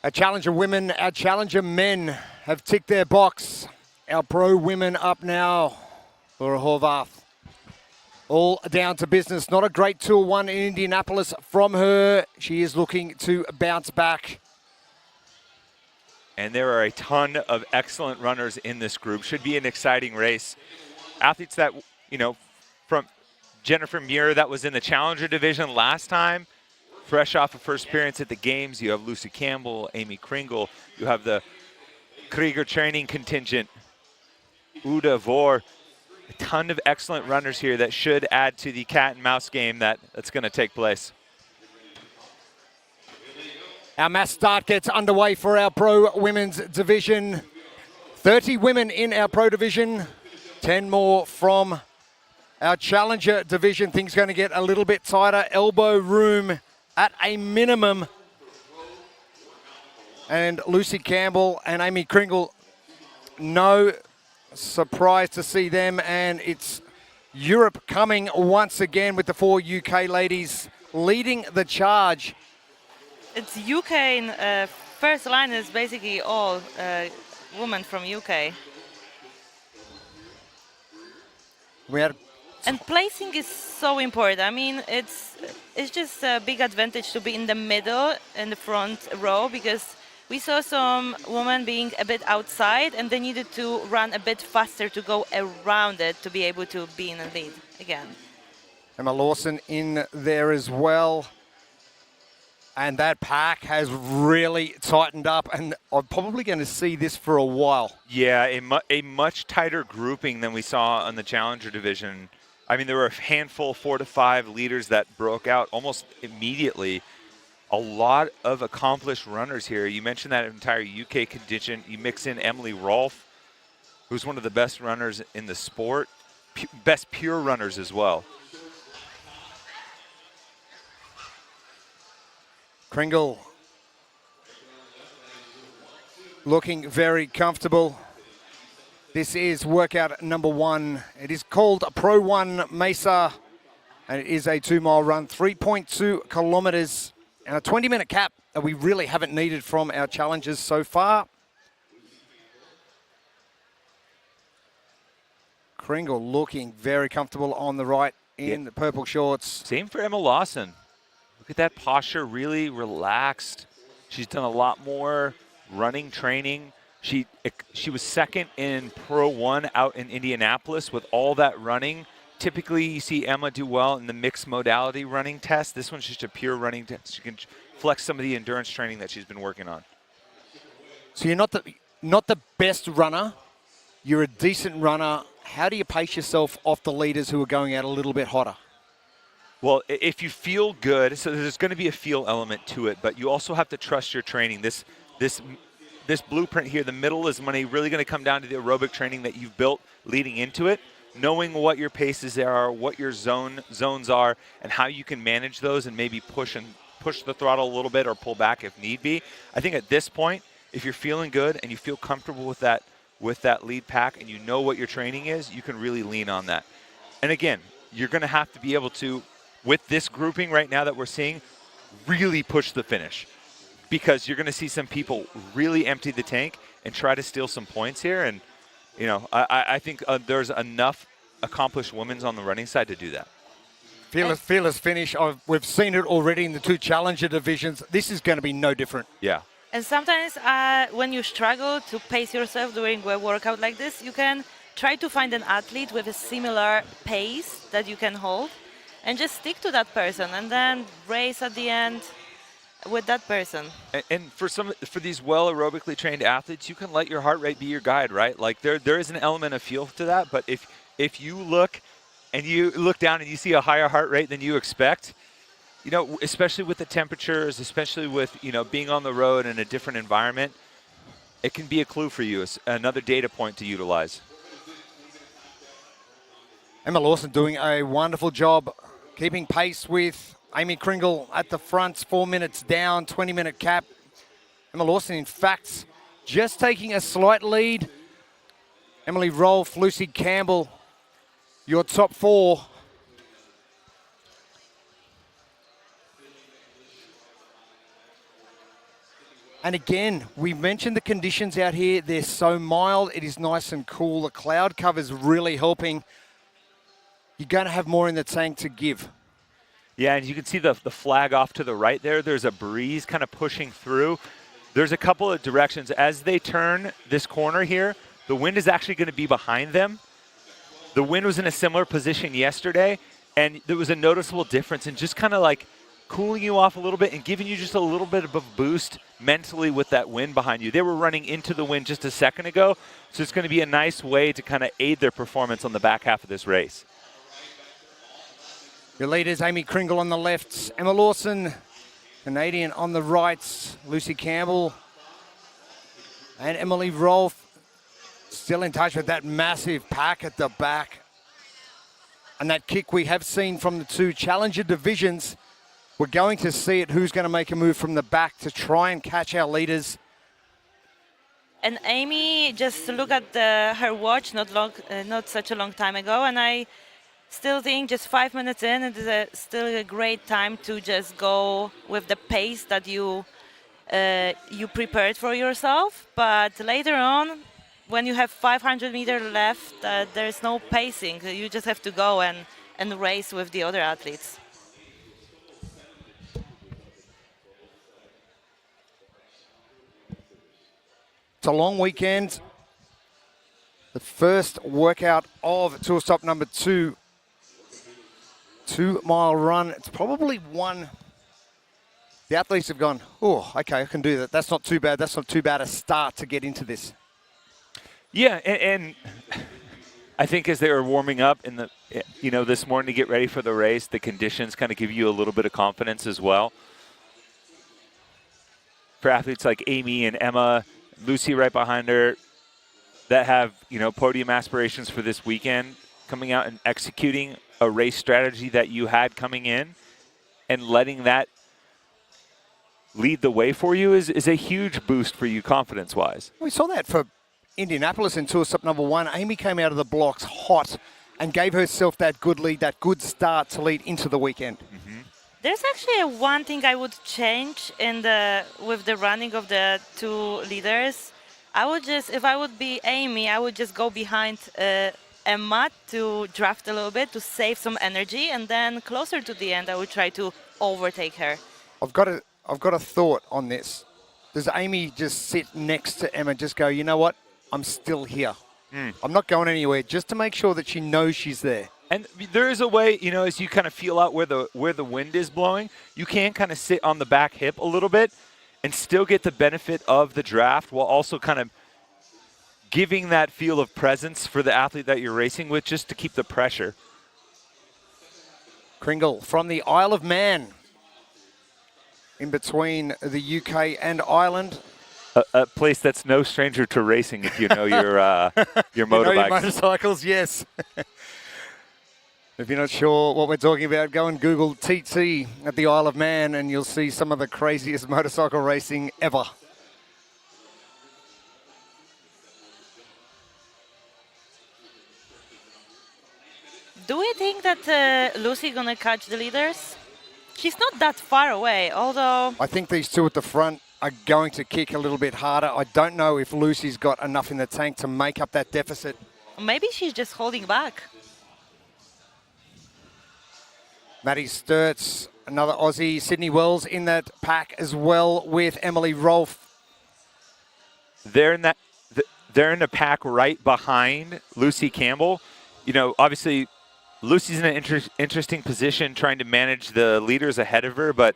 Our challenger women, our challenger men have ticked their box. Our pro women up now. Laura Horvath. All down to business. Not a great Tour 1 in Indianapolis from her. She is looking to bounce back. And there are a ton of excellent runners in this group. Should be an exciting race. Athletes that, you know, from Jennifer Muir, that was in the Challenger division last time, fresh off of first appearance at the Games. You have Lucy Campbell, Amy Kringle. You have the Krieger training contingent, Uda Vor. A ton of excellent runners here that should add to the cat and mouse game that's going to take place. Our mass start gets underway for our pro women's division. 30 women in our pro division, 10 more from our challenger division. Things going to get a little bit tighter. Elbow room at a minimum. And Lucy Campbell and Amy Kringle, no surprise to see them. And it's Europe coming once again with the 4 UK ladies leading the charge. It's UK in first line is basically all women from UK. And placing is so important. I mean, it's just a big advantage to be in the middle, in the front row, because we saw some women being a bit outside and they needed to run a bit faster to go around it to be able to be in the lead again. Emma Lawson in there as well. And that pack has really tightened up, and I'm probably going to see this for a while. Yeah, a much tighter grouping than we saw in the Challenger division. I mean, there were a handful, 4 to 5 leaders that broke out almost immediately. A lot of accomplished runners here. You mentioned that entire UK contingent. You mix in Emily Rolfe, who's one of the best runners in the sport, best pure runners as well. Kringle looking very comfortable. This is workout number 1. It is called Pro 1 Mesa, and it is a 2-mile run, 3.2 kilometers, and a 20-minute cap that we really haven't needed from our challengers so far. Kringle looking very comfortable on the right in the purple shorts. Same for Emma Lawson. Look at that posture, really relaxed. She's done a lot more running training. She was second in Pro 1 out in Indianapolis with all that running. Typically, you see Emma do well in the mixed modality running test. This one's just a pure running test. She can flex some of the endurance training that she's been working on. So you're not the best runner. You're a decent runner. How do you pace yourself off the leaders who are going out a little bit hotter? Well, if you feel good, so there's going to be a feel element to it, but you also have to trust your training. This blueprint here, the middle is really going to come down to the aerobic training that you've built leading into it, knowing what your paces are, what your zones are, and how you can manage those and maybe push the throttle a little bit or pull back if need be. I think at this point, if you're feeling good and you feel comfortable with that lead pack and you know what your training is, you can really lean on that. And again, you're going to have to be able to, with this grouping right now that we're seeing, really push the finish, because you're going to see some people really empty the tank and try to steal some points here. And, you know, I think there's enough accomplished women on the running side to do that. Fearless finish. We've seen it already in the 2 challenger divisions. This is going to be no different. Yeah. And sometimes when you struggle to pace yourself during a workout like this, you can try to find an athlete with a similar pace that you can hold, and just stick to that person and then race at the end with that person. And for these well aerobically trained athletes, you can let your heart rate be your guide, right? Like there is an element of feel to that, but if you look down and you see a higher heart rate than you expect, you know, especially with the temperatures, especially with, you know, being on the road in a different environment, it can be a clue for you. It's another data point to utilize. Emma Lawson doing a wonderful job keeping pace with Amy Kringle at the front, 4 minutes down, 20-minute cap. Emma Lawson, in fact, just taking a slight lead. Emily Rolfe, Lucy Campbell, your top 4. And again, we mentioned the conditions out here. They're so mild. It is nice and cool. The cloud cover's really helping. You're going to have more in the tank to give. Yeah, and you can see the flag off to the right there. There's a breeze kind of pushing through. There's a couple of directions. As they turn this corner here, the wind is actually going to be behind them. The wind was in a similar position yesterday, and there was a noticeable difference in just kind of like cooling you off a little bit and giving you just a little bit of a boost mentally with that wind behind you. They were running into the wind just a second ago, so it's going to be a nice way to kind of aid their performance on the back half of this race. Your leaders, Amy Kringle on the left, Emma Lawson, Canadian on the right, Lucy Campbell, and Emily Rolfe still in touch with that massive pack at the back. And that kick we have seen from the two challenger divisions, we're going to see it, who's going to make a move from the back to try and catch our leaders. And Amy, just look at her watch not such a long time ago, and I still think just 5 minutes in, it is still a great time to just go with the pace that you prepared for yourself. But later on, when you have 500 meters left, there's no pacing. You just have to go and race with the other athletes. It's a long weekend. The first workout of tour stop number 2. 2 mile run. It's probably one the athletes have gone, oh, okay, I can do that. That's not too bad. That's not too bad a start to get into this. Yeah, and I think as they were warming up in the, this morning to get ready for the race, the conditions kind of give you a little bit of confidence as well. For athletes like Amy and Emma, Lucy right behind her, that have, podium aspirations for this weekend, coming out and executing a race strategy that you had coming in and letting that lead the way for you is a huge boost for you confidence-wise. We saw that for Indianapolis in tour stop number 1. Amy came out of the blocks hot and gave herself that good lead, that good start to lead into the weekend. Mm-hmm. There's actually one thing I would change with the running of the two leaders. If I would be Amy, I would just go behind Emma to draft a little bit to save some energy, and then closer to the end, I would try to overtake her. I've got a thought on this. Does Amy just sit next to Emma and just go, you know what? I'm still here. I'm not going anywhere, just to make sure that she knows she's there. And there is a way, as you kind of feel out where the wind is blowing, you can kind of sit on the back hip a little bit and still get the benefit of the draft while also kind of giving that feel of presence for the athlete that you're racing with, just to keep the pressure. Kringle from the Isle of Man, in between the UK and Ireland. A place that's no stranger to racing if you know your motorbikes. You know your motorcycles, yes. If you're not sure what we're talking about, go and Google TT at the Isle of Man and you'll see some of the craziest motorcycle racing ever. Do we think that Lucy gonna catch the leaders? She's not that far away, although... I think these two at the front are going to kick a little bit harder. I don't know if Lucy's got enough in the tank to make up that deficit. Maybe she's just holding back. Maddie Sturts, another Aussie. Sydney Wells in that pack as well with Emily Rolfe. They're in the pack right behind Lucy Campbell. Obviously, Lucy's in an interesting position trying to manage the leaders ahead of her, but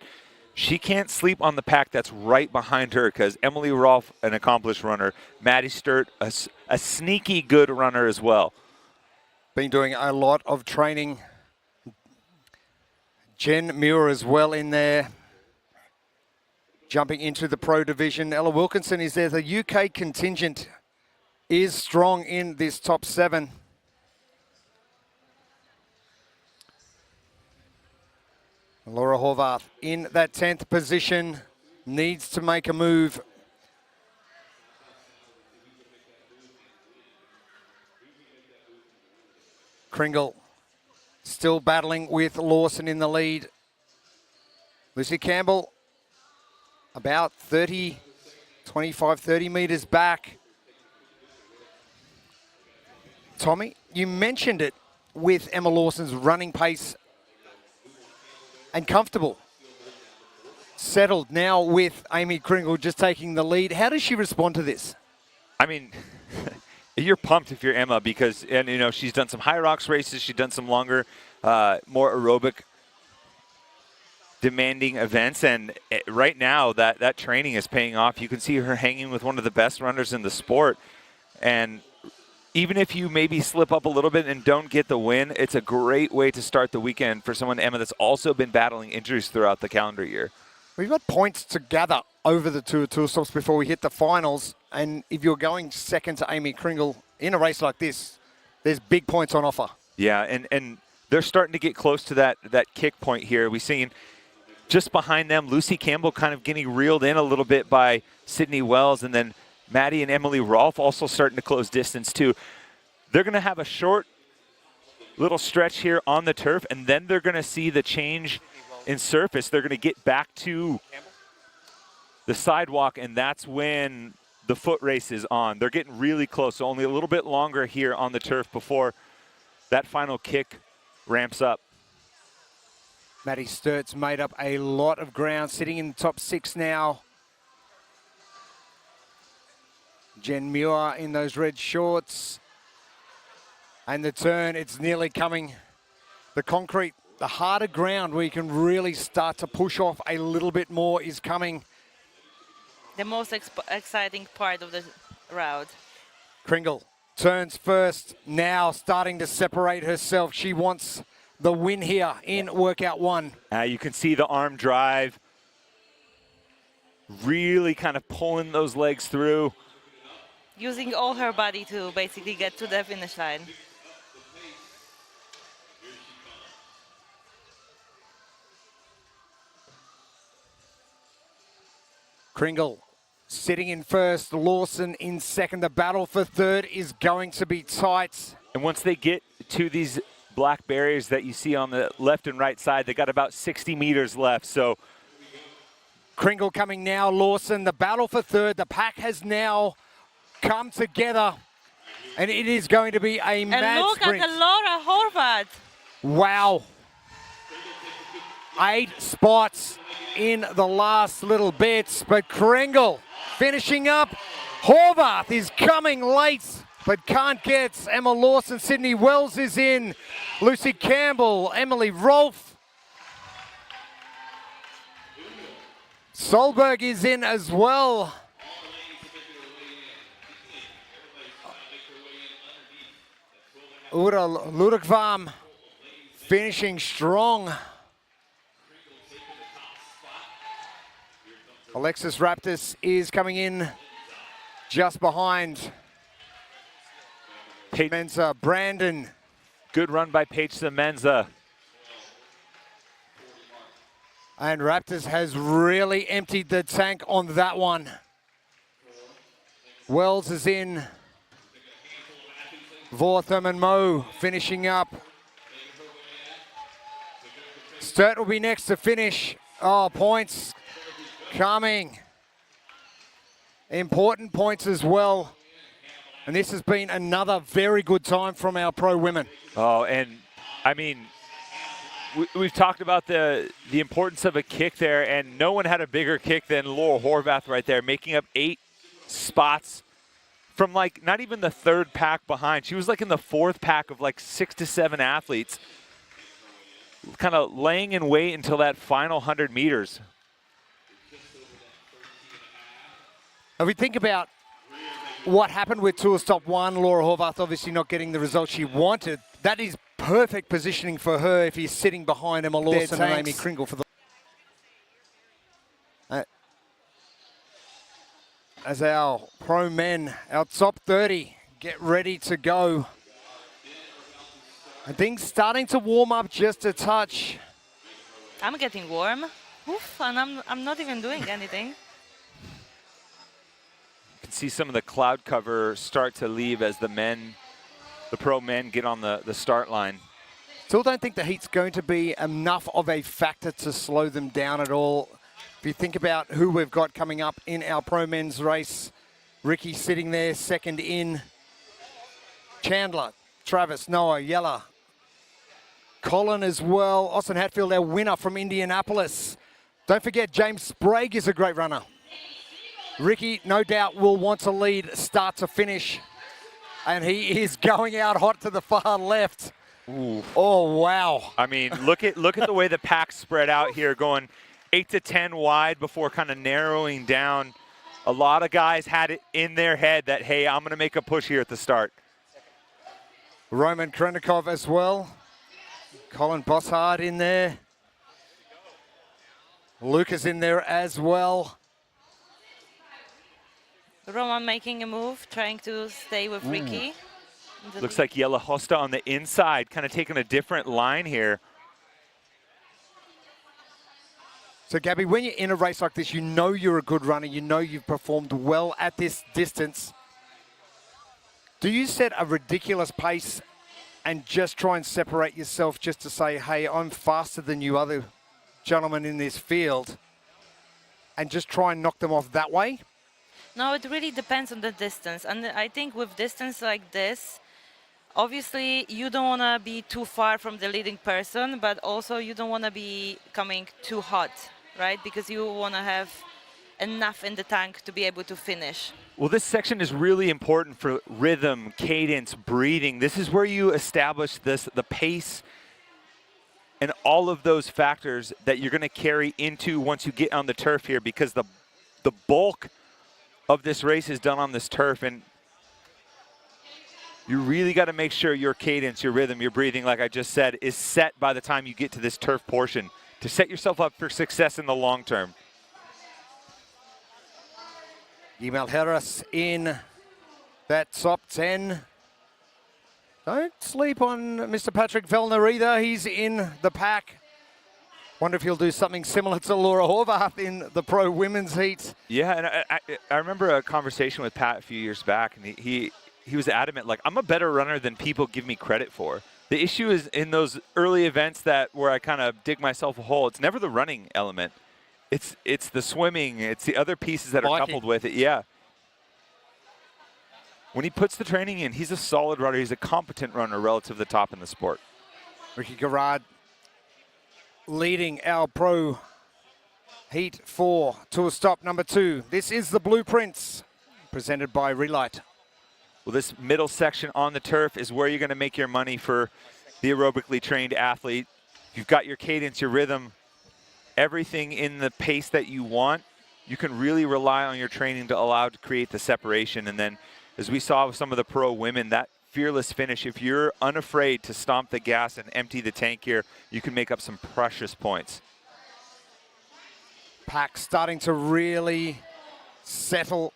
she can't sleep on the pack that's right behind her because Emily Rolfe, an accomplished runner, Maddie Sturt, a sneaky good runner as well. Been doing a lot of training. Jen Muir as well in there, jumping into the pro division. Ella Wilkinson is there. The UK contingent is strong in this top 7. Laura Horvath in that 10th position, needs to make a move. Kringle still battling with Lawson in the lead. Lucy Campbell about 30 25, 30 meters back. Tommy, you mentioned it with Emma Lawson's running pace and comfortable. Settled now with Amy Kringle just taking the lead. How does she respond to this? I mean, you're pumped if you're Emma because, and you know, she's done some high rocks races. She's done some longer, more aerobic demanding events. And right now that training is paying off. You can see her hanging with one of the best runners in the sport. And even if you maybe slip up a little bit and don't get the win, it's a great way to start the weekend for someone, Emma, that's also been battling injuries throughout the calendar year. We've got points to gather over the tour stops before we hit the finals. And if you're going second to Amy Kringle in a race like this, there's big points on offer. Yeah, and they're starting to get close to that kick point here. We've seen just behind them, Lucy Campbell kind of getting reeled in a little bit by Sydney Wells, and then Maddie and Emily Rolfe also starting to close distance too. They're going to have a short little stretch here on the turf, and then they're going to see the change in surface. They're going to get back to the sidewalk, and that's when the foot race is on. They're getting really close, so only a little bit longer here on the turf before that final kick ramps up. Maddie Sturt's made up a lot of ground, sitting in the top 6 now. Jen Muir in those red shorts. And the turn, it's nearly coming. The concrete, the harder ground where you can really start to push off a little bit more is coming. The most exciting part of the route. Kringle turns first, now starting to separate herself. She wants the win here in workout 1. You can see the arm drive, really kind of pulling those legs through. Using all her body to basically get to the finish line. Kringle sitting in first, Lawson in second. The battle for third is going to be tight. And once they get to these black barriers that you see on the left and right side, they got about 60 meters left. So Kringle coming now, Lawson, the battle for third. The pack has now come together, and it is going to be a mad and look sprint. at Laura Horvath. Wow. 8 spots in the last little bits, but Kringle finishing up. Horvath is coming late, but can't get Emma Lawson. Sydney Wells is in. Lucy Campbell, Emily Rolfe. Solberg is in as well. Uda Ludekvam finishing strong. Alexis Raptis is coming in just behind. Menza, Brandon. Good run by Paige Semenza. And Raptors has really emptied the tank on that one. Wells is in. Vortham and Moe finishing up. Sturt will be next to finish. Oh, points coming. Important points as well. And this has been another very good time from our pro women. Oh, and I mean, we've talked about the importance of a kick there, and no one had a bigger kick than Laura Horvath right there, making up 8 spots from like not even the 3rd pack behind. She was like in the 4th pack of like 6 to 7 athletes, kind of laying in wait until that final 100 meters. If we think about what happened with Tour Stop 1, Laura Horvath obviously not getting the result she wanted. That is perfect positioning for her if he's sitting behind Emma Lawson and Amy Kringle for the... As our pro men, our top 30, get ready to go. And things starting to warm up just a touch. I'm getting warm. Oof, and I'm not even doing anything. You can see some of the cloud cover start to leave as the pro men get on the start line. Still don't think the heat's going to be enough of a factor to slow them down at all. If you think about who we've got coming up in our pro men's race, Ricky sitting there second in. Chandler, Travis, Noah, Yella, Colin as well. Austin Hatfield, our winner from Indianapolis. Don't forget, James Sprague is a great runner. Ricky, no doubt, will want to lead start to finish. And he is going out hot to the far left. Ooh. Oh, wow. I mean, look at the way the pack spread out here, going 8 to 10 wide before kind of narrowing down. A lot of guys had it in their head that, hey, I'm going to make a push here at the start. Roman Krenikov as well. Colin Bossard in there. Lucas in there as well. Roman making a move, trying to stay with Ricky. Looks like Yella Hosta on the inside, kind of taking a different line here. So, Gabby, when you're in a race like this, you know you're a good runner. You know you've performed well at this distance. Do you set a ridiculous pace and just try and separate yourself just to say, hey, I'm faster than you other gentlemen in this field, and just try and knock them off that way? No, it really depends on the distance. And I think with distance like this, obviously you don't want to be too far from the leading person, but also you don't want to be coming too hot, right? Because you want to have enough in the tank to be able to finish. Well, this section is really important for rhythm, cadence, breathing. This is where you establish the pace and all of those factors that you're going to carry into once you get on the turf here, because the bulk of this race is done on this turf, and you really got to make sure your cadence, your rhythm, your breathing, like I just said, is set by the time you get to this turf portion to set yourself up for success in the long term. Email Harris in that top 10. Don't sleep on Mr. Patrick Vellner either. He's in the pack. Wonder if he'll do something similar to Laura Horvath in the pro women's heat. Yeah, and I remember a conversation with Pat a few years back, and he was adamant, like, I'm a better runner than people give me credit for. The issue is in those early events where I kind of dig myself a hole, it's never the running element. It's the swimming, it's the other pieces that are coupled with it, yeah. When he puts the training in, he's a solid runner. He's a competent runner relative to the top in the sport. Ricky Garrard leading our pro heat 4 to a stop number 2. This is the Blueprints presented by Relight. Well, this middle section on the turf is where you're going to make your money for the aerobically trained athlete. You've got your cadence, your rhythm, everything in the pace that you want. You can really rely on your training to allow to create the separation. And then, as we saw with some of the pro women, that fearless finish, if you're unafraid to stomp the gas and empty the tank here, you can make up some precious points. Pack starting to really settle.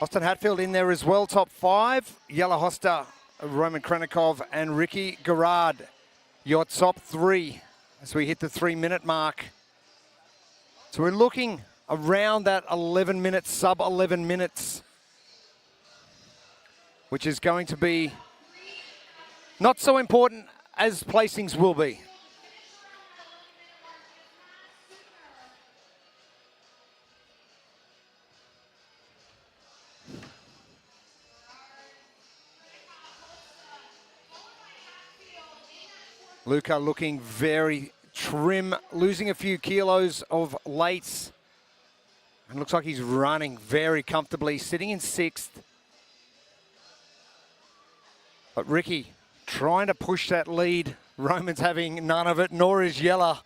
Austin Hatfield in there as well, top 5. Yella Hosta, Roman Krenikov, and Ricky Garrard, your top 3 as we hit the 3-minute mark. So we're looking around that 11 minutes, sub 11 minutes, which is going to be not so important as placings will be. Luca looking very trim, losing a few kilos of late. And looks like he's running very comfortably, sitting in 6th. But Ricky trying to push that lead. Roman's having none of it, nor is Yella.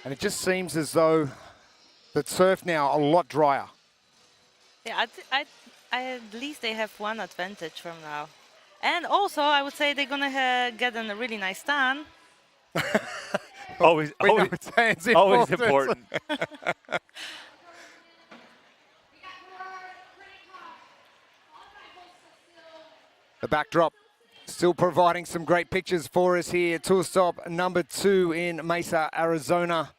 And it just seems as though the turf now a lot drier. Yeah, at least they have one advantage from now. And also, I would say they're going to get a really nice tan. always important. The backdrop still providing some great pictures for us here. Tour stop number 2 in Mesa, Arizona.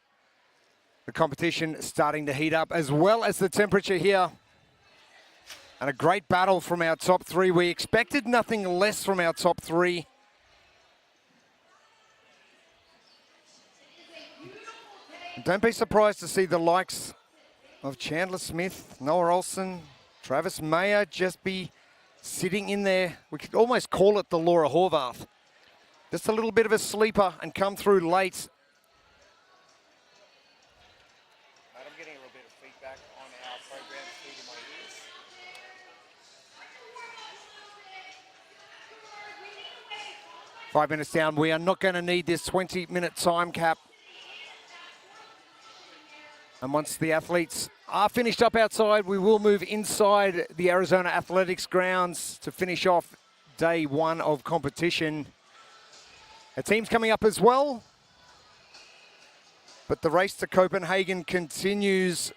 The competition starting to heat up, as well as the temperature here. And a great battle from our top 3. We expected nothing less from our top 3. Don't be surprised to see the likes of Chandler Smith, Noah Olsen, Travis Mayer just be sitting in there. We could almost call it the Laura Horvath. Just a little bit of a sleeper and come through late. I'm getting a little bit of feedback on our program feed in my ears. Five minutes down. We are not going to need this 20-minute time cap. And once the athletes are finished up outside, we will move inside the Arizona Athletics grounds to finish off day one of competition. A team's coming up as well. But the race to Copenhagen continues.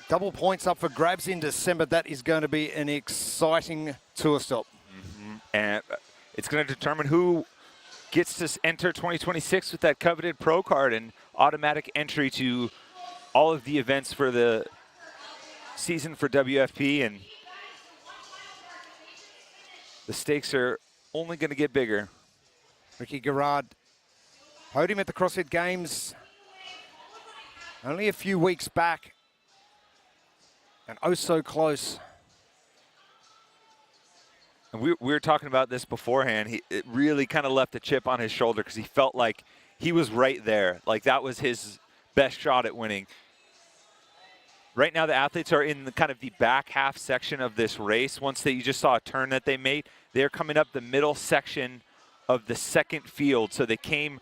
Double points up for grabs in December. That is going to be an exciting tour stop. And it's going to determine who gets to enter 2026 with that coveted pro card and automatic entry to all of the events for the season for WFP, and the stakes are only going to get bigger. Ricky Garrard, podium at the CrossFit Games only a few weeks back, and oh so close. And we were talking about this beforehand. It really kind of left a chip on his shoulder because he felt like he was right there. Like that was his best shot at winning. Right now, the athletes are in the kind of the back half section of this race. You just saw a turn that they made. They're coming up the middle section of the second field. So they came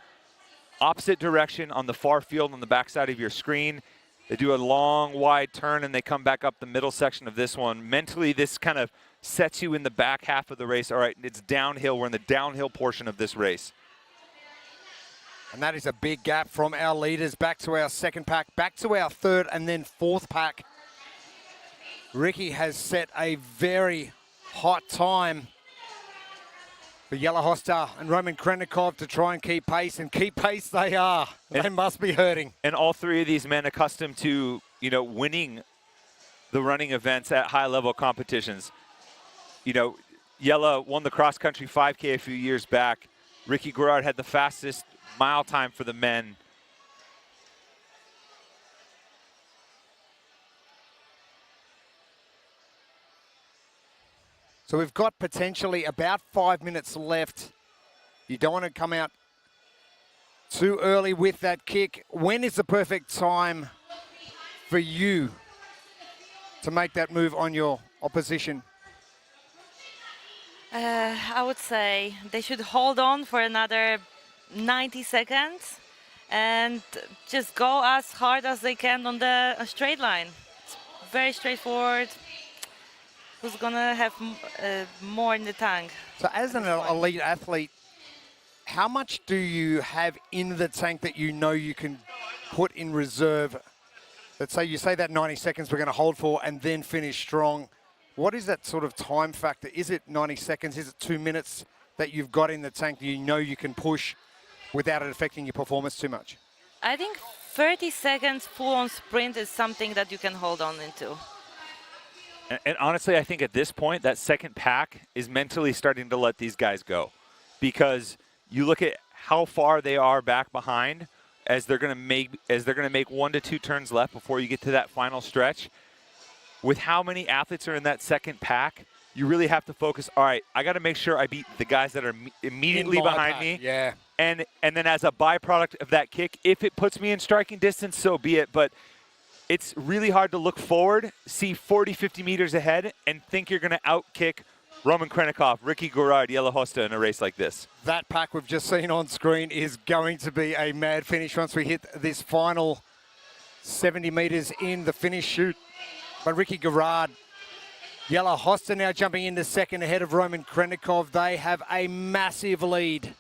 opposite direction on the far field on the backside of your screen. They do a long, wide turn, and they come back up the middle section of this one. Mentally, this kind of sets you in the back half of the race. All right, it's downhill. We're in the downhill portion of this race. And that is a big gap from our leaders back to our second pack, back to our third and then fourth pack. Ricky has set a very hot time for Jelle Hoster and Roman Krennikov to try and keep pace, and keep pace they are. They must be hurting. And all three of these men accustomed to, winning the running events at high-level competitions. Jelle won the cross-country 5K a few years back. Ricky Garrard had the fastest mile time for the men. So we've got potentially about 5 minutes left. You don't want to come out too early with that kick. When is the perfect time for you to make that move on your opposition? I would say they should hold on for another 90 seconds and just go as hard as they can on the straight line. It's very straightforward. Who's gonna have more in the tank? So as an elite athlete, how much do you have in the tank that you know you can put in reserve? Let's say you say that 90 seconds we're going to hold for and then finish strong. What is that sort of time factor? Is it 90 seconds? Is it 2 minutes that you've got in the tank that you know you can push without it affecting your performance too much? I think 30 seconds full-on sprint is something that you can hold on into. And honestly, I think at this point, that second pack is mentally starting to let these guys go, because you look at how far they are back behind as they're going to make 1 to 2 turns left before you get to that final stretch. With how many athletes are in that second pack, you really have to focus. All right, I got to make sure I beat the guys that are immediately behind me. Yeah. And then as a byproduct of that kick, if it puts me in striking distance, so be it. But it's really hard to look forward, see 40, 50 meters ahead, and think you're going to outkick Roman Krennikov, Ricky Garrard, Jelle Hoster in a race like this. That pack we've just seen on screen is going to be a mad finish once we hit this final 70 meters in the finish chute. But Ricky Garrard, Jelle Hoster now jumping into second ahead of Roman Krennikov. They have a massive lead.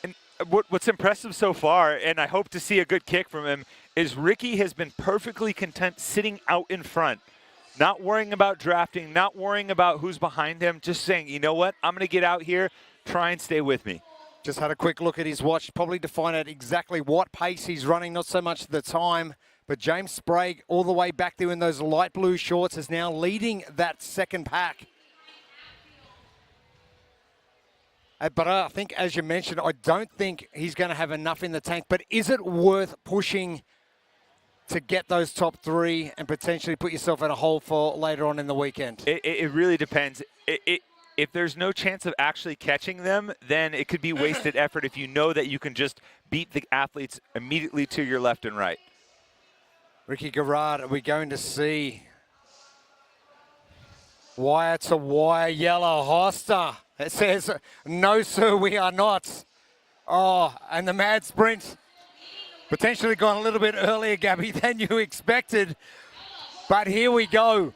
And what's impressive so far, and I hope to see a good kick from him, is Ricky has been perfectly content sitting out in front, not worrying about drafting, not worrying about who's behind him, just saying, you know what, I'm going to get out here, try and stay with me. Just had a quick look at his watch, probably to find out exactly what pace he's running, not so much the time. But James Sprague, all the way back there in those light blue shorts, is now leading that second pack. But I think, as you mentioned, I don't think he's going to have enough in the tank. But is it worth pushing to get those top 3 and potentially put yourself in a hole for later on in the weekend? It really depends. If there's no chance of actually catching them, then it could be wasted effort if you know that you can just beat the athletes immediately to your left and right. Ricky Garrard, are we going to see wire to wire yellow Hoster? It says, no, sir, we are not. Oh, and the mad sprint potentially gone a little bit earlier, Gabby, than you expected. But here we go.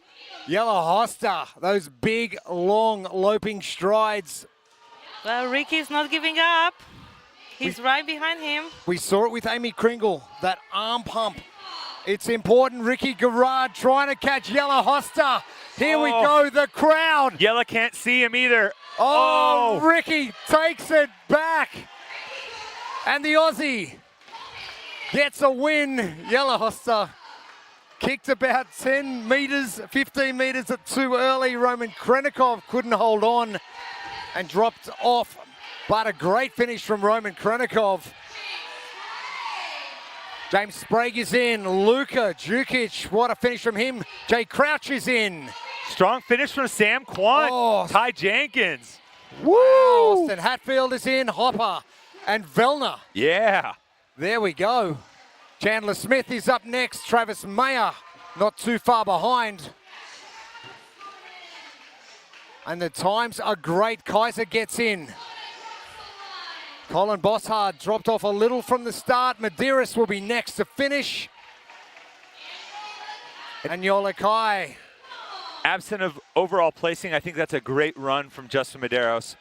Yellow Hoster, those big, long, loping strides. Well, Ricky's not giving up. He's right behind him. We saw it with Amy Kringle, that arm pump. It's important. Ricky Garrard trying to catch Yellow Hoster. Here we go, the crowd. Yella can't see him either. Oh, Ricky takes it back. And the Aussie gets a win. Yellow Hoster kicked about 10 meters, 15 meters too early. Roman Krenikov couldn't hold on and dropped off. But a great finish from Roman Krenikov. James Sprague is in. Luka Djukic, what a finish from him. Jay Crouch is in. Strong finish from Sam Quant. Oh. Ty Jenkins. Woo! Austin Hatfield is in. Hopper and Vellner. Yeah. There we go. Chandler Smith is up next. Travis Mayer not too far behind. And the times are great. Kaiser gets in. Colin Bosshard dropped off a little from the start. Medeiros will be next to finish. And Yolakai. Absent of overall placing, I think that's a great run from Justin Medeiros.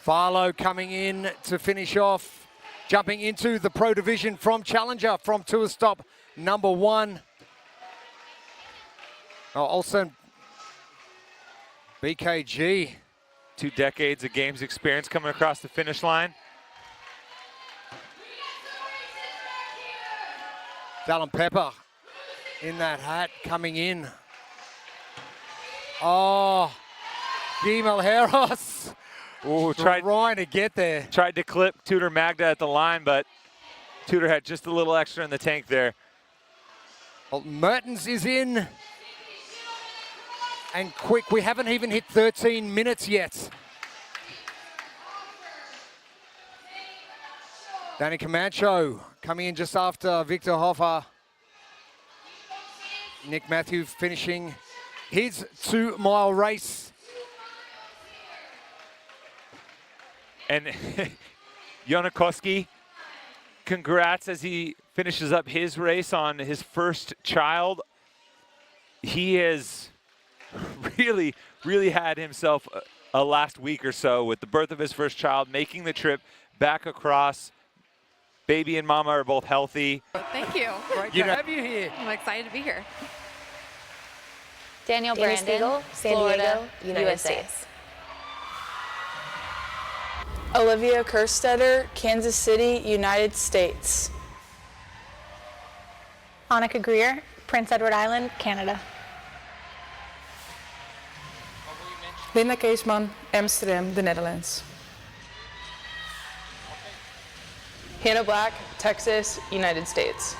Farlow coming in to finish off. Jumping into the Pro Division from Challenger from tour stop number 1. Oh, also BKG. 2 decades of games experience coming across the finish line. Dallin Pepper in that hat coming in. Oh, Guy Malheiros. Ooh, trying to get there. Tried to clip Tudor Magda at the line, but Tudor had just a little extra in the tank there. Well, Mertens is in. And quick, we haven't even hit 13 minutes yet. Danny Camacho coming in just after Victor Hoffer. Nick Matthew finishing his 2-mile race. And Jonakowski, congrats as he finishes up his race on his first child. He has really, really had himself a last week or so with the birth of his first child, making the trip back across. Baby and mama are both healthy. Thank you. Great to have you here. I'm excited to be here. Daniel Danny Brandon, Spiegel, San Florida, Diego, United USA. States. Olivia Kerstetter, Kansas City, United States. Annika Greer, Prince Edward Island, Canada. Linda Keesman, Amsterdam, the Netherlands. Hannah Black, Texas, United States.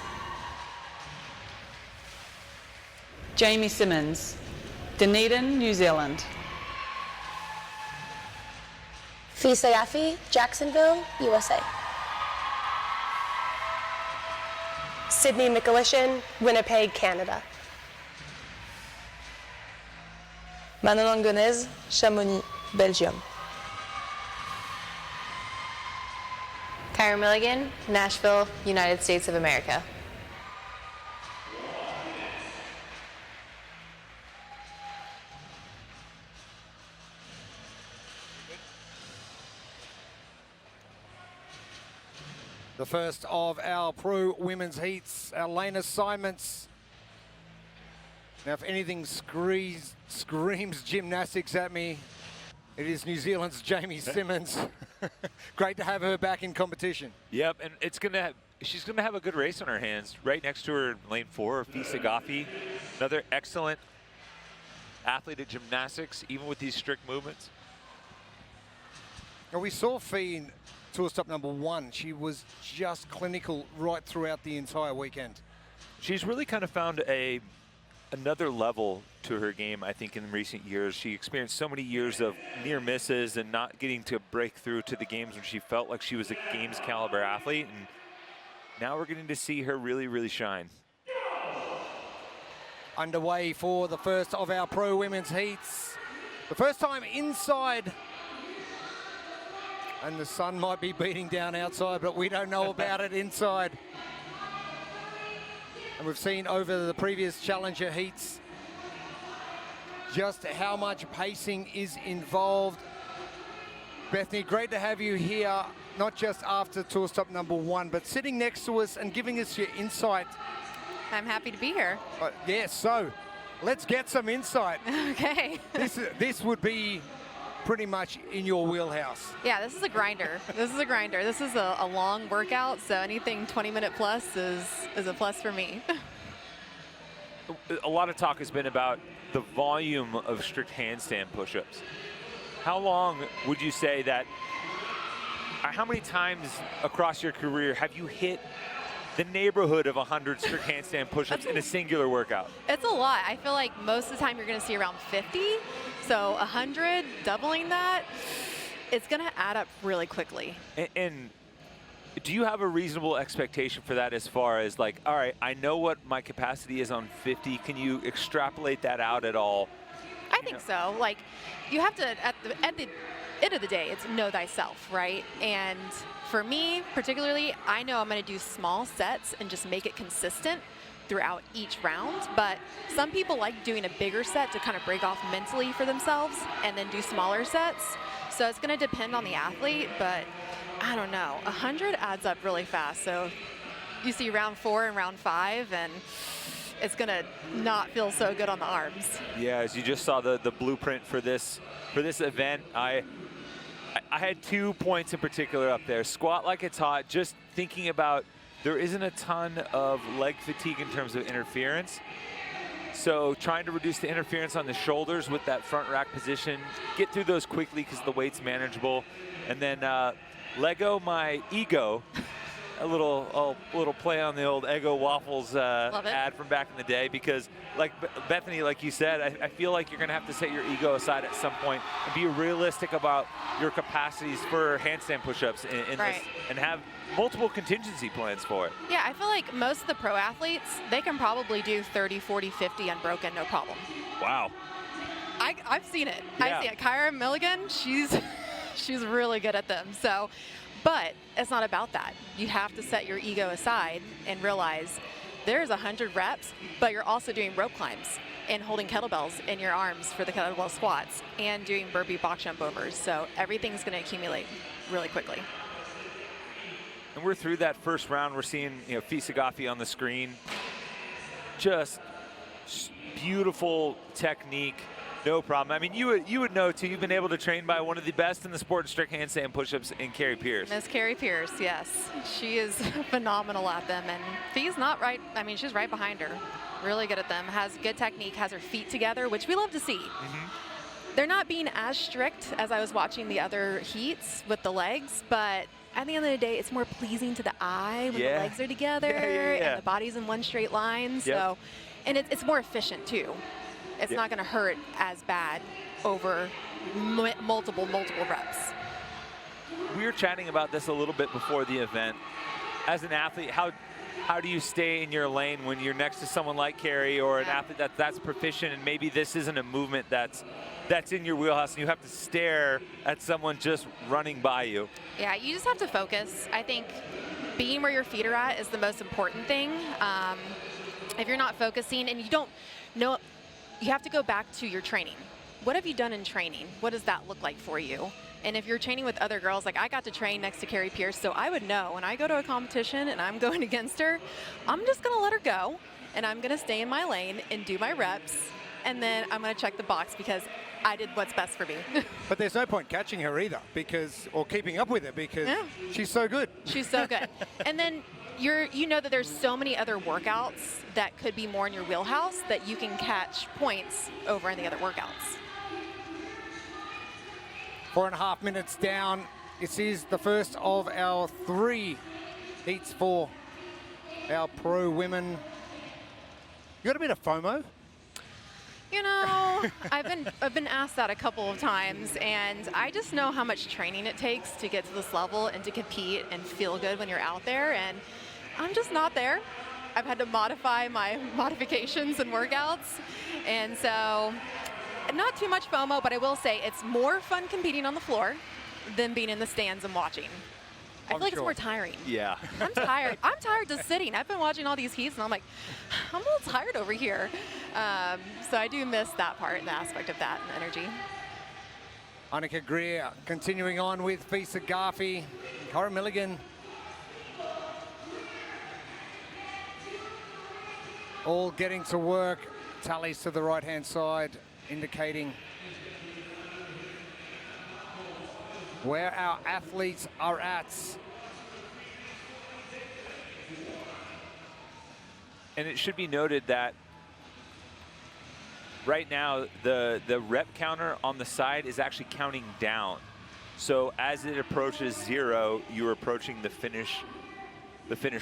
Jamie Simmons, Dunedin, New Zealand. Fisa Yaffe, Jacksonville, USA. Sydney McAlishan, Winnipeg, Canada. Manon Angonez, Chamonix, Belgium. Kyra Milligan, Nashville, United States of America. The first of our pro women's heats, our lane assignments. Now, if anything screams gymnastics at me, it is New Zealand's Jamie Simmons. Great to have her back in competition. Yep, and she's gonna have a good race on her hands. Right next to her, lane 4, Fisa Gaffi, another excellent athlete at gymnastics, even with these strict movements. Now, we saw Fee tour stop number 1. She was just clinical right throughout the entire weekend. She's really kind of found another level to her game, I think, in recent years. She experienced so many years of near misses and not getting to break through to the games when she felt like she was a games caliber athlete. And now we're getting to see her really, really shine. Underway for the first of our pro women's heats. The first time inside. And the sun might be beating down outside, but we don't know about it inside. And we've seen over the previous Challenger heats just how much pacing is involved. Bethany, great to have you here, not just after tour stop number 1, but sitting next to us and giving us your insight. I'm happy to be here. Yes, so let's get some insight. Okay. This would be pretty much in your wheelhouse. Yeah, this is a grinder. This is a grinder. This is a long workout, so anything 20-minute plus is a plus for me. A lot of talk has been about the volume of strict handstand push-ups. How long would you say that, how many times across your career have you hit the neighborhood of 100 strict handstand push-ups in a singular workout? It's a lot. I feel like most of the time you're going to see around 50. So 100, doubling that, it's going to add up really quickly. And do you have a reasonable expectation for that as far as like, all right, I know what my capacity is on 50. Can you extrapolate that out at all? I think so. Like, you have to, at the end of the day, it's know thyself, right? And for me, particularly, I know I'm going to do small sets and just make it consistent throughout each round, but some people like doing a bigger set to kind of break off mentally for themselves and then do smaller sets. So it's going to depend on the athlete, but I don't know. 100 adds up really fast. So you see round 4 and round 5, and it's going to not feel so good on the arms. Yeah, as you just saw the blueprint for this event, I had 2 points in particular up there. Squat like it's hot, just thinking about there isn't a ton of leg fatigue in terms of interference. So trying to reduce the interference on the shoulders with that front rack position, get through those quickly because the weight's manageable. And then Lego my ego, a little play on the old Eggo Waffles ad from back in the day, because like Bethany, like you said, I feel like you're going to have to set your ego aside at some point and be realistic about your capacities for handstand push-ups in right. this, and have multiple contingency plans for it. Yeah, I feel like most of the pro athletes, they can probably do 30, 40, 50 unbroken, no problem. Wow. I've seen it. Yeah. I've seen it. Kyra Milligan, she's really good at them. So, but it's not about that. You have to set your ego aside and realize there's 100 reps, but you're also doing rope climbs and holding kettlebells in your arms for the kettlebell squats and doing burpee box jump overs. So everything's going to accumulate really quickly. And we're through that first round. We're seeing, Fisa Gaffi on the screen. Just beautiful technique, no problem. I mean, you would know too. You've been able to train by one of the best in the sport in strict handstand push-ups in Carrie Pierce. Miss Carrie Pierce, yes, she is phenomenal at them, and Fee's not right. I mean, she's right behind her. Really good at them. Has good technique. Has her feet together, which we love to see. Mm-hmm. They're not being as strict as I was watching the other heats with the legs, but at the end of the day, it's more pleasing to the eye when the legs are together and the body's in one straight line. So, and it's more efficient too. It's not going to hurt as bad over multiple reps. We were chatting about this a little bit before the event. As an athlete, how do you stay in your lane when you're next to someone like Carrie or an athlete that's proficient, and maybe this isn't a movement that's in your wheelhouse and you have to stare at someone just running by you? Yeah, you just have to focus. I think being where your feet are at is the most important thing. If you're not focusing and you don't know, you have to go back to your training. What have you done in training? What does that look like for you? And if you're training with other girls, like I got to train next to Carrie Pierce, so I would know when I go to a competition and I'm going against her, I'm just gonna let her go and I'm gonna stay in my lane and do my reps, and then I'm gonna check the box because I did what's best for me. But there's no point catching her either, or keeping up with her, because she's so good. She's so good. And then you know that there's so many other workouts that could be more in your wheelhouse that you can catch points over in the other workouts. 4.5 minutes down This is the first of our 3 heats for our pro women. You got a bit of FOMO? You know, I've been asked that a couple of times, and I just know how much training it takes to get to this level and to compete and feel good when you're out there, and I'm just not there. I've had to modify my modifications and workouts, and so not too much FOMO, but I will say it's more fun competing on the floor than being in the stands and watching. I feel like it's more tiring. Yeah. I'm tired. I'm tired just sitting. I've been watching all these heats, and I'm like, I'm a little tired over here. So I do miss that part and the aspect of that and energy. Annika Greer continuing on with Fisa Garfi, Cara Milligan. All getting to work. Tallies to the right-hand side, indicating where our athletes are at. And it should be noted that right now the rep counter on the side is actually counting down. So as it approaches 0, you're approaching the finish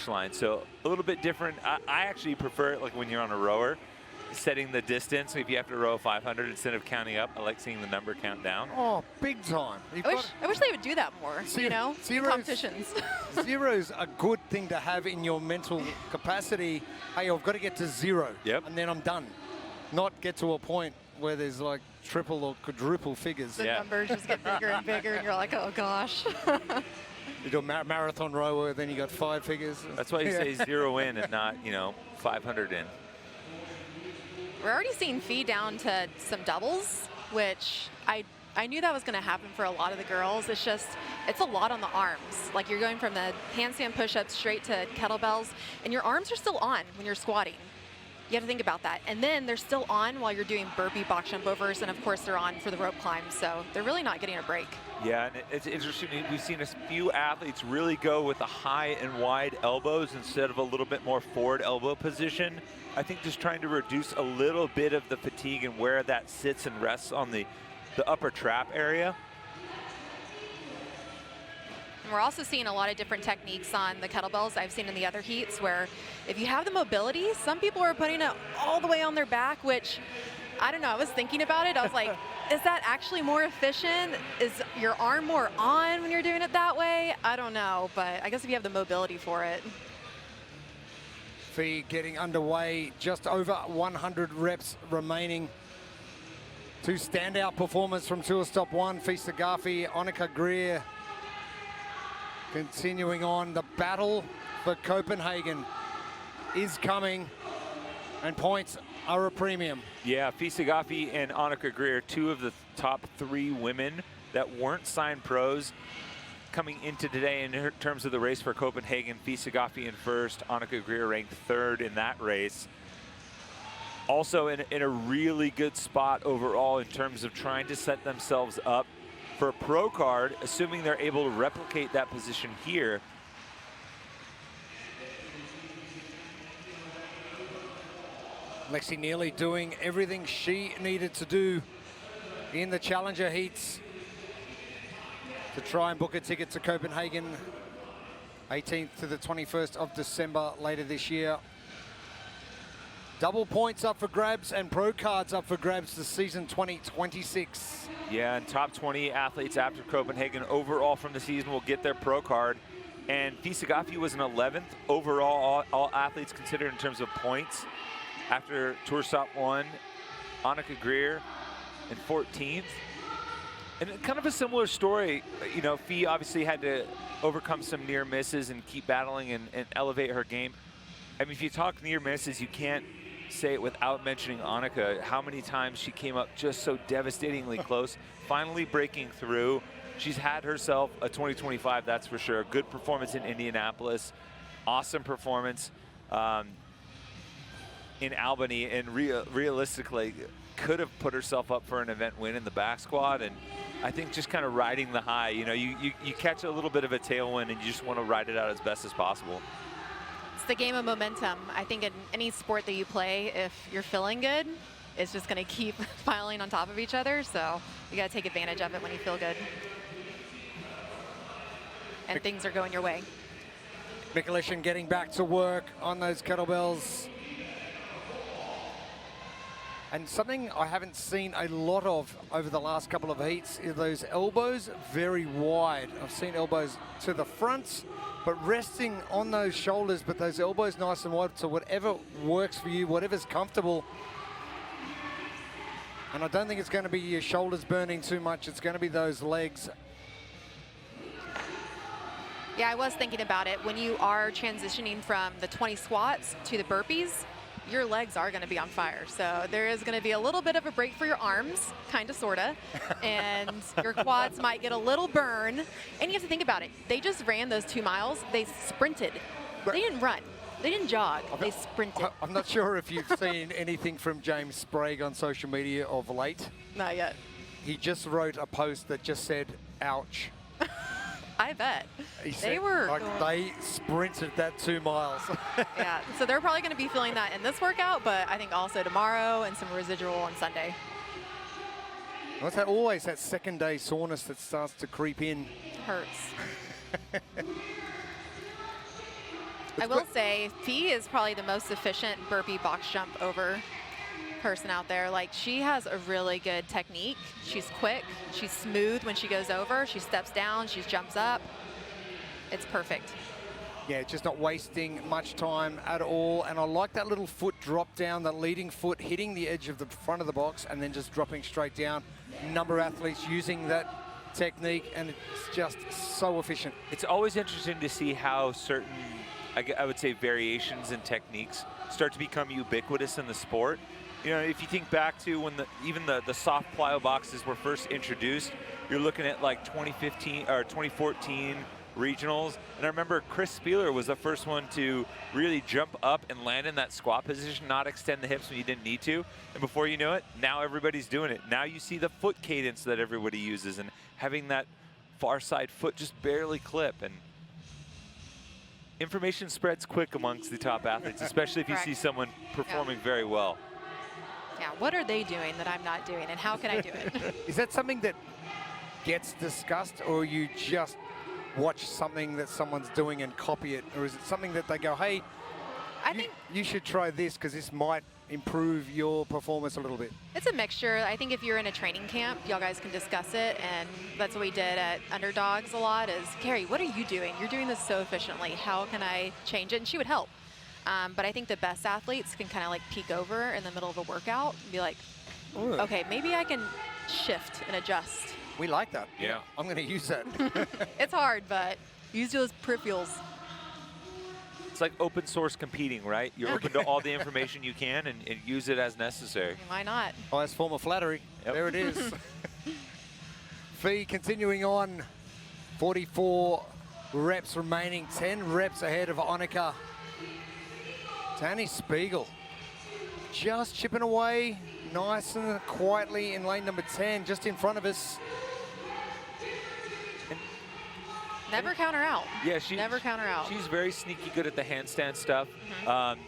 line. So a little bit different. I actually prefer it like when you're on a rower, setting the distance. If you have to row 500 instead of counting up, I like seeing the number count down. Oh, big time. I wish they would do that more, you know, in competitions. Zero's a good thing to have in your mental capacity. Hey, I've got to get to 0, and then I'm done. Not get to a point where there's like triple or quadruple figures. The numbers just get bigger and bigger, and you're like, oh gosh. You do a marathon rower, then you got 5 figures. That's why you say 0 in and not, 500 in. We're already seeing Fee down to some doubles, which I knew that was going to happen for a lot of the girls. It's just, it's a lot on the arms. Like you're going from the handstand push-ups straight to kettlebells, and your arms are still on when you're squatting. You have to think about that. And then they're still on while you're doing burpee box jump overs, and of course they're on for the rope climb. So they're really not getting a break. Yeah, and it's interesting. We've seen a few athletes really go with the high and wide elbows instead of a little bit more forward elbow position. I think just trying to reduce a little bit of the fatigue and where that sits and rests on the upper trap area. And we're also seeing a lot of different techniques on the kettlebells I've seen in the other heats, where if you have the mobility, some people are putting it all the way on their back, which, I don't know, I was thinking about it. I was like, is that actually more efficient? Is your arm more on when you're doing it that way? I don't know, but I guess if you have the mobility for it. Fee getting underway, just over 100 reps remaining. 2 standout performers from Tour Stop 1, Fisa Garfi, Annika Greer. Continuing on, the battle for Copenhagen is coming, and points are a premium. Yeah, Fisa Garfi and Annika Greer, 2 of the top 3 women that weren't signed pros coming into today in terms of the race for Copenhagen. Fisa Garfi in first, Annika Greer ranked 3rd in that race. Also in a really good spot overall in terms of trying to set themselves up for a pro card, assuming they're able to replicate that position here. Lexi Neely doing everything she needed to do in the Challenger heats to try and book a ticket to Copenhagen, 18th to the 21st of December later this year. Double points up for grabs and pro cards up for grabs this season 2026. Yeah, and top 20 athletes after Copenhagen overall from the season will get their pro card. And Fisa Garfi was an 11th overall, all athletes considered in terms of points. After Tour Stop 1, Annika Greer in 14th. And kind of a similar story, Fee obviously had to overcome some near misses and keep battling and elevate her game. I mean, if you talk near misses, you can't say it without mentioning Annika, how many times she came up just so devastatingly close, finally breaking through. She's had herself a 2025, that's for sure. Good performance in Indianapolis, awesome performance in Albany, and realistically could have put herself up for an event win in the back squad. And I think just kind of riding the high, you catch a little bit of a tailwind and you just want to ride it out as best as possible. It's the game of momentum. I think in any sport that you play, if you're feeling good, it's just going to keep piling on top of each other. So you got to take advantage of it when you feel good. and things are going your way. Mikulishin getting back to work on those kettlebells. And something I haven't seen a lot of over the last couple of heats is those elbows very wide. I've seen elbows to the front, but resting on those shoulders, but those elbows nice and wide, so whatever works for you, whatever's comfortable. And I don't think it's going to be your shoulders burning too much. It's going to be those legs. Yeah, I was thinking about it. When you are transitioning from the 20 squats to the burpees, your legs are going to be on fire. So there is going to be a little bit of a break for your arms, kind of, sort of, and your quads might get a little burn. And you have to think about it. They just ran those 2 miles. They sprinted. They didn't run. They didn't jog. They sprinted. I'm not sure if you've seen anything from James Sprague on social media of late. Not yet. He just wrote a post that just said, ouch. I bet. He They said, were like, going- they sprinted that 2 miles. Yeah, so they're probably going to be feeling that in this workout, but I think also tomorrow and some residual on Sunday. What's that? Always that second day soreness that starts to creep in. Hurts. I will say, Fee is probably the most efficient burpee box jump over person out there. Like, she has a really good technique. She's quick. She's smooth when she goes over. She steps down. She jumps up. It's perfect. Yeah, just not wasting much time at all. And I like that little foot drop down, the leading foot hitting the edge of the front of the box and then just dropping straight down. Number of athletes using that technique, and it's just so efficient. It's always interesting to see how certain, I would say, variations and techniques start to become ubiquitous in the sport. You know, if you think back to when even the soft plyo boxes were first introduced, you're looking at like 2015 or 2014 regionals. And I remember Chris Spieler was the first one to really jump up and land in that squat position, not extend the hips when you didn't need to. And before you know it, now everybody's doing it. Now you see the foot cadence that everybody uses and having that far side foot just barely clip. And information spreads quick amongst the top athletes, especially if you see someone performing very well. Yeah, what are they doing that I'm not doing, and how can I do it? Is that something that gets discussed, or you just watch something that someone's doing and copy it? Or is it something that they go, hey, I think you should try this because this might improve your performance a little bit? it's a mixture. I think if you're in a training camp, y'all guys can discuss it, and that's what we did at Underdogs a lot is, Carrie, what are you doing? You're doing this so efficiently. How can I change it? And she would help. But I think the best athletes can kind of like peek over in the middle of a workout and be like, Ooh. okay, maybe I can shift and adjust. We like that. Yeah. I'm going to use that. It's hard, but use those peripherals. It's like open source competing, right? You're open to all the information you can and use it as necessary. Why not? Highest form of flattery. Yep. There it is. Fee continuing on. 44 reps remaining. 10 reps ahead of Annika. Danny Spiegel just chipping away nice and quietly in lane number 10, just in front of us. Never count her out. Yeah, never count her out. She's very sneaky good at the handstand stuff.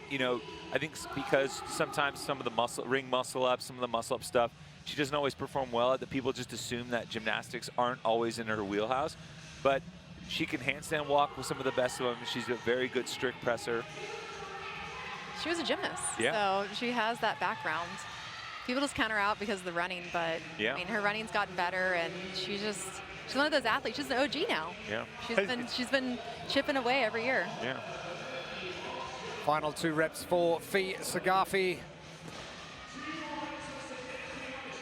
You know, I think because sometimes some of the ring muscle up, some of the muscle up stuff, she doesn't always perform well at. That people just assume that gymnastics aren't always in her wheelhouse, but she can handstand walk with some of the best of them. She's a very good strict presser. She was a gymnast, Yeah. so she has that background. People just count her out because of the running, but Yeah. I mean, her running's gotten better, and she's one of those athletes. She's an OG now. Yeah. She's been chipping away every year. Yeah. Final 2 reps for Fee Sagafi.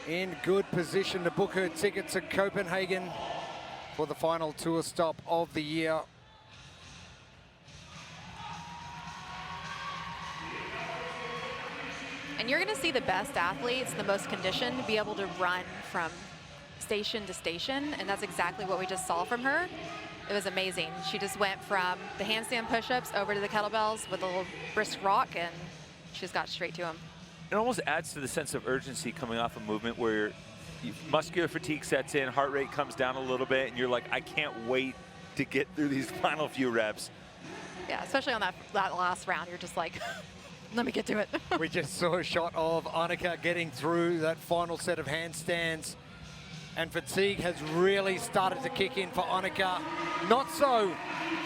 In good position to book her ticket to Copenhagen for the final tour stop of the year. And you're going to see the best athletes, the most conditioned, be able to run from station to station, and that's exactly what we just saw from her. It was amazing. She just went from the handstand push-ups over to the kettlebells with a little brisk rock, and she just got straight to them. It almost adds to the sense of urgency coming off a movement where muscular fatigue sets in, heart rate comes down a little bit, and you're like, I can't wait to get through these final few reps. Yeah, especially on that last round, you're just like, let me get to it. We just saw a shot of Annika getting through that final set of handstands. And fatigue has really started to kick in for Annika. Not so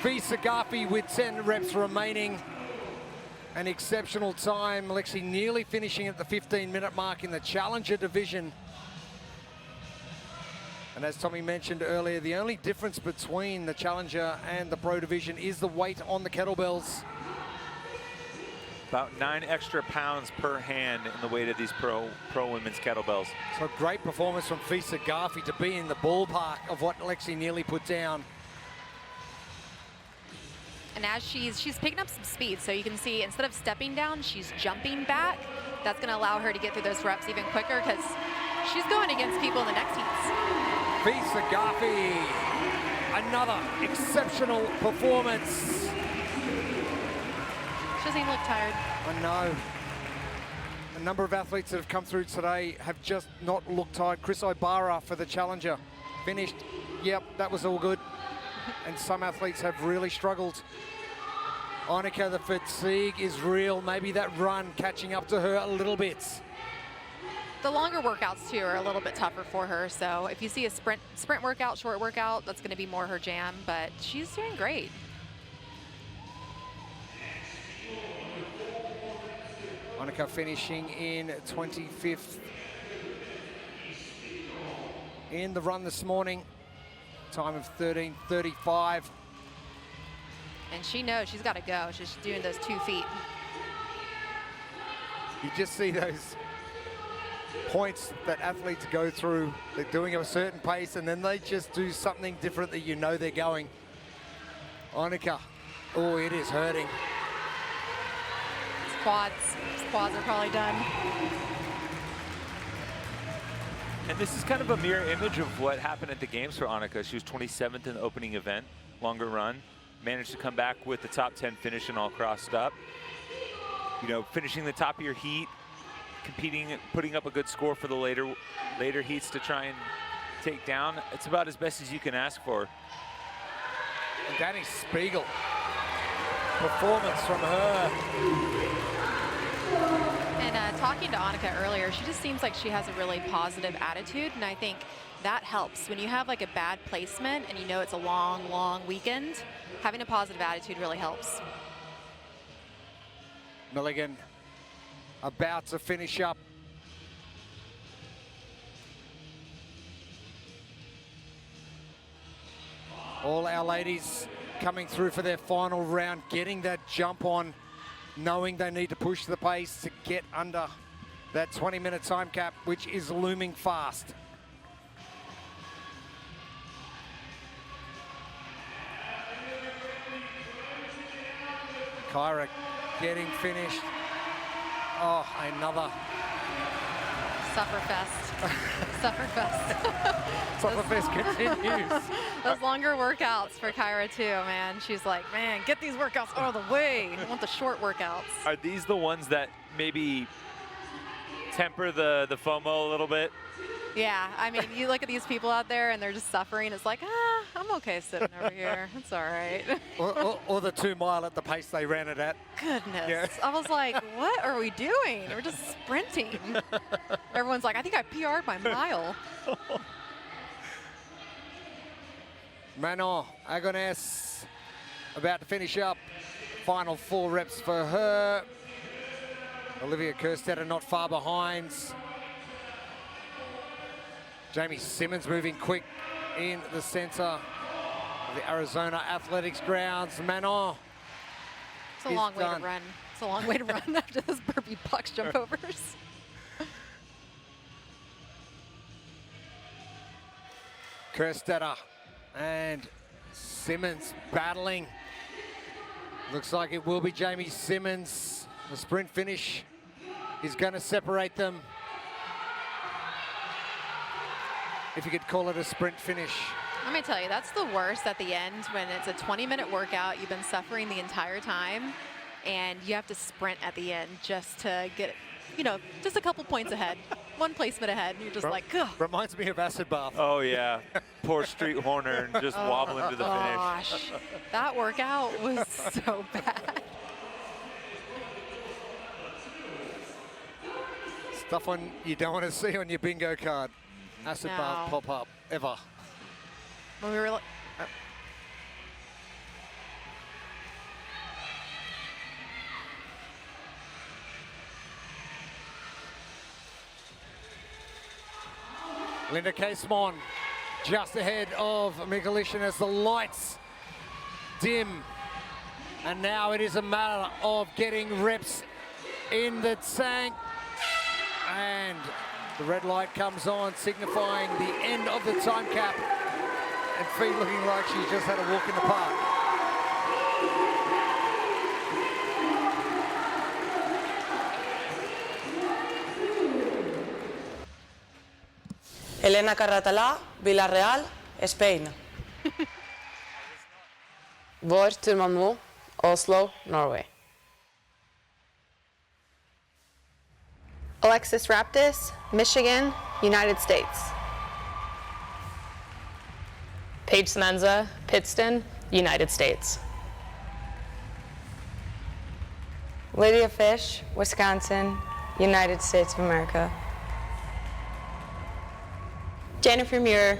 Fisa Gafi with 10 reps remaining. An exceptional time. Lexi nearly finishing at the 15-minute mark in the Challenger division. And as Tommy mentioned earlier, the only difference between the Challenger and the Pro division is the weight on the kettlebells. About 9 extra pounds per hand in the weight of these pro women's kettlebells. So a great performance from Fisa Gafi to be in the ballpark of what Lexi nearly put down. And as she's picking up some speed, so you can see instead of stepping down, she's jumping back. That's going to allow her to get through those reps even quicker because she's going against people in the next heats. Fisa Gafi, another exceptional performance. She doesn't even look tired. I know. A number of athletes that have come through today have just not looked tired. Chris Ibarra for the Challenger finished. Yep, that was all good. And some athletes have really struggled. Annika, the fatigue is real. Maybe that run catching up to her a little bit. The longer workouts too are a little bit tougher for her. So if you see a sprint workout, short workout, that's going to be more her jam. But she's doing great. Annika finishing in 25th in the run this morning. Time of 13:35. And she knows she's got to go. She's doing those 2 feet. You just see those points that athletes go through. They're doing at a certain pace and then they just do something different that you know they're going. Annika, oh, it is hurting. Quads are probably done. And this is kind of a mirror image of what happened at the games for Annika. She was 27th in the opening event, longer run. Managed to come back with the top 10 finish and all crossed up. You know, finishing the top of your heat, competing, putting up a good score for the later heats to try and take down. It's about as best as you can ask for. And Danny Spiegel, performance from her. And talking to Annika earlier, she just seems like she has a really positive attitude, and I think that helps. When you have like a bad placement and you know it's a long, long weekend, having a positive attitude really helps. Milligan about to finish up. All our ladies coming through for their final round, getting that jump on, knowing they need to push the pace to get under that 20-minute time cap, which is looming fast. Kyra getting finished. Oh, another. Sufferfest. Sufferfest. Sufferfest continues. Those longer workouts for Kyra too, man. She's like, man, get these workouts out of the way. I want the short workouts. Are these the ones that maybe temper the FOMO a little bit? Yeah, I mean, you look at these people out there and they're just suffering. It's like, I'm okay sitting over here. It's all right. or the 2 mile at the pace they ran it at. Goodness. Yeah. I was like, what are we doing? We're just sprinting. Everyone's like, I think I PR'd my mile. Manon Agones about to finish up. Final 4 reps for her. Olivia Kerstetter not far behind. Jamie Simmons moving quick in the center of the Arizona Athletics grounds. Manon. It's a long way to run. It's a long way to run after those burpee box jump overs. Kerstetter and Simmons battling. Looks like it will be Jamie Simmons. The sprint finish is going to separate them. If you could call it a sprint finish. Let me tell you, that's the worst at the end when it's a 20-minute workout. You've been suffering the entire time, and you have to sprint at the end just to get, you know, just a couple points ahead, 1 placement ahead, and you're just like, ugh. Reminds me of acid bath. Oh, yeah. Poor Street Horner and just wobbling to the finish. Gosh, that workout was so bad. Stuff you don't want to see on your bingo card. acid No. bath pop-up ever. When we were Linda Casemon just ahead of Mikulishin as the lights dim. And now it is a matter of getting reps in the tank. And the red light comes on, signifying the end of the time cap. And Fee looking like she's just had a walk in the park. Elena Carratalá, Villarreal, Spain. Vår Turmanmo, Oslo, Norway. Alexis Raptis, Michigan, United States. Paige Semenza, Pittston, United States. Lydia Fish, Wisconsin, United States of America. Jennifer Muir,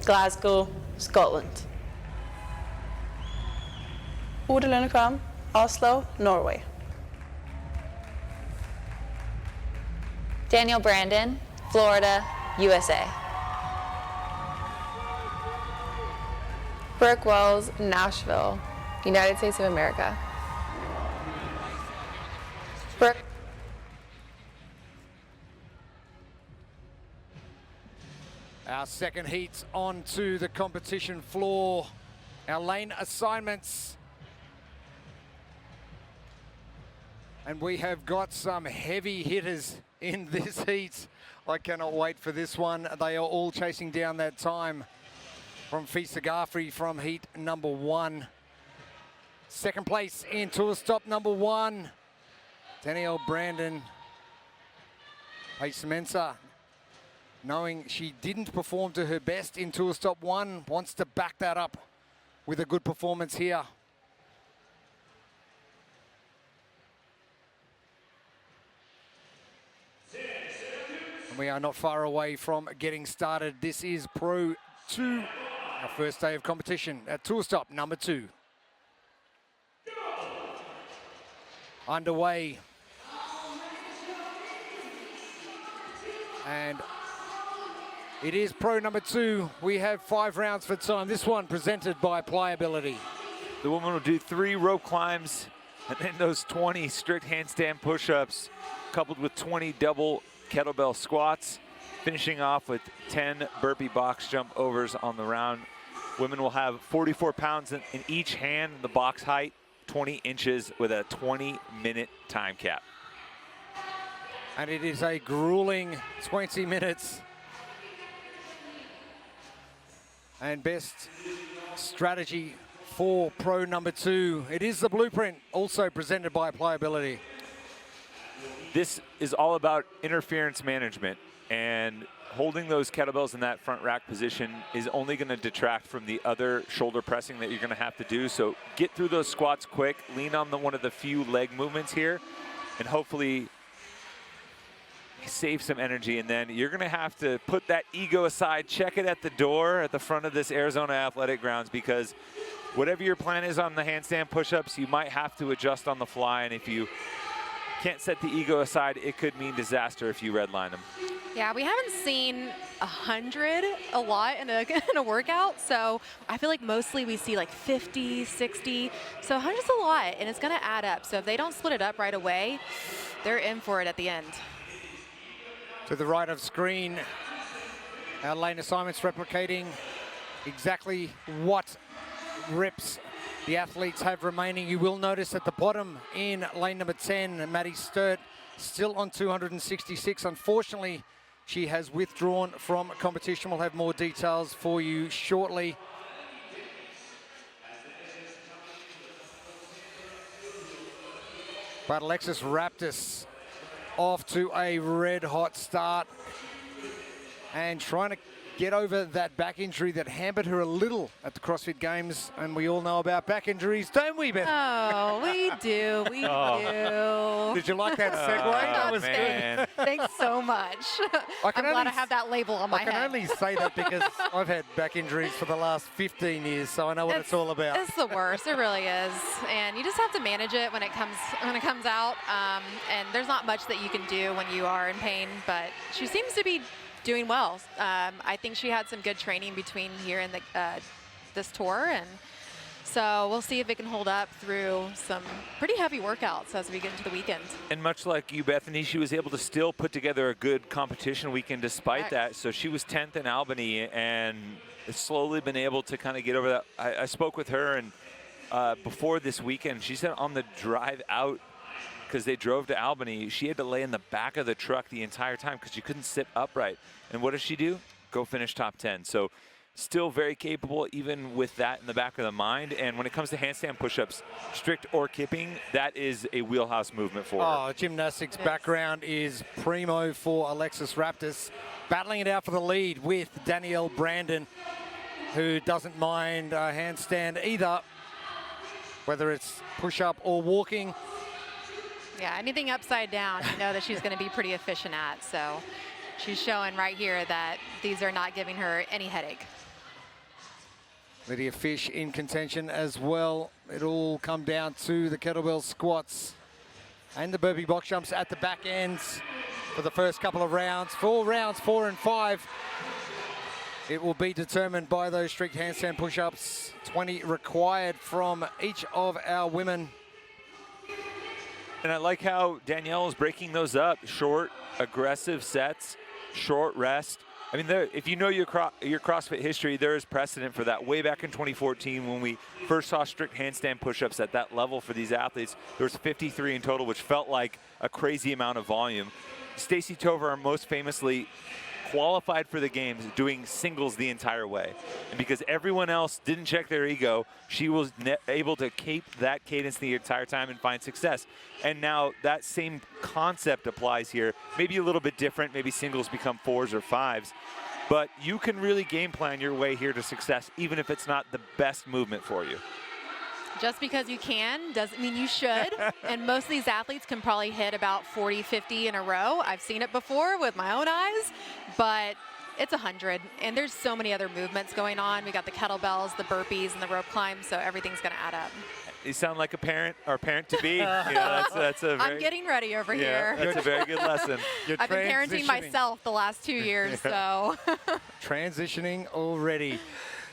Glasgow, Scotland. Ode Lundekvam, Oslo, Norway. Daniel Brandon, Florida, USA. Brooke Wells, Nashville, United States of America. Brooke. Our second heat onto the competition floor. Our lane assignments. And we have got some heavy hitters in this heat. I cannot wait for this one. They are all chasing down that time from Fisa Gaffrey from heat number 1. Second place in tour stop number 1. Danielle Brandon. Paige Mensa, knowing she didn't perform to her best in tour stop 1, wants to back that up with a good performance here. And we are not far away from getting started. This is Pro 2, our first day of competition at tour stop number 2. Underway. And it is Pro number 2. We have 5 rounds for time. This one presented by Pliability. The woman will do 3 rope climbs and then those 20 strict handstand push-ups coupled with 20 double kettlebell squats, finishing off with 10 burpee box jump overs on the round. Women will have 44 pounds in each hand, the box height, 20 inches with a 20-minute time cap. And it is a grueling 20 minutes. And best strategy for Pro number 2. It is the blueprint, also presented by Pliability. This is all about interference management, and holding those kettlebells in that front rack position is only going to detract from the other shoulder pressing that you're going to have to do. So get through those squats quick, lean on one of the few leg movements here, and hopefully save some energy. And then you're going to have to put that ego aside, check it at the door at the front of this Arizona Athletic Grounds, because whatever your plan is on the handstand push-ups, you might have to adjust on the fly. And if you can't set the ego aside, it could mean disaster if you redline them. Yeah, we haven't seen 100 a lot in a workout, so I feel like mostly we see like 50, 60, so 100's a lot, and it's going to add up. So if they don't split it up right away, they're in for it at the end. To the right of screen, our lane assignments replicating exactly what reps the athletes have remaining. You will notice at the bottom in lane number 10, Maddie Sturt still on 266. Unfortunately, she has withdrawn from competition. We'll have more details for you shortly. But Alexis Raptis off to a red-hot start and trying to get over that back injury that hampered her a little at the CrossFit Games. And we all know about back injuries, don't we, Beth? Oh, we do, we do. Did you like that segue? That was man. good. Thanks so much. I'm glad I have that label on my I can head. only say that because I've had back injuries for the last 15 years, so I know what it's all about. It's the worst. It really is. And you just have to manage it when it comes out. And there's not much that you can do when you are in pain, but she seems to be doing well. I think she had some good training between here and this tour, and so we'll see if it can hold up through some pretty heavy workouts as we get into the weekend. And much like you, Bethany, she was able to still put together a good competition weekend despite that. So she was 10th in Albany and has slowly been able to kind of get over that. I spoke with her and before this weekend, she said on the drive out, because they drove to Albany, she had to lay in the back of the truck the entire time because she couldn't sit upright. And what does she do? Go finish top 10. So still very capable even with that in the back of the mind. And when it comes to handstand push-ups, strict or kipping, that is a wheelhouse movement for her. Gymnastics background is primo for Alexis Raptis, battling it out for the lead with Danielle Brandon, who doesn't mind a handstand either, whether it's push-up or walking. Yeah, anything upside down, you know that she's going to be pretty efficient at. So she's showing right here that these are not giving her any headache. Lydia Fish in contention as well. It'll come down to the kettlebell squats and the burpee box jumps at the back ends for the first couple of rounds. 4 rounds, 4 and 5. It will be determined by those strict handstand push-ups. 20 required from each of our women. And I like how Danielle is breaking those up. Short, aggressive sets, short rest. I mean, if you know your CrossFit history, there is precedent for that. Way back in 2014 when we first saw strict handstand push-ups at that level for these athletes, there was 53 in total, which felt like a crazy amount of volume. Stacey Tovar most famously qualified for the games doing singles the entire way. And because everyone else didn't check their ego, she was able to keep that cadence the entire time and find success. And now that same concept applies here. Maybe a little bit different, maybe singles become 4s or 5s, but you can really game plan your way here to success, even if it's not the best movement for you. Just because you can doesn't mean you should. And most of these athletes can probably hit about 40, 50 in a row. I've seen it before with my own eyes, but it's 100. And there's so many other movements going on. We got the kettlebells, the burpees, and the rope climbs, so everything's going to add up. You sound like a parent or parent-to-be. That's a very, I'm getting ready over here. That's a very good lesson. I've been parenting myself the last 2 years, so. Transitioning already.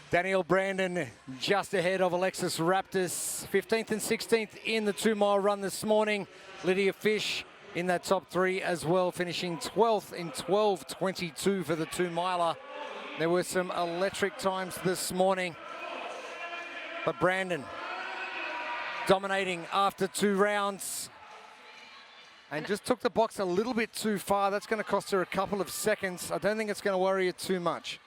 Danielle Brandon just ahead of Alexis Raptis, 15th and 16th in the 2-mile run this morning. Lydia Fish in that top 3 as well, finishing 12th in 12:22 for the 2-miler. There were some electric times this morning, but Brandon dominating after 2 rounds and just took the box a little bit too far. That's going to cost her a couple of seconds. I don't think it's going to worry her too much.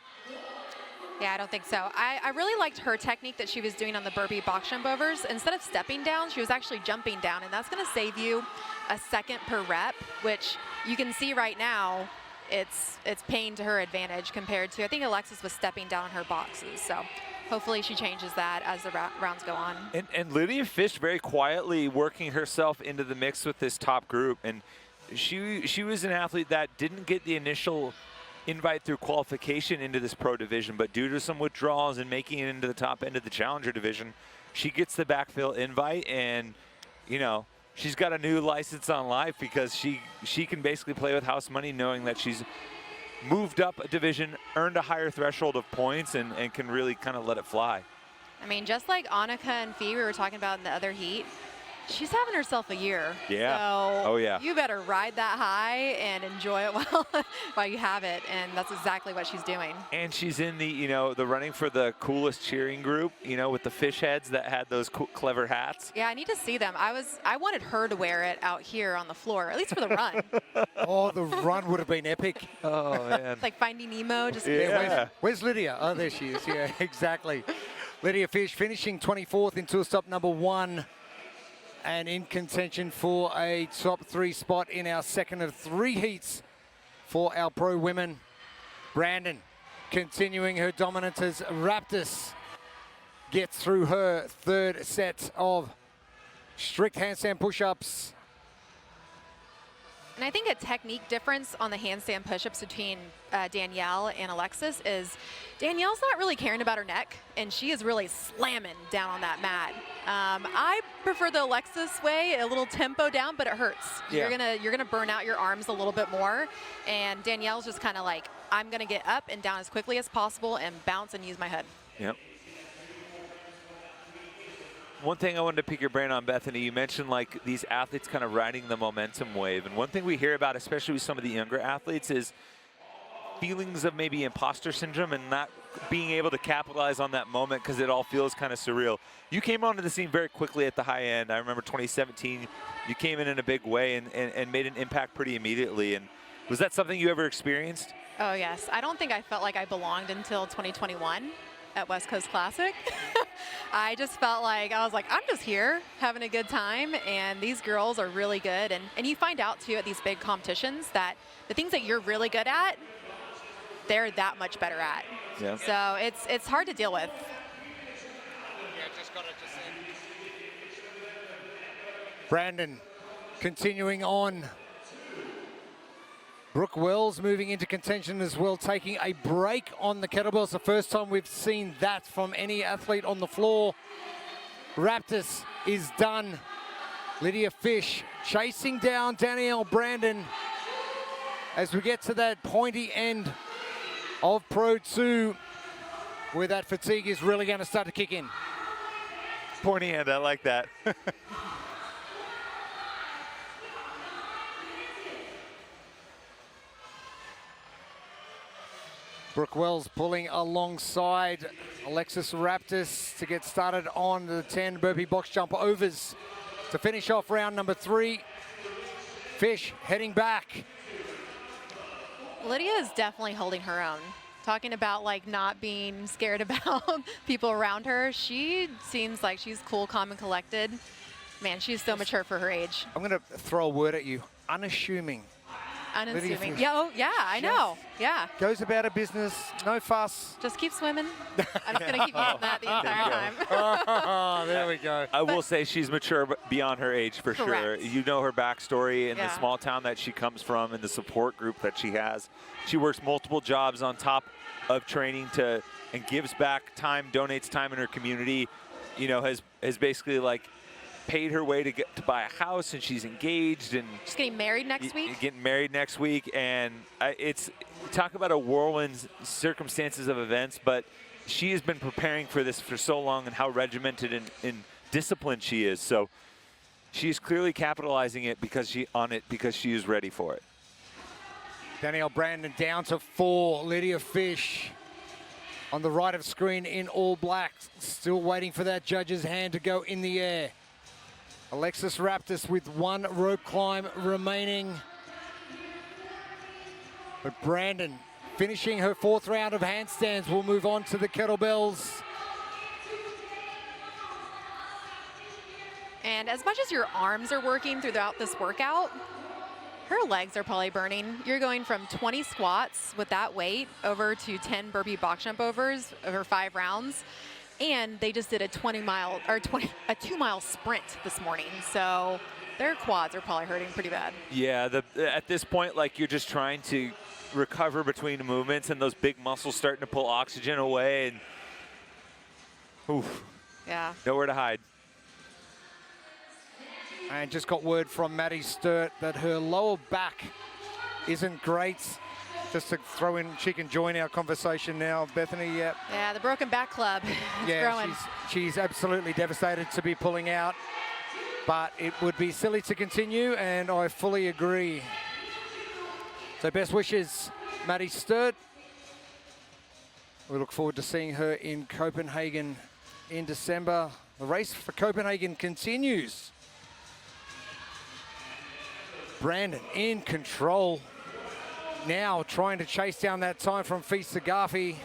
Yeah, I don't think so. I really liked her technique that she was doing on the burpee box jump overs. Instead of stepping down, she was actually jumping down, and that's going to save you a second per rep, which you can see right now it's paying to her advantage compared to, I think Alexis was stepping down her boxes. So hopefully she changes that as the rounds go on. And Lydia Fish very quietly working herself into the mix with this top group. And she was an athlete that didn't get the initial invite through qualification into this pro division, but due to some withdrawals and making it into the top end of the challenger division, she gets the backfill invite, and you know, she's got a new license on life because she can basically play with house money, knowing that she's moved up a division, earned a higher threshold of points, and can really kind of let it fly. I mean, just like Annika and Fee we were talking about in the other heat, she's having herself a year. Yeah. So oh yeah. You better ride that high and enjoy it while you have it, and that's exactly what she's doing. And she's in the the running for the coolest cheering group, with the fish heads that had those clever hats. Yeah, I need to see them. I wanted her to wear it out here on the floor, at least for the run. Oh, the run would have been epic. Oh man. Like Finding Nemo. Just where's Lydia? Oh, there she is. Yeah, exactly. Lydia Fish finishing 24th in tour stop number 1. And in contention for a top 3 spot in our second of 3 heats for our pro women. Brandon continuing her dominance as Raptis gets through her 3rd set of strict handstand push-ups. And I think a technique difference on the handstand push-ups between Danielle and Alexis is Danielle's not really caring about her neck, and she is really slamming down on that mat. I prefer the Alexis way, a little tempo down, but it hurts. Yeah. You're gonna burn out your arms a little bit more, and Danielle's just kind of like, I'm gonna get up and down as quickly as possible and bounce and use my head. Yep. One thing I wanted to pick your brain on, Bethany, you mentioned like these athletes kind of riding the momentum wave. And one thing we hear about, especially with some of the younger athletes, is feelings of maybe imposter syndrome and not being able to capitalize on that moment because it all feels kind of surreal. You came onto the scene very quickly at the high end. I remember 2017, you came in a big way and made an impact pretty immediately. And was that something you ever experienced? Oh yes, I don't think I felt like I belonged until 2021 at West Coast Classic. I just felt like, I was like, I'm just here having a good time, and these girls are really good. And you find out too at these big competitions that the things that you're really good at, they're that much better at. Yeah. So it's hard to deal with. Brandon continuing on. Brooke Wells moving into contention as well, taking a break on the kettlebells. The first time we've seen that from any athlete on the floor. Raptis is done. Lydia Fish chasing down Danielle Brandon as we get to that pointy end of Pro 2, where that fatigue is really going to start to kick in. Pointy end, I like that. Brooke Wells pulling alongside Alexis Raptis to get started on the 10 burpee box jump overs to finish off round number 3. Fish heading back. Lydia is definitely holding her own. Talking about like not being scared about people around her. She seems like she's cool, calm, and collected. Man, she's so mature for her age. I'm going to throw a word at you. Unassuming. Unassuming. Yeah, oh, yeah, I know. Yeah. Goes about her business, no fuss. Just keep swimming. I'm just going to keep using that the entire time. Oh, there we go. I will say she's mature beyond her age for Correct. sure. You know her backstory and Yeah. the small town that she comes from and the support group that she has. She works multiple jobs on top of training and gives back time, donates time in her community. You know, has basically like paid her way to buy a house, and she's engaged and She's getting married next week. Getting married next week, and it's talk about a whirlwind circumstances of events, but she has been preparing for this for so long, and how regimented and disciplined she is. So she's clearly capitalizing it because she is ready for it. Danielle Brandon down to 4. Lydia Fish on the right of screen in all black, still waiting for that judge's hand to go in the air. Alexis Raptis with 1 rope climb remaining. But Brandon finishing her 4th round of handstands will move on to the kettlebells. And as much as your arms are working throughout this workout, her legs are probably burning. You're going from 20 squats with that weight over to 10 burpee box jump overs over 5 rounds. And they just did a 2-mile sprint this morning. So their quads are probably hurting pretty bad. Yeah, at this point, like, you're just trying to recover between the movements, and those big muscles starting to pull oxygen away, and oof, Yeah. nowhere to hide. And just got word from Maddie Sturt that her lower back isn't great. Just to throw in, she can join our conversation now, Bethany. Yeah. Yeah, the broken back club. It's Yeah, growing. she's absolutely devastated to be pulling out, but it would be silly to continue, and I fully agree. So best wishes, Maddie Sturt. We look forward to seeing her in Copenhagen in December. The race for Copenhagen continues. Brandon in control. Now trying to chase down that time from Fisa Gafi.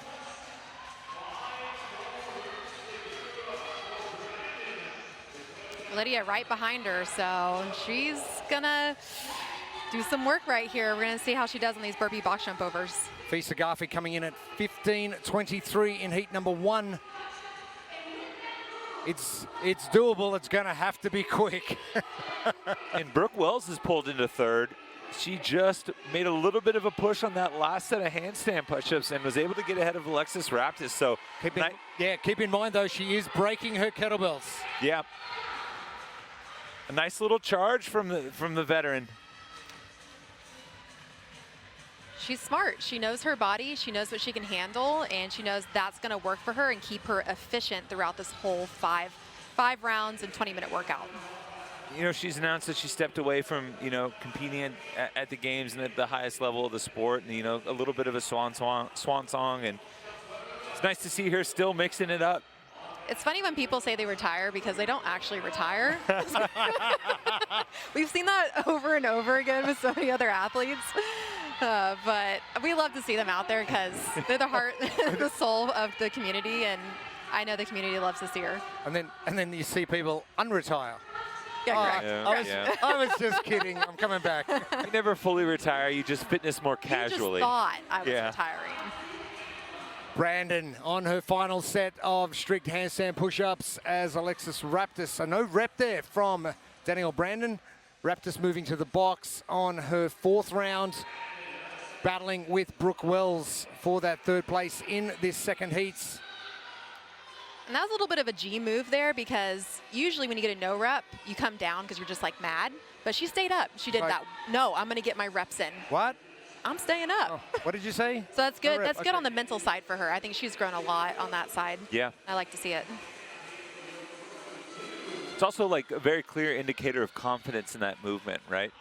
Lydia right behind her, so she's gonna do some work right here. We're gonna see how she does on these burpee box jump overs. Fisa Gafi coming in at 15:23 in heat number 1. It's doable. It's going to have to be quick. And Brooke Wells has pulled into 3rd. she just made a little bit of a push on that last set of handstand push-ups and was able to get ahead of Alexis Raptis. So keep in mind though, she is breaking her kettlebells. Yeah. A nice little charge from the veteran. She's smart. She knows her body. She knows what she can handle, and she knows that's going to work for her and keep her efficient throughout this whole five rounds and 20-minute workout. You know, she's announced that she stepped away from, you know, competing at the games and at the highest level of the sport, and, you know, a little bit of a swan song, and it's nice to see her still mixing it up. It's funny when people say they retire because they don't actually retire. We've seen that over and over again with so many other athletes. But we love to see them out there because they're the heart, the soul of the community, and I know the community loves to see her. And then you see people unretire. Yeah, correct. I was just kidding. I'm coming back. You never fully retire. You just fitness more casually. You just thought I was retiring. Brandon on her final set of strict handstand push-ups as Alexis Raptis. A no rep there from Danielle Brandon. Raptis moving to the box on her 4th round, battling with Brooke Wells for that 3rd place in this second heats. And that was a little bit of a G move there because usually when you get a no rep, you come down because you're just like mad. But she stayed up. She did that. No, I'm going to get my reps in. What? I'm staying up. Oh, what did you say? So that's good. That's good on the mental side for her. I think she's grown a lot on that side. Yeah. I like to see it. It's also like a very clear indicator of confidence in that movement, right?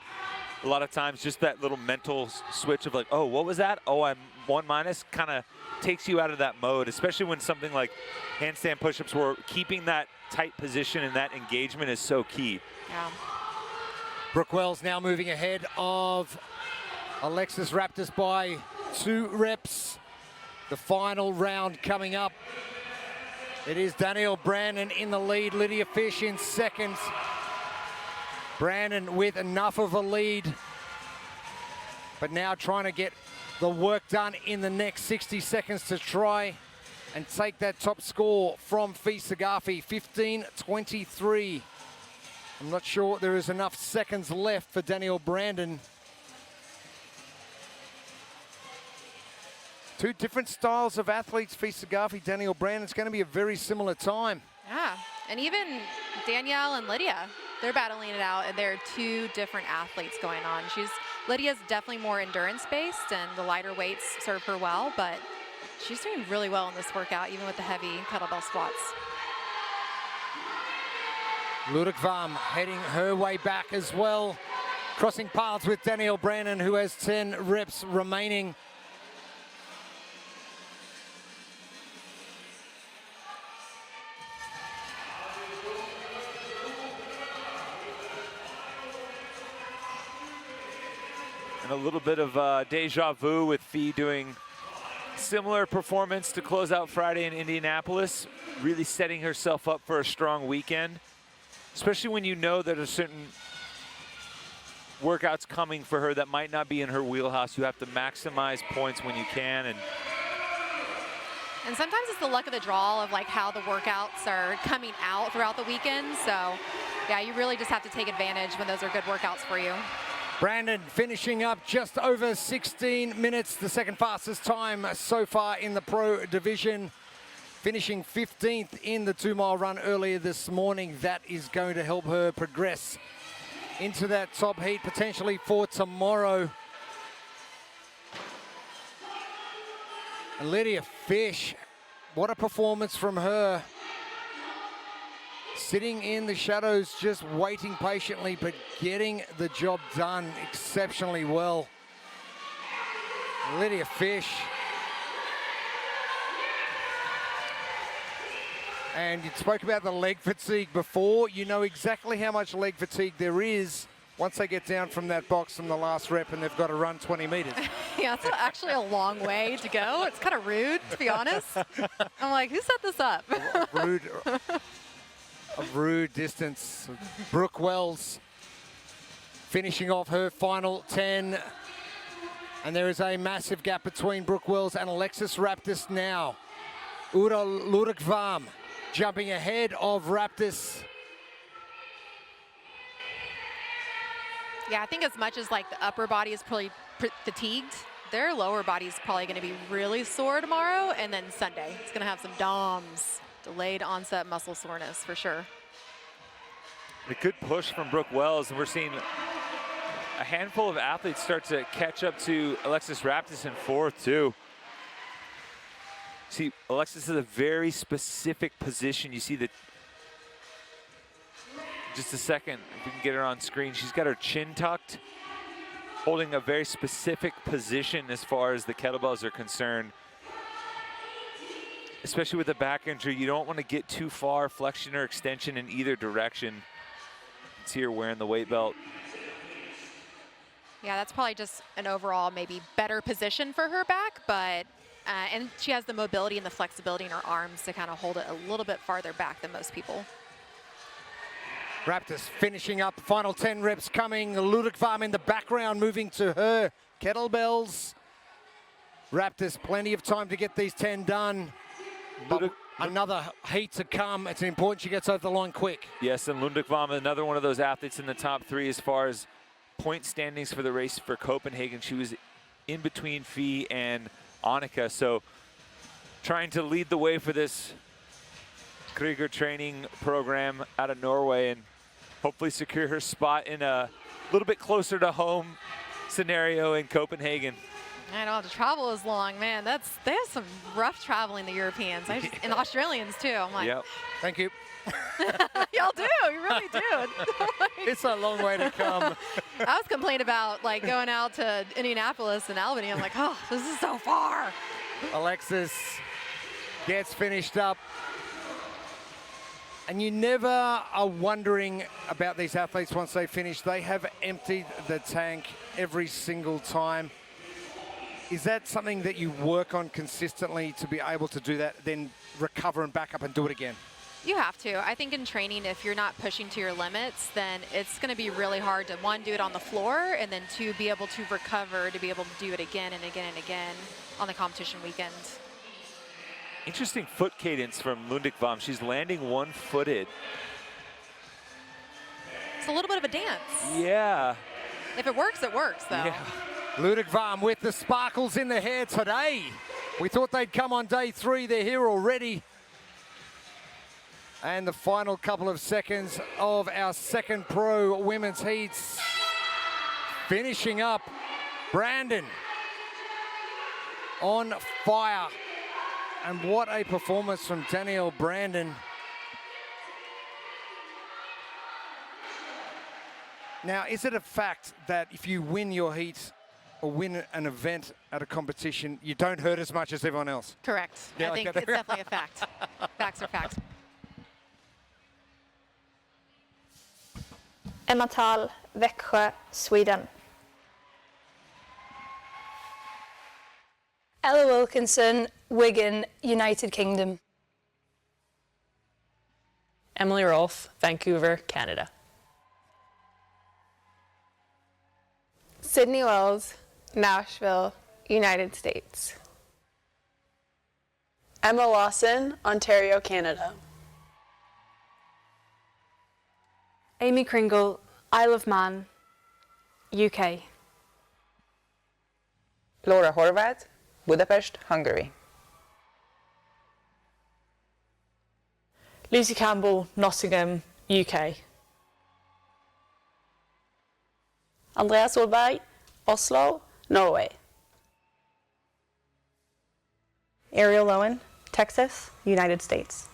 A lot of times just that little mental switch of like, oh, what was that? Oh, I'm 1- kind of takes you out of that mode, especially when something like handstand push-ups where keeping that tight position and that engagement is so key. Yeah. Brooke Wells now moving ahead of Alexis Raptis by 2 reps. The final round coming up. It is Danielle Brandon in the lead, Lydia Fish in second. Brandon with enough of a lead, but now trying to get the work done in the next 60 seconds to try and take that top score from Fee Sagafi, 15:23. I'm not sure there is enough seconds left for Danielle Brandon. 2 different styles of athletes, Fee Sagafi, Danielle Brandon. It's going to be a very similar time. Yeah, and even Danielle and Lydia, they're battling it out, and they're 2 different athletes going on. Lydia's definitely more endurance-based, and the lighter weights serve her well, but she's doing really well in this workout, even with the heavy kettlebell squats. Ludwig heading her way back as well, crossing paths with Danielle Brandon, who has 10 reps remaining. And a little bit of deja vu with Fee doing similar performance to close out Friday in Indianapolis, really setting herself up for a strong weekend, especially when you know that there's certain workouts coming for her that might not be in her wheelhouse. You have to maximize points when you can. And sometimes it's the luck of the draw of like how the workouts are coming out throughout the weekend. So yeah, you really just have to take advantage when those are good workouts for you. Brandon finishing up just over 16 minutes, the second fastest time so far in the pro division, finishing 15th in the 2-mile run earlier this morning. That is going to help her progress into that top heat potentially for tomorrow. And Lydia Fish, what a performance from her. Sitting in the shadows, just waiting patiently, but getting the job done exceptionally well. Lydia Fish. And you spoke about the leg fatigue before. You know exactly how much leg fatigue there is once they get down from that box from the last rep and they've got to run 20 meters. Yeah, it's actually a long way to go. It's kind of rude, to be honest. I'm like, who set this up? A rude distance. Brooke Wells finishing off her final 10. And there is a massive gap between Brooke Wells and Alexis Raptis now. Uda Ludwig jumping ahead of Raptis. Yeah, I think as much as like the upper body is probably fatigued, their lower body is probably going to be really sore tomorrow, and then Sunday it's going to have some DOMS, delayed onset muscle soreness for sure. A good push from Brooke Wells, and we're seeing a handful of athletes start to catch up to Alexis Raptis in fourth too. See, Alexis is a very specific position. You see that. Just a second, if we can get her on screen. She's got her chin tucked, holding a very specific position as far as the kettlebells are concerned. Especially with a back injury, you don't want to get too far flexion or extension in either direction. You can see her wearing the weight belt. Yeah, that's probably just an overall maybe better position for her back, but and she has the mobility and the flexibility in her arms to kind of hold it a little bit farther back than most people. Raptis finishing up, final 10 reps coming. Ludwig in the background moving to her kettlebells. Raptis, plenty of time to get these 10 done. But another heat to come. It's important she gets over the line quick. Yes, and Ludwig another one of those athletes in the top 3 as far as point standings for the race for Copenhagen. She was in between Fee and Annika, so trying to lead the way for this Krieger training program out of Norway and hopefully secure her spot in a little bit closer to home scenario in Copenhagen. I don't have to travel as long, man. They have some rough traveling, the Europeans, and the Australians too. I'm like, yep. Thank you. Y'all do, you really do. It's a long way to come. I was complaining about like going out to Indianapolis and Albany. I'm like, oh, this is so far. Alexis gets finished up. And you never are wondering about these athletes once they finish. They have emptied the tank every single time. Is that something that you work on consistently to be able to do that, then recover and back up and do it again? You have to. I think in training, if you're not pushing to your limits, then it's going to be really hard to, one, do it on the floor, and then two, be able to recover, to be able to do it again and again and again on the competition weekend. Interesting foot cadence from Ludwig. She's landing one-footed. It's a little bit of a dance. Yeah. If it works, though. Yeah. Ludwig with the sparkles in the hair today. We thought they'd come on day 3. They're here already. And the final couple of seconds of our second pro women's heats. Finishing up, Brandon on fire. And what a performance from Danielle Brandon. Now, is it a fact that if you win your heat or win an event at a competition, you don't hurt as much as everyone else? Correct. Yeah, I think it's definitely a fact. Facts are facts. Emma Thal, Växjö, Sweden. Ella Wilkinson, Wigan, United Kingdom. Emily Rolfe, Vancouver, Canada. Sydney Wells, Nashville, United States. Emma Lawson, Ontario, Canada. Amy Kringle, Isle of Man, UK. Laura Horvath, Budapest, Hungary. Lucy Campbell, Nottingham, UK. Andrea Solberg, Oslo, Norway. Ariel Owen, Texas, United States.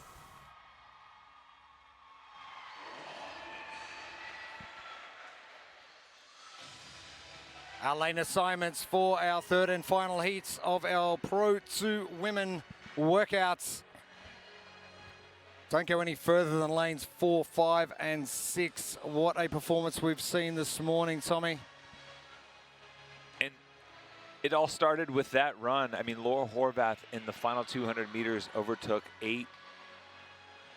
Our lane assignments for our third and final heats of our Pro 2 women workouts. Don't go any further than lanes 4, 5, and 6. What a performance we've seen this morning, Tommy. And it all started with that run. I mean, Laura Horvath in the final 200 meters overtook 8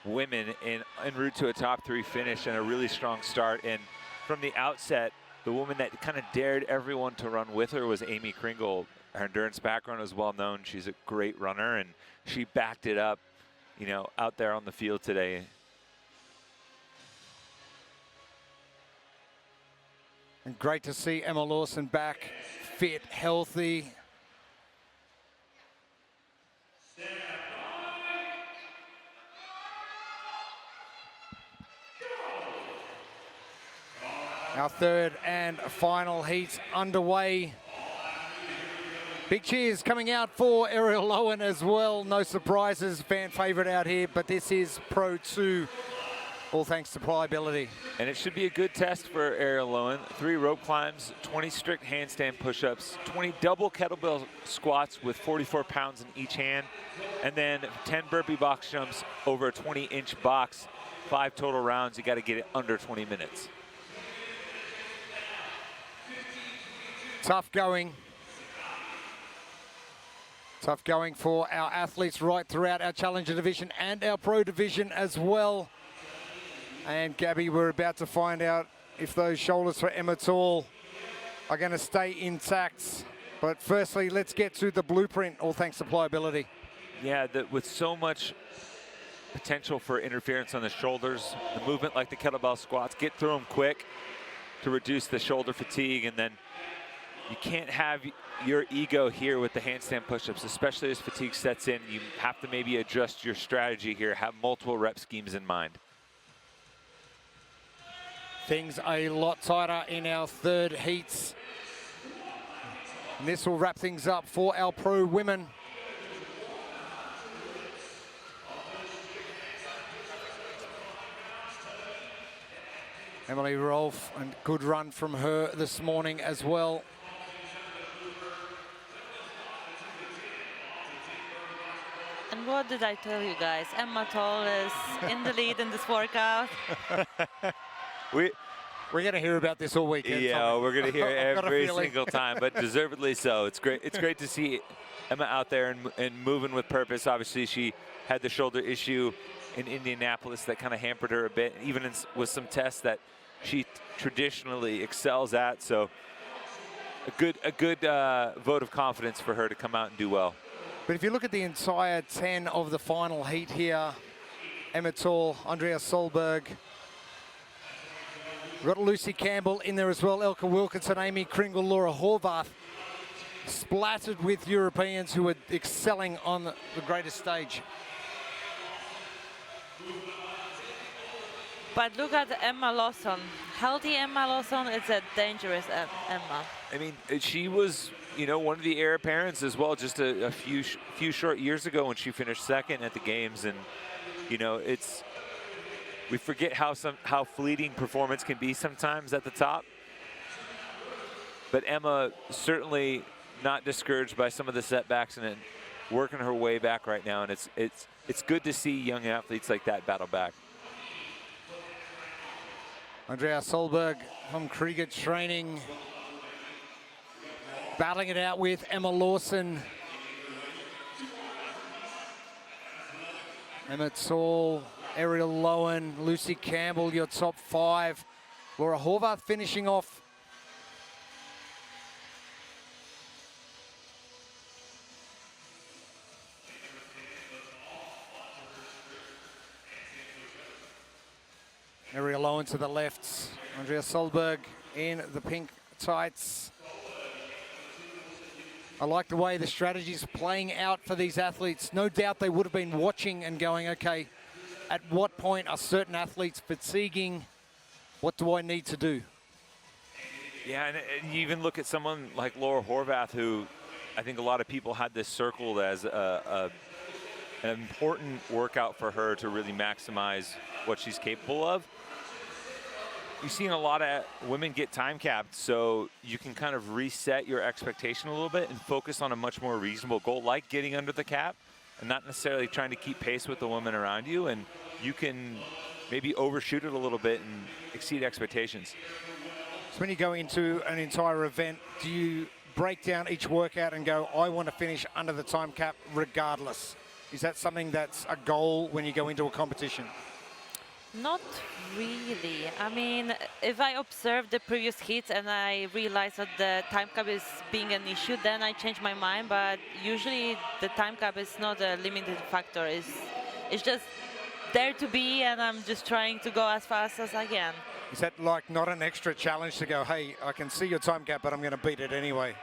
women en route to a top 3 finish and a really strong start. And from the outset, the woman that kind of dared everyone to run with her was Amy Kringle. Her endurance background is well known. She's a great runner, and she backed it up, you know, out there on the field today. And great to see Emma Lawson back, fit, healthy. Our third and final heat underway. Big cheers coming out for Ariel Lowen as well. No surprises, fan favourite out here, but this is Pro 2, all thanks to pliability. And it should be a good test for Ariel Lowen. 3 rope climbs, 20 strict handstand push-ups, 20 double kettlebell squats with 44 pounds in each hand, and then 10 burpee box jumps over a 20-inch box. 5 total rounds. You got to get it under 20 minutes. Tough going. Tough going for our athletes right throughout our Challenger division and our Pro division as well. And Gabby, we're about to find out if those shoulders for Emma Tall are going to stay intact. But firstly, let's get to the blueprint, all thanks to pliability. Yeah, with so much potential for interference on the shoulders, the movement like the kettlebell squats, get through them quick to reduce the shoulder fatigue, and then you can't have your ego here with the handstand push-ups, especially as fatigue sets in. You have to maybe adjust your strategy here, have multiple rep schemes in mind. Things a lot tighter in our third heats. And this will wrap things up for our Pro women. Emily Rolfe, and good run from her this morning as well. And what did I tell you guys? Emma Tall is in the lead in this workout. We're going to hear about this all weekend. Yeah, we're going to hear every single time, but deservedly so. It's great. It's great to see Emma out there and moving with purpose. Obviously, she had the shoulder issue in Indianapolis that kind of hampered her a bit, even with some tests that she traditionally excels at. So a good vote of confidence for her to come out and do well. But if you look at the entire 10 of the final heat here, Emma Tall, Andrea Solberg, we've got Lucy Campbell in there as well, Elke Wilkinson, Amy Kringle, Laura Horvath, splattered with Europeans who are excelling on the greatest stage. But look at Emma Lawson. Healthy Emma Lawson is a dangerous Emma. I mean, she was, one of the heir apparents as well, just a few short years ago when she finished second at the games. And, we forget how fleeting performance can be sometimes at the top. But Emma certainly not discouraged by some of the setbacks and working her way back right now. And it's good to see young athletes like that battle back. Andrea Solberg from Krieger Training, battling it out with Emma Lawson. Emma Tall, Ariel Lowen, Lucy Campbell, your top 5. Laura Horvath finishing off. Ariel Lowen to the left, Andrea Solberg in the pink tights. I like the way the strategy's playing out for these athletes. No doubt they would have been watching and going, okay, at what point are certain athletes fatiguing? What do I need to do? Yeah, and you even look at someone like Laura Horvath, who I think a lot of people had this circled as an important workout for her to really maximize what she's capable of. You've seen a lot of women get time capped, so you can kind of reset your expectation a little bit and focus on a much more reasonable goal, like getting under the cap and not necessarily trying to keep pace with the women around you. And you can maybe overshoot it a little bit and exceed expectations. So when you go into an entire event, do you break down each workout and go, I want to finish under the time cap regardless? Is that something that's a goal when you go into a competition? Not really. I mean, if I observe the previous hits and I realize that the time cap is being an issue, then I change my mind. But usually the time cap is not a limiting factor. It's just there to be, and I'm just trying to go as fast as I can. Is that like not an extra challenge to go, hey, I can see your time gap, but I'm going to beat it anyway?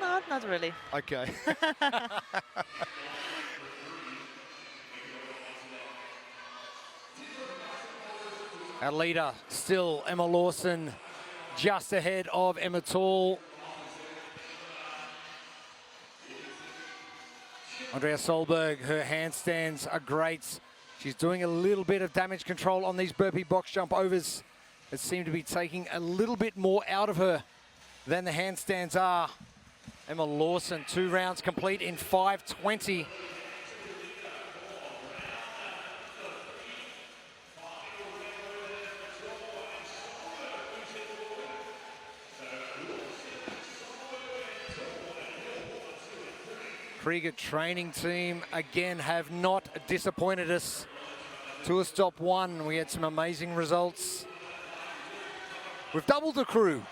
No, not really. Okay. Our leader still Emma Lawson, just ahead of Emma Tall. Andrea Solberg, her handstands are great. She's doing a little bit of damage control on these burpee box jump overs that seem to be taking a little bit more out of her than the handstands are. Emma Lawson, 2 rounds complete in 5:20. Krieger training team again have not disappointed us. To a stop 1, we had some amazing results. We've doubled the crew.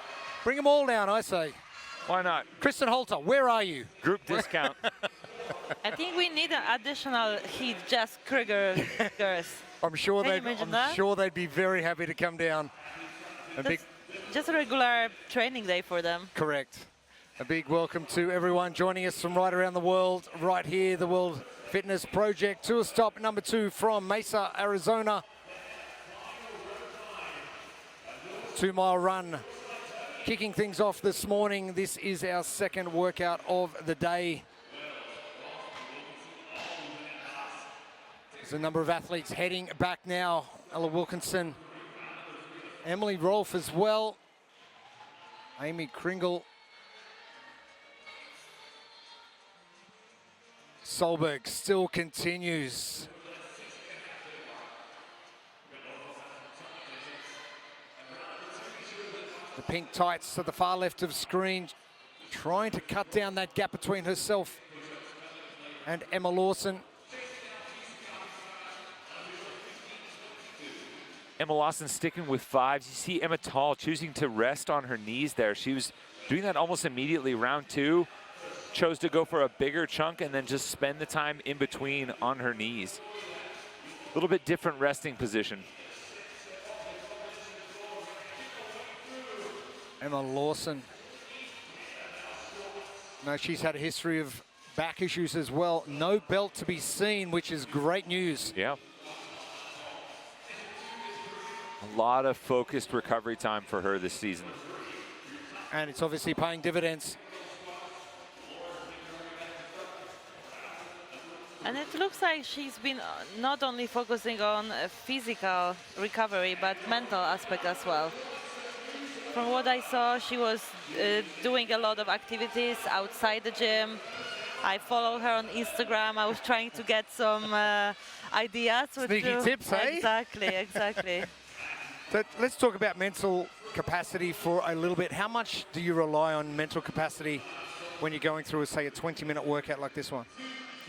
Bring them all down, I say. Why not? Kristen Holter, where are you? Group discount. I think we need an additional heat, just Krieger girls. I'm sure Can you imagine that? they'd be very happy to come down. Just a regular training day for them. Correct. A big welcome to everyone joining us from right around the world, right here, the World Fitness Project. Tour stop number 2 from Mesa, Arizona. 2-mile run. Kicking things off this morning. This is our second workout of the day. There's a number of athletes heading back now. Ella Wilkinson, Emily Rolfe as well, Amy Kringle, Solberg still continues. The pink tights to the far left of screen, trying to cut down that gap between herself and Emma Lawson. Emma Lawson sticking with 5s. You see Emma Tall choosing to rest on her knees there. She was doing that almost immediately. Round 2, chose to go for a bigger chunk and then just spend the time in between on her knees. A little bit different resting position. Emma Lawson. No, she's had a history of back issues as well. No belt to be seen, which is great news. Yeah. A lot of focused recovery time for her this season. And it's obviously paying dividends. And it looks like she's been not only focusing on physical recovery, but mental aspect as well. From what I saw, she was doing a lot of activities outside the gym. I follow her on Instagram. I was trying to get some ideas. Sneaky tips, eh? Exactly. So let's talk about mental capacity for a little bit. How much do you rely on mental capacity when you're going through, say, a 20-minute workout like this one?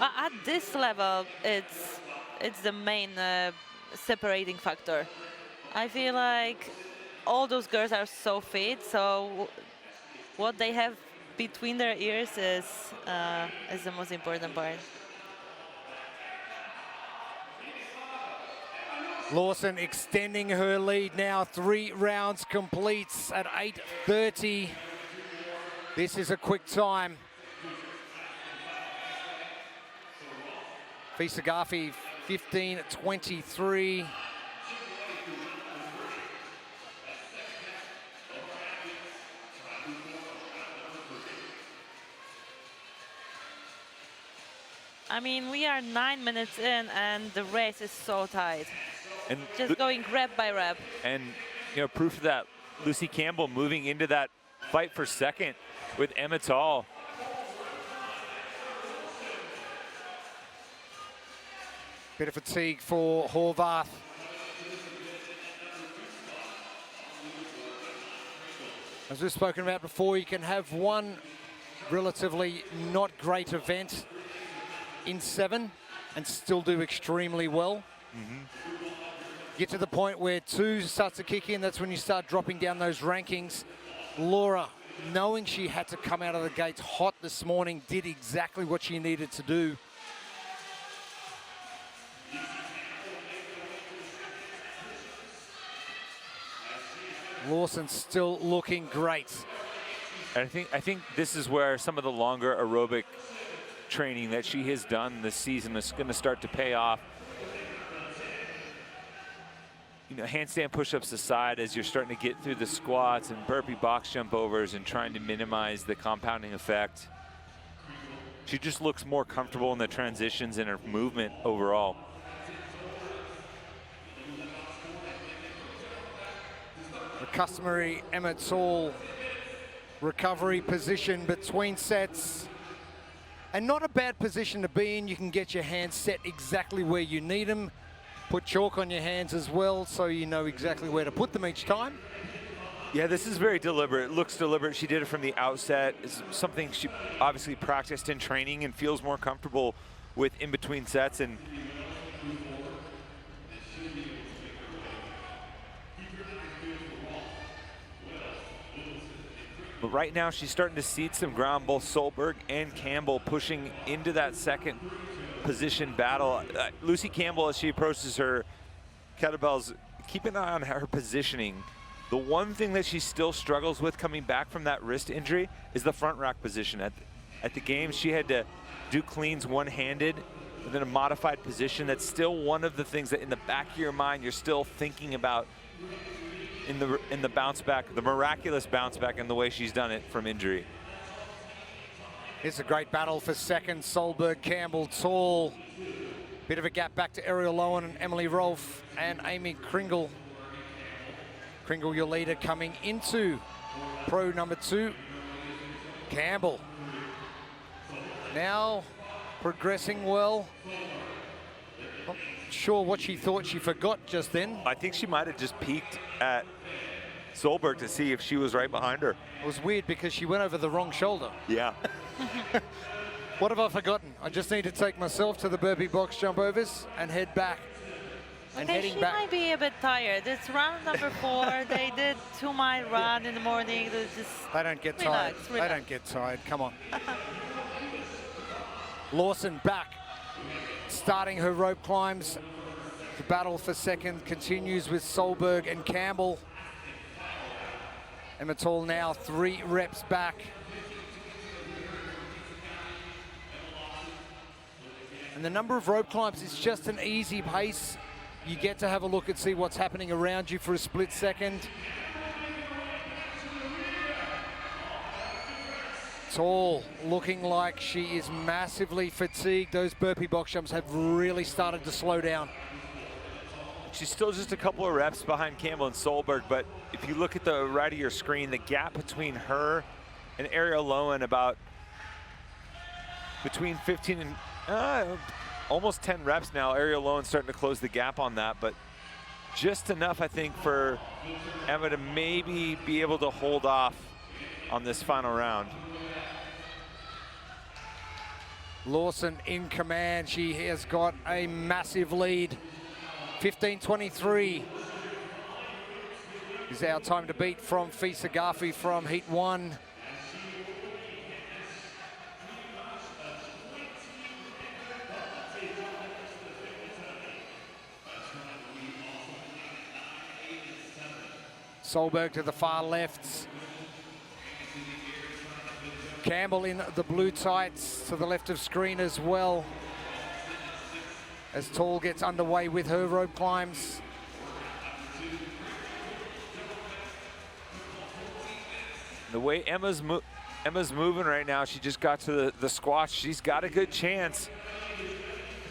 At this level, it's the main separating factor. I feel like all those girls are so fit, so what they have between their ears is the most important part. Lawson extending her lead now, 3 rounds completes at 8:30. This is a quick time. Fisa Garfi, 15:23. I mean, we are 9 minutes in and the race is so tight. And just going rep by rep. And, you know, proof of that, Lucy Campbell moving into that fight for second with Emma Tall. Bit of fatigue for Horvath. As we've spoken about before, you can have one relatively not great event in 7 and still do extremely well. Get to the point where 2 starts to kick in, that's when you start dropping down those rankings. Laura, knowing she had to come out of the gates hot this morning, did exactly what she needed to do. Lawson still looking great. And I think this is where some of the longer aerobic training that she has done this season is going to start to pay off. You know, handstand push-ups aside, as you're starting to get through the squats and burpee box jump overs and trying to minimize the compounding effect, she just looks more comfortable in the transitions and her movement overall. The customary Emma Tall recovery position between sets. And not a bad position to be in. You can get your hands set exactly where you need them. Put chalk on your hands as well so you know exactly where to put them each time. Yeah, this is very deliberate. It looks deliberate. She did it from the outset. It's something she obviously practiced in training and feels more comfortable with in between sets. And but right now she's starting to cede some ground, both Solberg and Campbell pushing into that second position battle. Lucy Campbell, as she approaches her kettlebells, keep an eye on her positioning. The one thing that she still struggles with coming back from that wrist injury is the front rack position. At the games, she had to do cleans one-handed within a modified position. That's still one of the things that in the back of your mind you're still thinking about in the bounce back, the miraculous bounce back, and the way she's done it from injury. It's a great battle for second. Solberg, Campbell, Tall. Bit of a gap back to Ariel Lowen and Emily Rolfe and Amy Kringle. Kringle, your leader, coming into pro number 2. Campbell now progressing well. Not sure what she thought she forgot just then. I think she might have just peeked at Solberg to see if she was right behind her. It was weird because she went over the wrong shoulder. Yeah. What have I forgotten? I just need to take myself to the burpee box jump overs and head back. And Okay, heading she back. might be a bit tired. It's round number 4. They did 2-mile run in the morning. They just They don't get relax, tired. relax. They don't get tired. Come on. Lawson back, starting her rope climbs. The battle for second continues with Solberg and Campbell. Emma Tall now 3 reps back. And the number of rope climbs is just an easy pace. You get to have a look and see what's happening around you for a split second. Tall looking like she is massively fatigued. Those burpee box jumps have really started to slow down. She's still just a couple of reps behind Campbell and Solberg, but if you look at the right of your screen, the gap between her and Ariel Lowen about between 15 and almost 10 reps now. Ariel Lowen starting to close the gap on that, but just enough, I think, for Emma to maybe be able to hold off on this final round. Lawson in command. She has got a massive lead. 15:23 is our time to beat from Fisa Gafi from Heat 1. Solberg to the far left. Campbell in the blue tights to the left of screen as well. As Tall gets underway with her rope climbs. The way Emma's moving right now, she just got to the squats. She's got a good chance.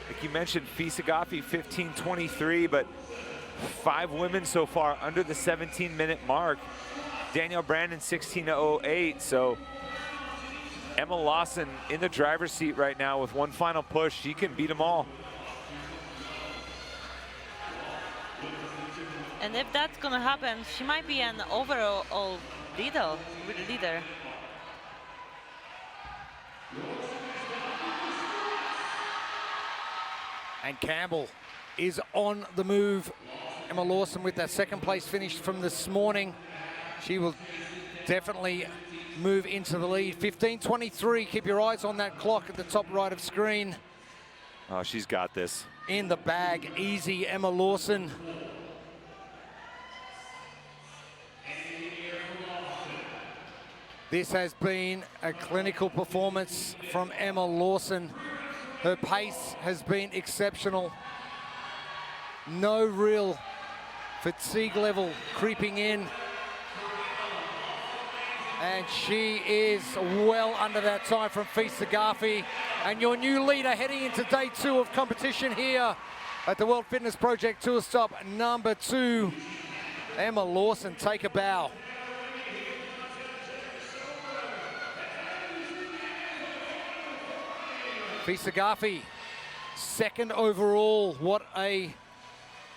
Like you mentioned, Fisa Gafi 15:23, but 5 women so far under the 17-minute mark. Danielle Brandon 16:08, so Emma Lawson in the driver's seat right now with one final push. She can beat them all. And if that's gonna happen, she might be an overall leader. And Campbell is on the move. Emma Lawson with that second place finish from this morning. She will definitely move into the lead. 15:23, keep your eyes on that clock at the top right of screen. Oh, she's got this. In the bag, easy Emma Lawson. This has been a clinical performance from Emma Lawson. Her pace has been exceptional. No real fatigue level creeping in. And she is well under that time from Fisa Garfi. And your new leader heading into day 2 of competition here at the World Fitness Project Tour Stop number 2. Emma Lawson, take a bow. Fisa Garfi, second overall. What a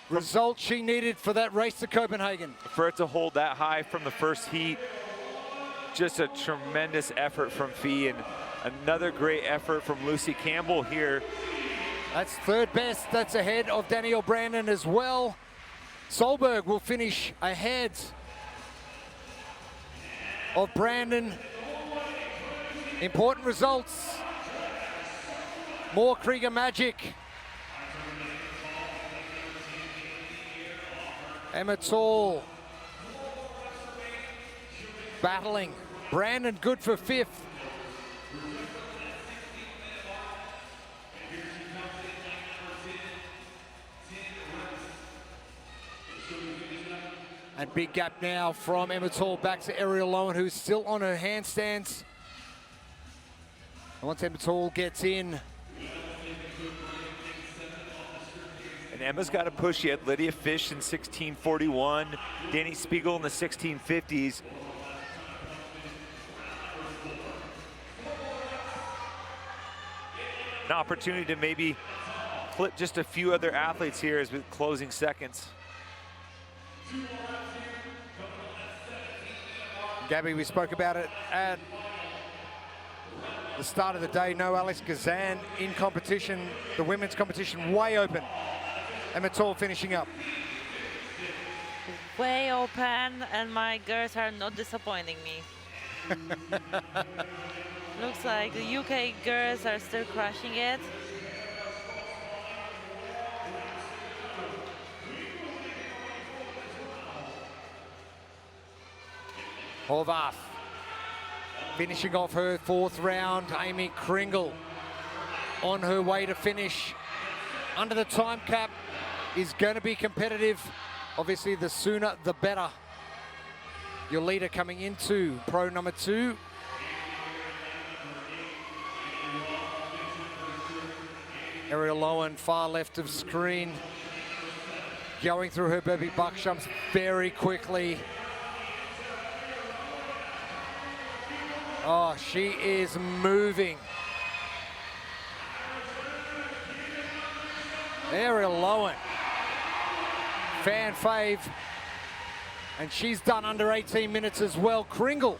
result she needed for that race to Copenhagen. For it to hold that high from the first heat, just a tremendous effort from Fee, and another great effort from Lucy Campbell here. That's third best. That's ahead of Danielle Brandon as well. Solberg will finish ahead of Brandon. Important results. More Krieger magic. Emma Tall battling. Brandon good for 5th. And big gap now from Emma Tall back to Ariel Lowen, who's still on her handstands. And once Emma Tall gets in, and Emma's got to push. She had Lydia Fish in 1641, Danny Spiegel in the 1650s. An opportunity to maybe clip just a few other athletes here as with closing seconds. Gabby, we spoke about it at the start of the day. No Alex Gazan in competition. The women's competition way open. Emma Tall finishing up. Way open, and my girls are not disappointing me. Looks like the UK girls are still crushing it. Horvath finishing off her 4th round. Amy Kringle on her way to finish. Under the time cap, is going to be competitive. Obviously, the sooner the better. Your leader coming into pro number 2. Ariel Lowen, far left of screen. Going through her Burpee buck jumps very quickly. Oh, she is moving. Ariel Lowen, fan fave, and she's done under 18 minutes as well. Kringle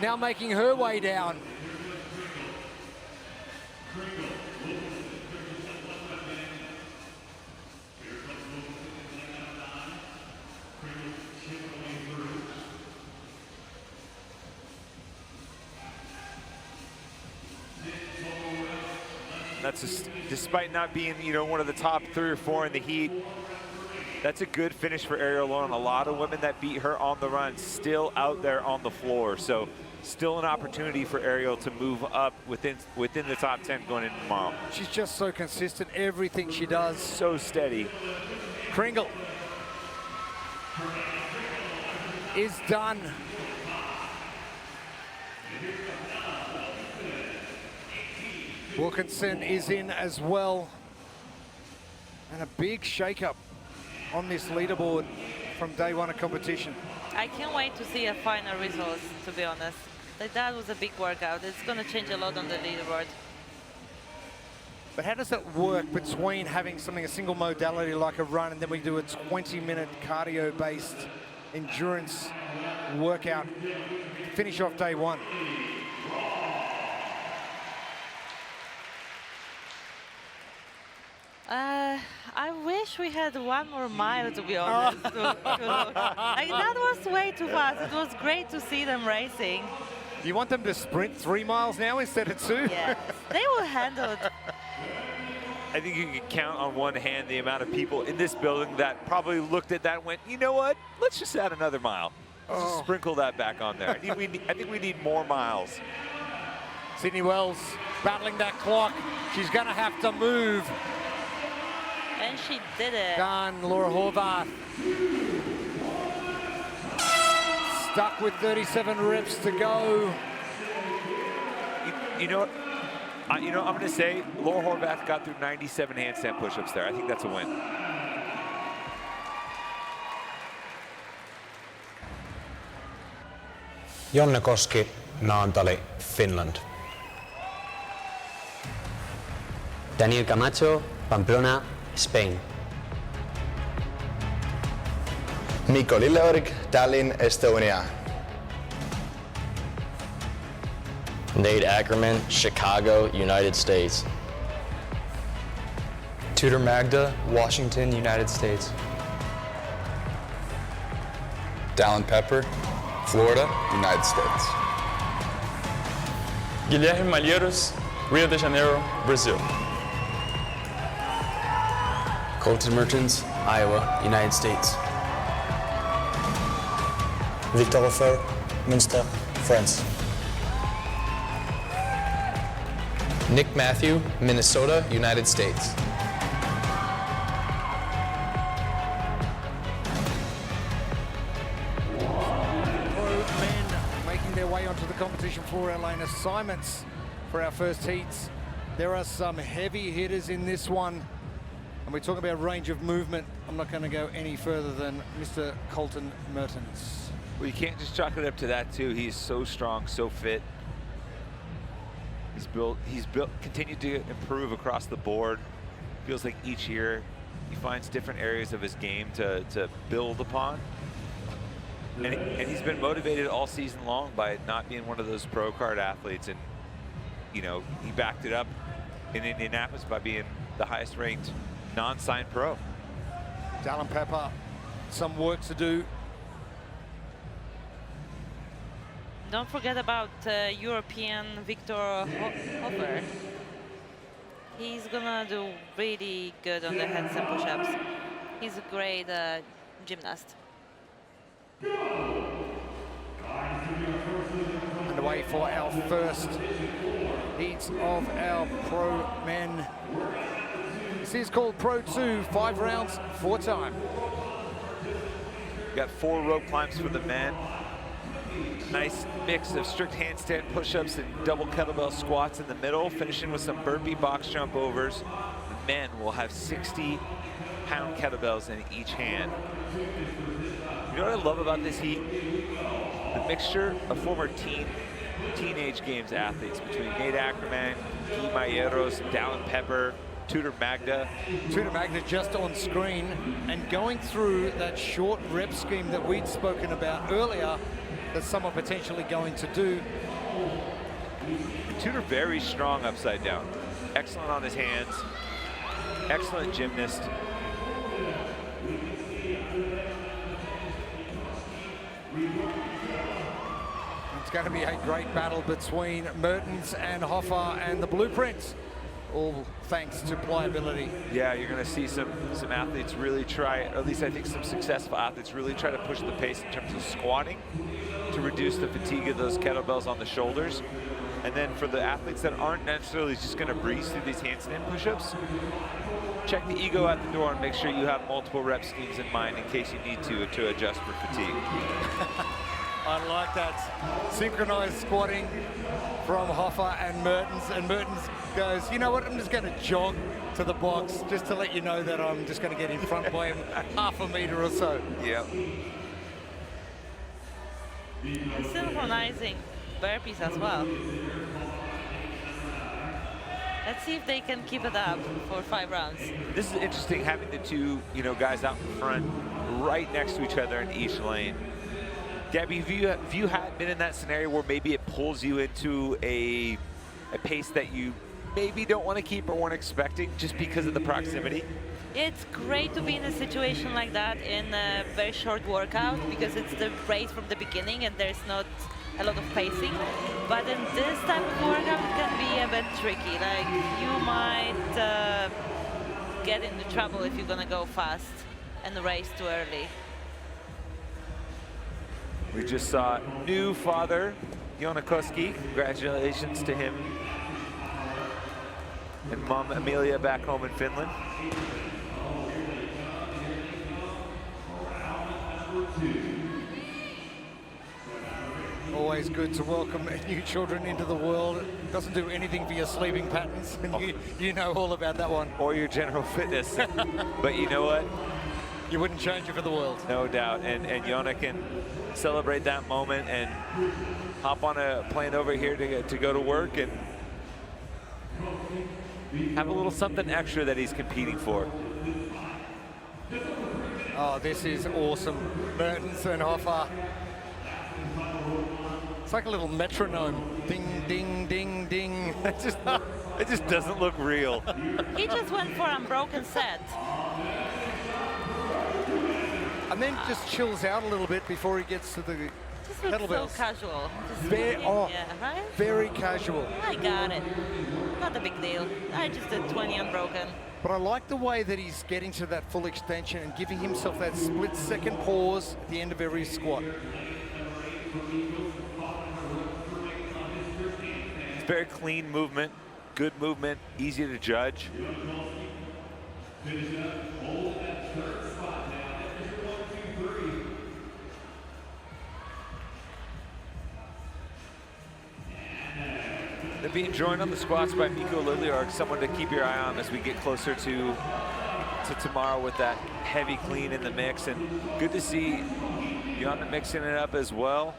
now making her way down. That's despite not being, you know, one of the top 3 or 4 in the heat. That's a good finish for Ariel Lowen. A lot of women that beat her on the run still out there on the floor. So still an opportunity for Ariel to move up within the top 10 going into tomorrow. She's just so consistent, everything she does. So steady. Kringle is done. Wilkinson is in as well. And a big shake-up on this leaderboard from day 1 of competition. I can't wait to see a final result, to be honest. Like, that was a big workout. It's going to change a lot on the leaderboard. But how does that work between having a single modality like a run, and then we do a 20-minute cardio-based endurance workout to finish off day 1? I wish we had 1 more mile, to be honest. Like, that was way too fast. It was great to see them racing. You want them to sprint 3 miles now instead of 2? Yes, they will handle it. I think you can count on one hand the amount of people in this building that probably looked at that and went, you know what, let's just add another mile. Just sprinkle that back on there. I think we need more miles. Sydney Wells battling that clock. She's going to have to move. And she did it. Done, Laura Horvath. Stuck with 37 reps to go. You know what? I'm going to say Laura Horvath got through 97 handstand push-ups there. I think that's a win. Jonne Koski, Naantali, Finland. Daniel Camacho, Pamplona, Spain. Mikko Lilleorg, Tallinn, Estonia. Nate Ackerman, Chicago, United States. Tudor Magda, Washington, United States. Dallin Pepper, Florida, United States. Guilherme Malheiros, Rio de Janeiro, Brazil. Colton Mertens, Iowa, United States. Victor Hofer, Münster, France. Nick Matthew, Minnesota, United States. Onto the competition floor, Elena Simons for our first heats. There are some heavy hitters in this one, and we're talking about range of movement. I'm not going to go any further than Mr. Colton Mertens. Well, you can't just chalk it up to that too. He's so strong, so fit. He's built, continued to improve across the board. Feels like each year he finds different areas of his game to build upon. And he's been motivated all season long by not being one of those pro card athletes. And, you know, he backed it up in Indianapolis by being the highest ranked non-signed pro. Dallin Pepper, some work to do. Don't forget about European Victor Hofer. He's gonna do really good on the handstand push-ups. He's a great gymnast. Underway for our first heats of our pro men. This is called Pro 2, 5 rounds, 4 time. We got 4 rope climbs for the men. Nice mix of strict handstand push-ups and double kettlebell squats in the middle, finishing with some burpee box jump overs. The men will have 60-pound kettlebells in each hand. You know what I love about this heat? The mixture of former teenage games athletes between Nate Ackerman, Guy Malheiros, Dallin Pepper, Tudor Magda. Tudor Magda just on screen and going through that short rep scheme that we'd spoken about earlier that some are potentially going to do. Tudor very strong upside down. Excellent on his hands. Excellent gymnast. It's going to be a great battle between Mertens and Hofer and the blueprints, all thanks to pliability. Yeah, you're going to see some athletes really try, or at least I think some successful athletes really try to push the pace in terms of squatting to reduce the fatigue of those kettlebells on the shoulders. And then for the athletes that aren't necessarily just going to breeze through these handstand push-ups, check the ego at the door and make sure you have multiple rep schemes in mind in case you need to adjust for fatigue. I like that. Synchronized squatting from Hofer and Mertens goes, you know what, I'm just going to jog to the box just to let you know that I'm just going to get in front by him half a meter or so. Yeah. Synchronizing burpees as well. Let's see if they can keep it up for 5 rounds. This is interesting, having the two, guys out in front, right next to each other in each lane. Gabby, if you had been in that scenario where maybe it pulls you into a pace that you maybe don't want to keep or weren't expecting just because of the proximity? It's great to be in a situation like that in a very short workout because it's the race from the beginning and there's not a lot of pacing. But in this type of workout, it can be a bit tricky. Like, you might get into trouble if you're going to go fast and race too early. We just saw new father, Joona Koski. Congratulations to him. And mom, Amelia, back home in Finland. Always good to welcome new children into the world. It doesn't do anything for your sleeping patterns, and you know all about that one. Or your general fitness. But you know what? You wouldn't change it for the world. No doubt. And Joona can celebrate that moment and hop on a plane over here to go to work and have a little something extra that he's competing for. Oh, this is awesome. Mertens and Hoffa. It's like a little metronome. Ding, ding, ding, ding. It just doesn't look real. He just went for an unbroken set. And then just chills out a little bit before he gets to the kettlebells. So casual. Right? Very casual. I got it. Not a big deal. I just did 20 unbroken. But I like the way that he's getting to that full extension and giving himself that split-second pause at the end of every squat. It's very clean movement, good movement, easy to judge. They're being joined on the squats by Mikko Liljeorg, someone to keep your eye on as we get closer to tomorrow with that heavy clean in the mix. And good to see Joona mixing it up as well.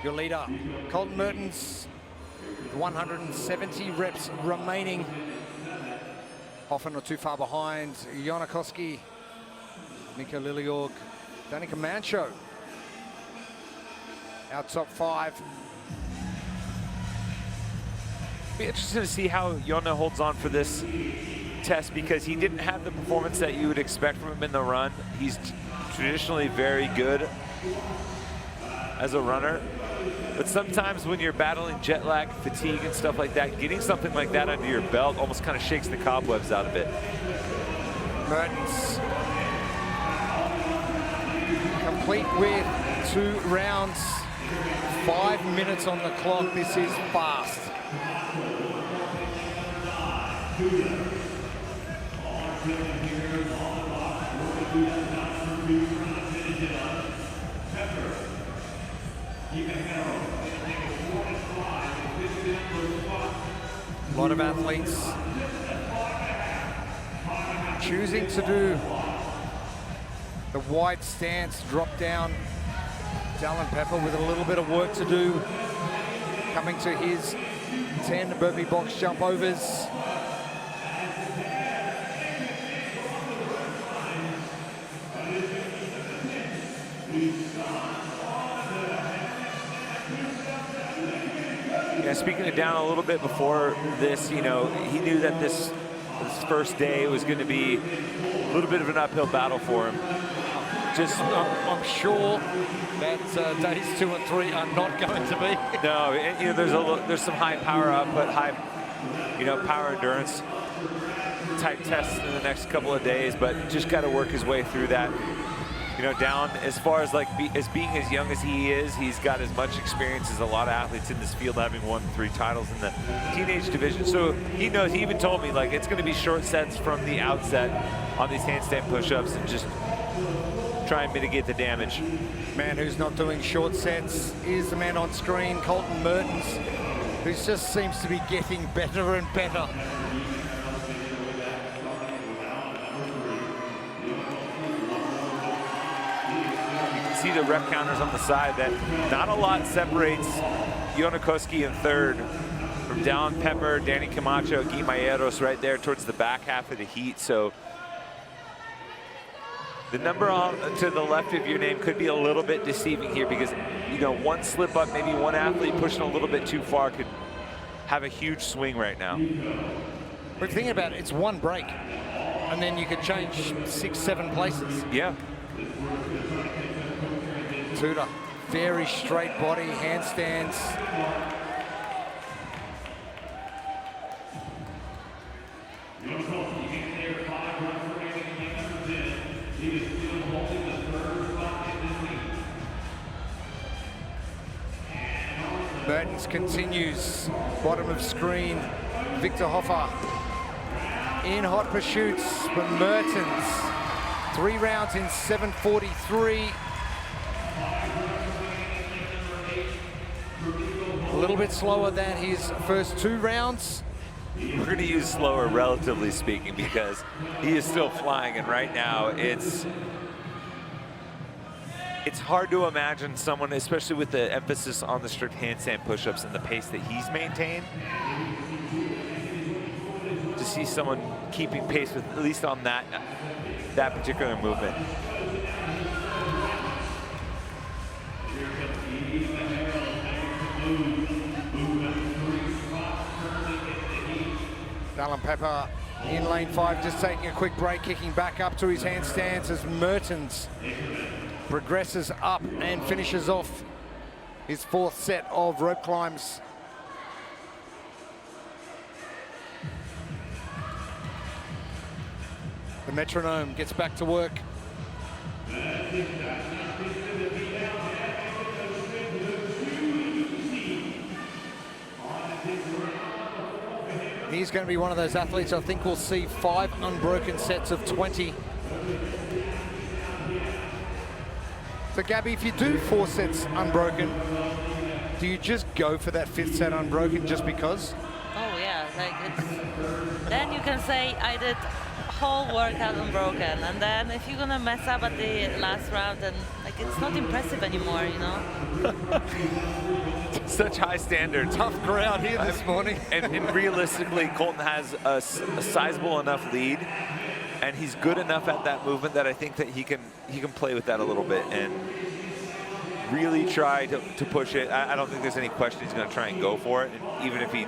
Your leader, Colton Mertens, 170 reps remaining. Often not too far behind. Joona Koski, Mikko Liljeorg, Danica Mancho. Our top 5. Be interesting to see how Joona holds on for this test, because he didn't have the performance that you would expect from him in the run. He's traditionally very good as a runner, but sometimes when you're battling jet lag, fatigue, and stuff like that, getting something like that under your belt almost kind of shakes the cobwebs out of it. Mertens complete with 2 rounds. 5 minutes on the clock. This is fast. A lot of athletes choosing to do the wide stance, drop down. Dallin Pepper with a little bit of work to do, coming to his 10 burpee box jump overs. Yeah, speaking it down a little bit before this, you know, he knew that this first day was going to be a little bit of an uphill battle for him. Just, I'm sure that days 2 and 3 are not going to be. No, and, you know, there's some high power output, high, you know, power endurance type tests in the next couple of days, but just got to work his way through that. You know, down as far as like being as young as he is, he's got as much experience as a lot of athletes in this field, having won 3 titles in the teenage division. So he knows. He even told me like it's going to be short sets from the outset on these handstand push-ups and just try and mitigate the damage. Man who's not doing short sets is the man on screen, Colton Mertens, who just seems to be getting better and better. You can see the rep counters on the side that not a lot separates Joona Koski in 3rd from Dallin Pepper, Danny Camacho, Guy Mayeros right there towards the back half of the heat. So the number to the left of your name could be a little bit deceiving here, because, you know, one slip up, maybe one athlete pushing a little bit too far could have a huge swing right now. But thinking about it, it's one break, and then you could change 6, 7 places. Yeah. Tudor, very straight body, handstands. Mertens continues, bottom of screen. Victor Hoffer in hot pursuits, but Mertens, 3 rounds in 7:43. A little bit slower than his first 2 rounds. We're going to use slower, relatively speaking, because he is still flying, and right now it's hard to imagine someone, especially with the emphasis on the strict handstand push-ups and the pace that he's maintained, to see someone keeping pace with, at least on that particular movement. Dallin Pepper in lane 5, just taking a quick break, kicking back up to his handstands as Mertens progresses up and finishes off his 4th set of rope climbs. The metronome gets back to work. He's going to be one of those athletes I think we'll see 5 unbroken sets of 20. So Gabby, if you do 4 sets unbroken, do you just go for that 5th set unbroken just because? Oh yeah, like then you can say I did whole workout unbroken, and then if you're gonna mess up at the last round, then like it's not impressive anymore, you know. Such high standards. Tough ground here this morning. And realistically, Colton has a sizable enough lead, and he's good enough at that movement that I think that he can play with that a little bit and really try to push it. I don't think there's any question he's going to try and go for it, and even if he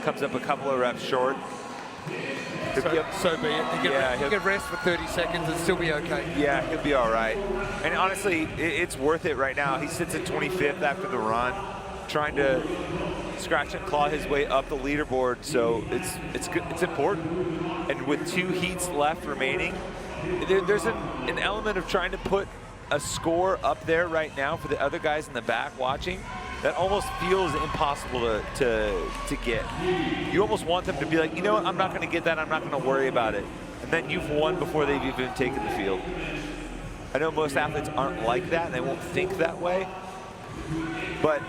comes up a couple of reps short, so be it. He can rest for 30 seconds and still be okay. Yeah, he'll be all right. And honestly, it's worth it right now. He sits at 25th after the run, trying to scratch and claw his way up the leaderboard. So it's good. It's important. And with 2 heats left remaining, there's an element of trying to put a score up there right now for the other guys in the back watching that almost feels impossible to get. You almost want them to be like, you know what, I'm not going to get that, I'm not going to worry about it. And then you've won before they've even taken the field. I know most athletes aren't like that, and they won't think that way. But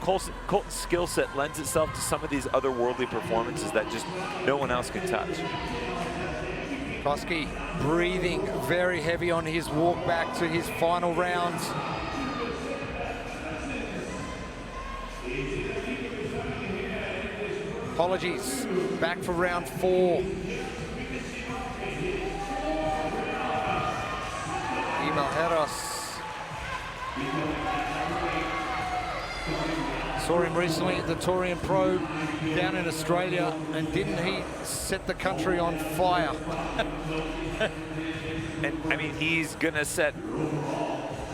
Colton's skill set lends itself to some of these otherworldly performances that just no one else can touch. Koski breathing very heavy on his walk back to his final rounds. Apologies, back for round 4. Heros. Saw him recently at the Torian Pro down in Australia, and didn't he set the country on fire? And I mean, he's gonna set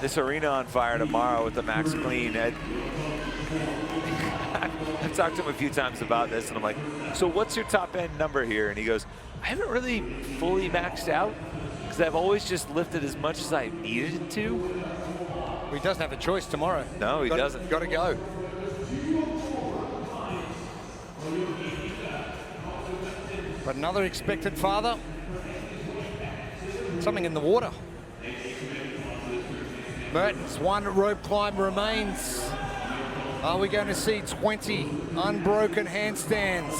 this arena on fire tomorrow with the max clean. I've talked to him a few times about this, and I'm like, so what's your top end number here? And he goes, I haven't really fully maxed out because I've always just lifted as much as I needed it to. Well, he doesn't have a choice tomorrow. No, he doesn't. Got to go. But another expected father. Something in the water. Mertens, 1 rope climb remains. Are we going to see 20 unbroken handstands?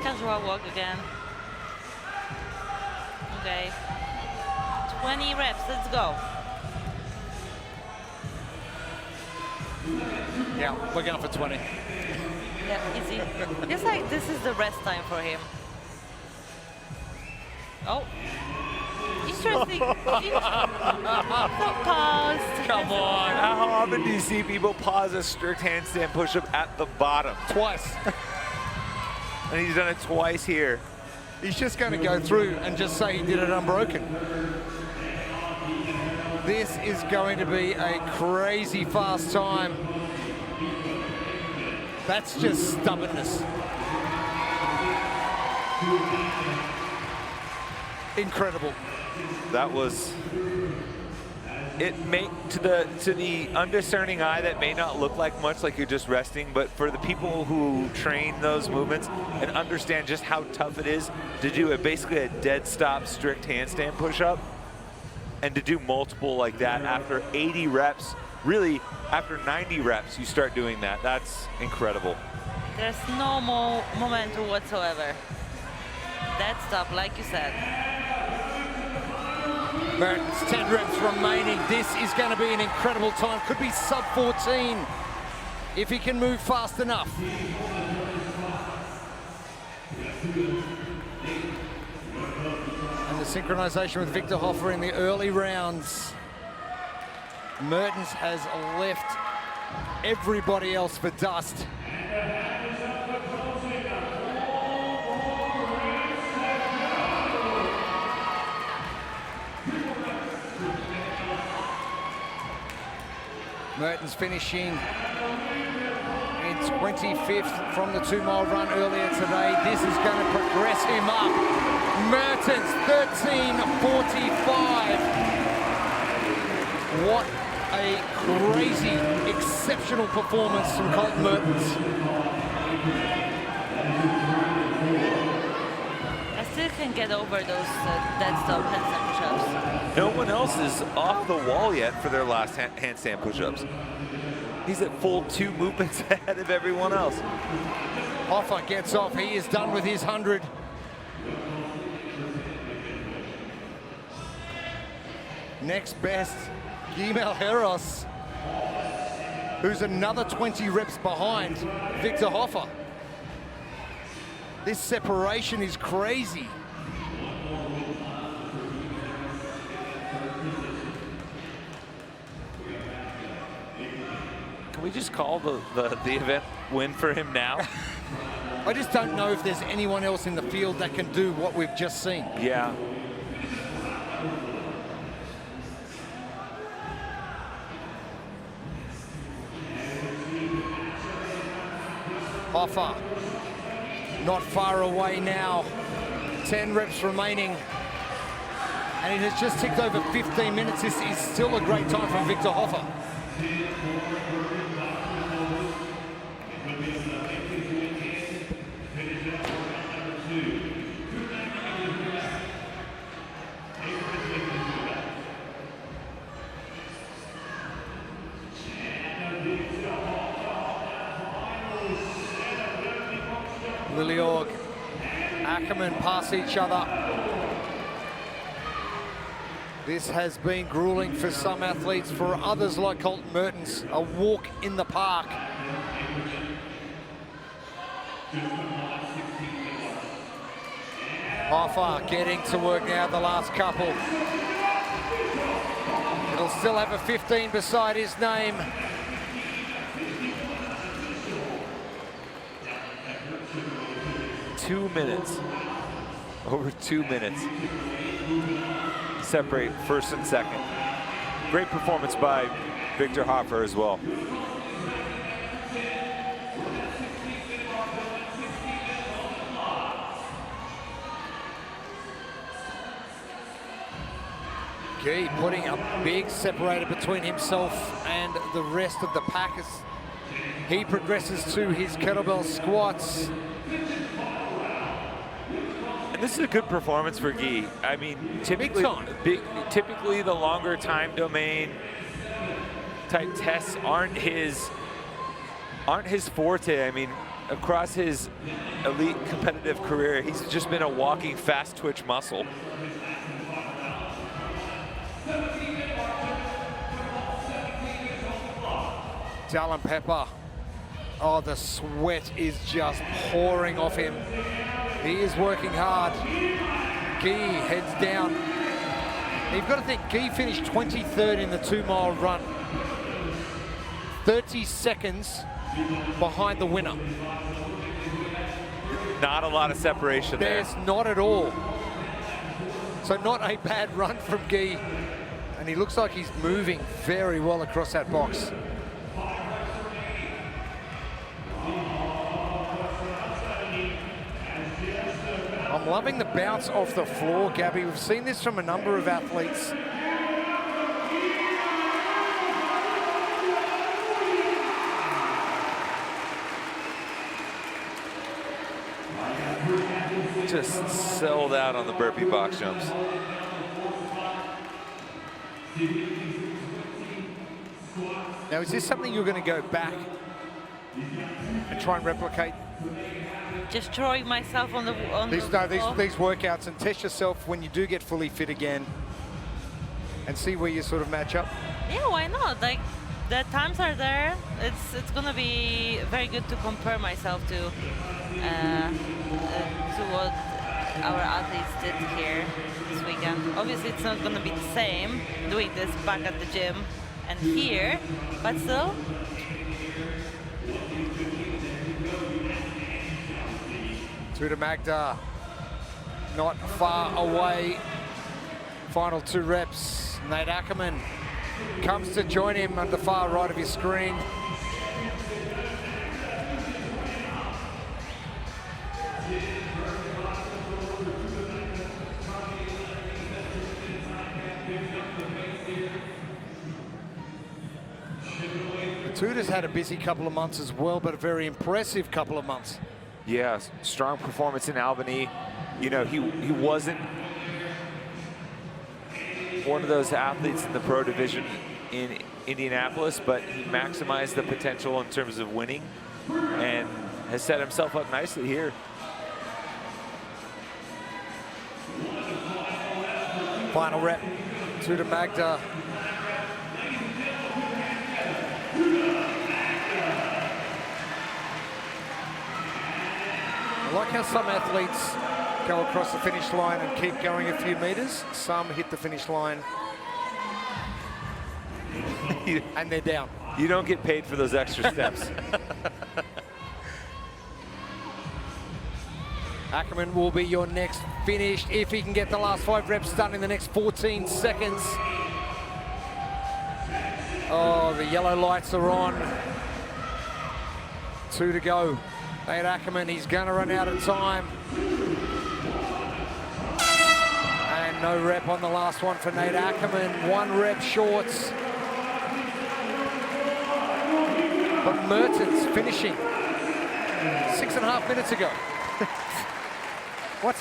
Casual walk again. Okay. 20 reps, let's go. Yeah, we're going for 20. Yeah, easy. Just like this is the rest time for him. Oh. Interesting. Paused. Come on. How often do you see people pause a strict handstand push-up at the bottom? Twice. And he's done it twice here. He's just going to go through and just say he did it unbroken. This is going to be a crazy fast time. That's just stubbornness. Incredible. That was it may, to the undiscerning eye, that may not look like much, like you're just resting, but for the people who train those movements and understand just how tough it is to do basically a dead stop strict handstand push-up, and to do multiple like that after 80 reps, really after 90 reps, you start doing that. That's incredible. There's no more momentum whatsoever. Dead stop, like you said. Mertens, 10 reps remaining. This is going to be an incredible time. Could be sub 14 if he can move fast enough. And the synchronization with Victor Hoffer in the early rounds. Mertens has left everybody else for dust. Mertens finishing in 25th from the 2-mile run earlier today. This is going to progress him up. Mertens, 13:45. What a crazy, exceptional performance from Colton Mertens. I still can get over those dead stop handstand push-ups. No one else is off the wall yet for their last handstand push-ups. He's at full 2 movements ahead of everyone else. Hoffer gets off. He is done with his 100. Next best, Guillermo Heros, who's another 20 reps behind Victor Hoffer. This separation is crazy. Can we just call the event win for him now? I just don't know if there's anyone else in the field that can do what we've just seen. Yeah. Hoffer, not far away now. 10 reps remaining. And it has just ticked over 15 minutes. This is still a great time for Victor Hoffer. Liliorg, Ackerman pass each other. This has been grueling for some athletes. For others, like Colton Mertens, a walk in the park. Hoffer getting to work now, the last couple. It'll still have a 15 beside his name. Over 2 minutes. Separate first and second. Great performance by Victor Hoffer as well. Guy putting a big separator between himself and the rest of the pack as he progresses to his kettlebell squats. This is a good performance for Guy. I mean, typically the longer time domain type tests aren't his forte. I mean, across his elite competitive career, he's just been a walking fast twitch muscle. Dallin Pepper. Oh, the sweat is just pouring off him. He is working hard. Guy heads down. You've got to think, Guy finished 23rd in the 2-mile run. 30 seconds behind the winner. Not a lot of separation there. There's not at all. So not a bad run from Guy. And he looks like he's moving very well across that box. I'm loving the bounce off the floor, Gabby. We've seen this from a number of athletes. just sold out on the burpee box jumps. Now, is this something you're going to go back and try and replicate? Just throwing myself on the These workouts, and test yourself when you do get fully fit again and see where you sort of match up? Yeah, why not? Like, the times are there. It's gonna be very good to compare myself to what our athletes did here this weekend. Obviously, it's not gonna be the same doing this back at the gym and here, but still. To Magda, not far away. Final 2 reps. Nate Ackerman comes to join him on the far right of your screen. Tudor's had a busy couple of months as well, but a very impressive couple of months. Yeah, strong performance in Albany. You know, he wasn't one of those athletes in the pro division in Indianapolis, but he maximized the potential in terms of winning and has set himself up nicely here. Final rep, to Magda. I like how some athletes go across the finish line and keep going a few meters. Some hit the finish line and they're down. You don't get paid for those extra steps. Ackerman will be your next finished if he can get the last 5 reps done in the next 14 seconds. Oh, the yellow lights are on. 2 to go. Nate Ackerman, he's gonna run out of time. And no rep on the last one for Nate Ackerman. 1 rep shorts. But Mertens finishing 6.5 minutes ago. What?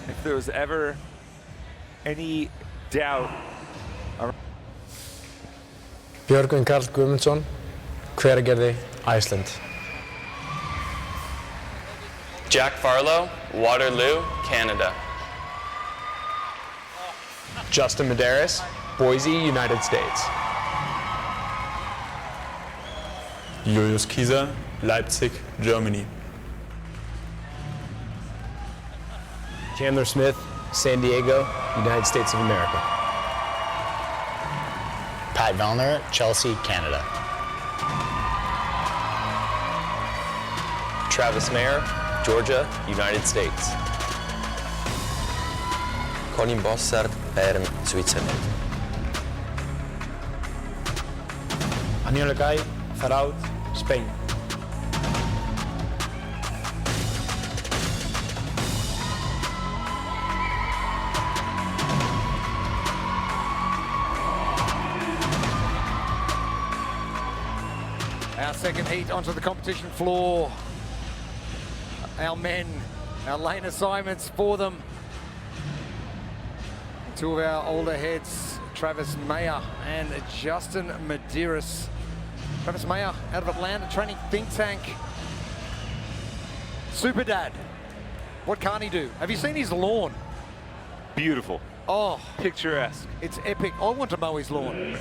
If there was ever any doubt. Björgvin Karl Guðmundsson, Hveragerði, Iceland. Jack Farlow, Waterloo, Canada. Justin Medeiros, Boise, United States. Julius Kieser, Leipzig, Germany. Chandler Smith, San Diego, United States of America. Pat Vellner, Chelsea, Canada. Travis Mayer, Georgia, United States. Colin Bossart, Bern, Switzerland. Aniol Gai, Faraut, Spain. Our second heat onto the competition floor. Our men, our lane assignments for them. 2 of our older heads, Travis Mayer and Justin Medeiros. Travis Mayer out of Atlanta, training think tank. Super Dad. What can't he do? Have you seen his lawn? Beautiful. Oh. Picturesque. It's epic. I want to mow his lawn.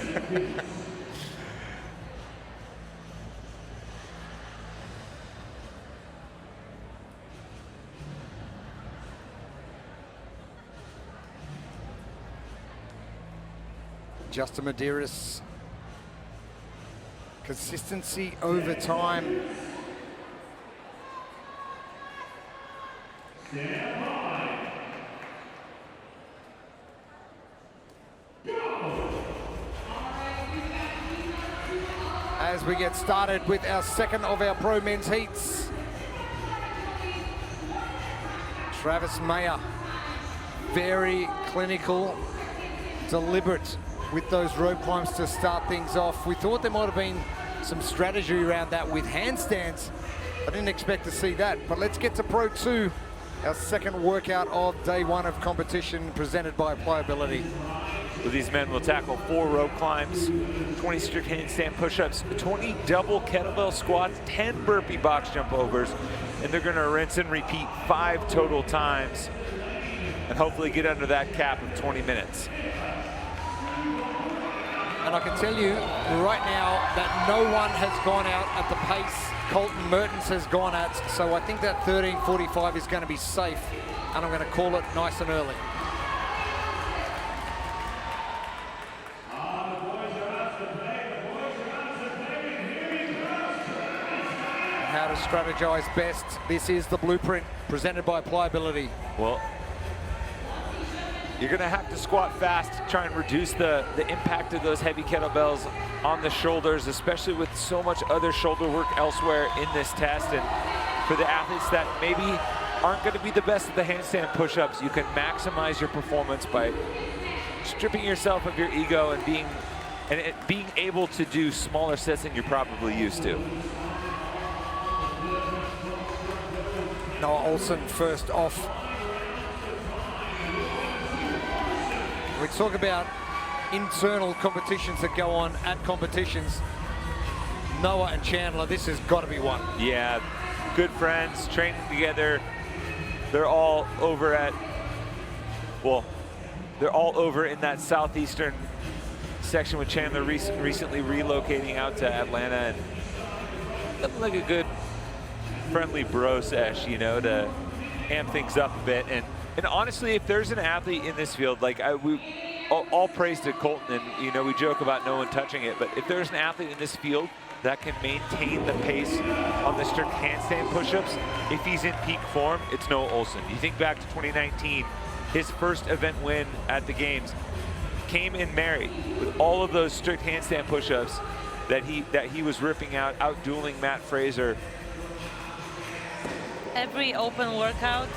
Justin Medeiros. Consistency over time. As we get started with our second of our pro men's heats. Travis Mayer, very clinical, deliberate with those rope climbs to start things off. We thought there might have been some strategy around that with handstands, I didn't expect to see that, but let's get to Pro 2, our second workout of day one of competition presented by Pliability. So these men will tackle 4 rope climbs, 20 strict handstand push-ups, 20 double kettlebell squats, 10 burpee box jump overs, and they're gonna rinse and repeat 5 total times and hopefully get under that cap of 20 minutes. And I can tell you right now that no one has gone out at the pace Colton Mertens has gone at, so I think that 13:45 is going to be safe, and I'm going to call it nice and early. How to strategize best. This is the blueprint presented by Pliability. Well, you're gonna have to squat fast to try and reduce the impact of those heavy kettlebells on the shoulders, especially with so much other shoulder work elsewhere in this test. And for the athletes that maybe aren't gonna be the best at the handstand push-ups, you can maximize your performance by stripping yourself of your ego and being able to do smaller sets than you're probably used to. Noah Olsen first off. We talk about internal competitions that go on at competitions. Noah and Chandler, this has got to be one. Yeah, good friends, training together. They're all over at, well, they're all over in that southeastern section with Chandler recently relocating out to Atlanta, and looking like a good friendly bro sesh, you know, to amp things up a bit. And honestly, if there's an athlete in this field, like all praise to Colton, and you know, we joke about no one touching it, but if there's an athlete in this field that can maintain the pace on the strict handstand push-ups, if he's in peak form, it's Noah Olsen. You think back to 2019, his first event win at the games came in Mary with all of those strict handstand push-ups that he was ripping out, out-dueling Matt Fraser. Every open workout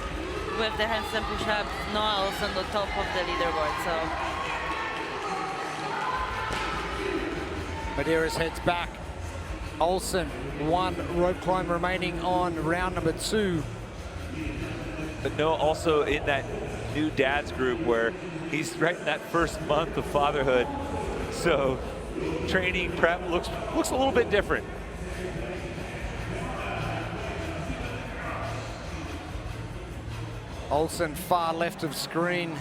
with the handstand push-ups, Noah Olsen on the top of the leaderboard. So Medeiros heads back. Olsen, 1 rope climb remaining on round number 2. But Noah also in that new dads group where he's right in that first month of fatherhood. So training prep looks a little bit different. Olsen far left of screen.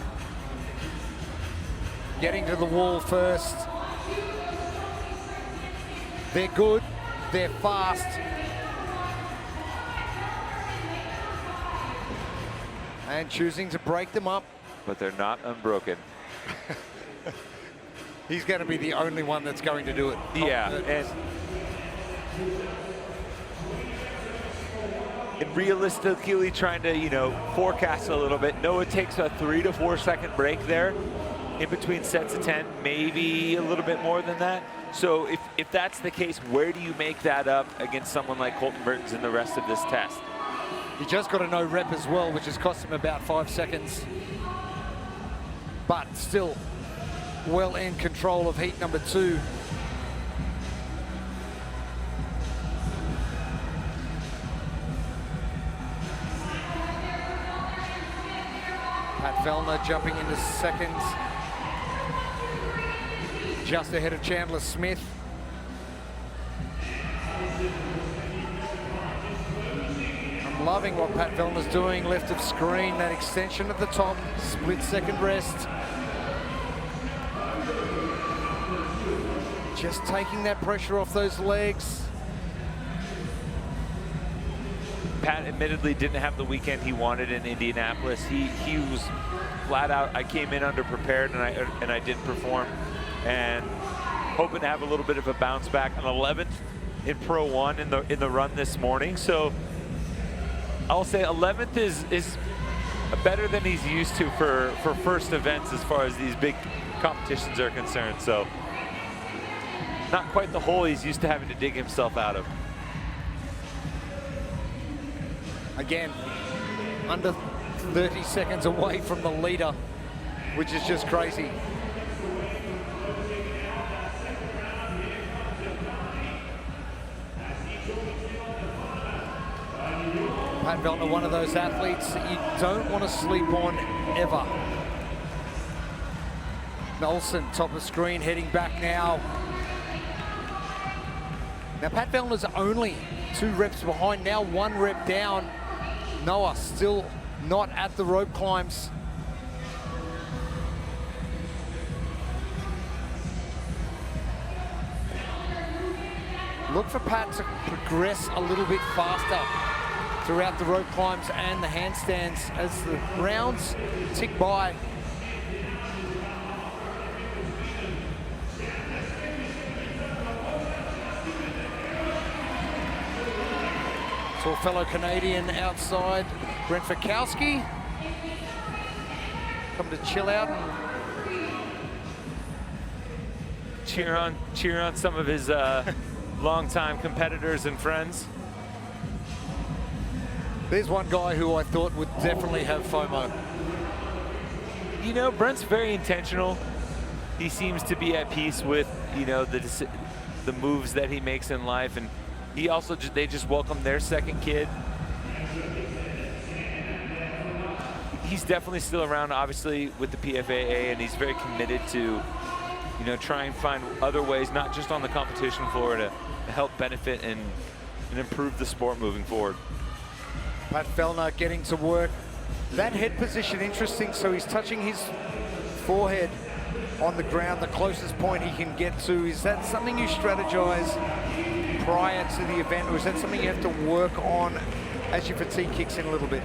Getting to the wall first. They're good, they're fast. And choosing to break them up. But they're not unbroken. He's going to be the only one that's going to do it. Yeah, and realistically trying to, you know, forecast a little bit. Noah takes a 3 to 4 second break there in between sets of 10, maybe a little bit more than that. So if that's the case, where do you make that up against someone like Colton Mertens in the rest of this test? You just got to know rep as well, which has cost him about 5 seconds. But still well in control of heat number 2. Pat Vellner jumping into second. Just ahead of Chandler Smith. I'm loving what Pat Vellner's doing, left of screen, that extension at the top, split second rest. Just taking that pressure off those legs. Pat admittedly didn't have the weekend he wanted in Indianapolis. He was flat out, I came in underprepared and I didn't perform. And hoping to have a little bit of a bounce back. On 11th in Pro 1 in the run this morning. So I'll say 11th is better than he's used to for first events as far as these big competitions are concerned. So not quite the hole he's used to having to dig himself out of. Again, under 30 seconds away from the leader, which is just crazy. Pat Vellner, one of those athletes that you don't want to sleep on ever. Olsen, top of screen, heading back now. Now Pat Vellner's only 2 reps behind, now 1 rep down. Noah still not at the rope climbs. Look for Pat to progress a little bit faster throughout the rope climbs and the handstands as the rounds tick by. Saw fellow Canadian outside, Brent Fikowski, come to chill out and cheer on some of his longtime competitors and friends. There's one guy who I thought would definitely have FOMO. You know, Brent's very intentional. He seems to be at peace with, you know, the moves that he makes in life, and he also they just welcomed their second kid. He's definitely still around, obviously, with the PFAA, and he's very committed to, you know, try and find other ways, not just on the competition floor, to help benefit and improve the sport moving forward. Pat Vellner getting to work. That head position interesting, so he's touching his forehead on the ground, the closest point he can get to. Is that something you strategize prior to the event, or is that something you have to work on as your fatigue kicks in a little bit?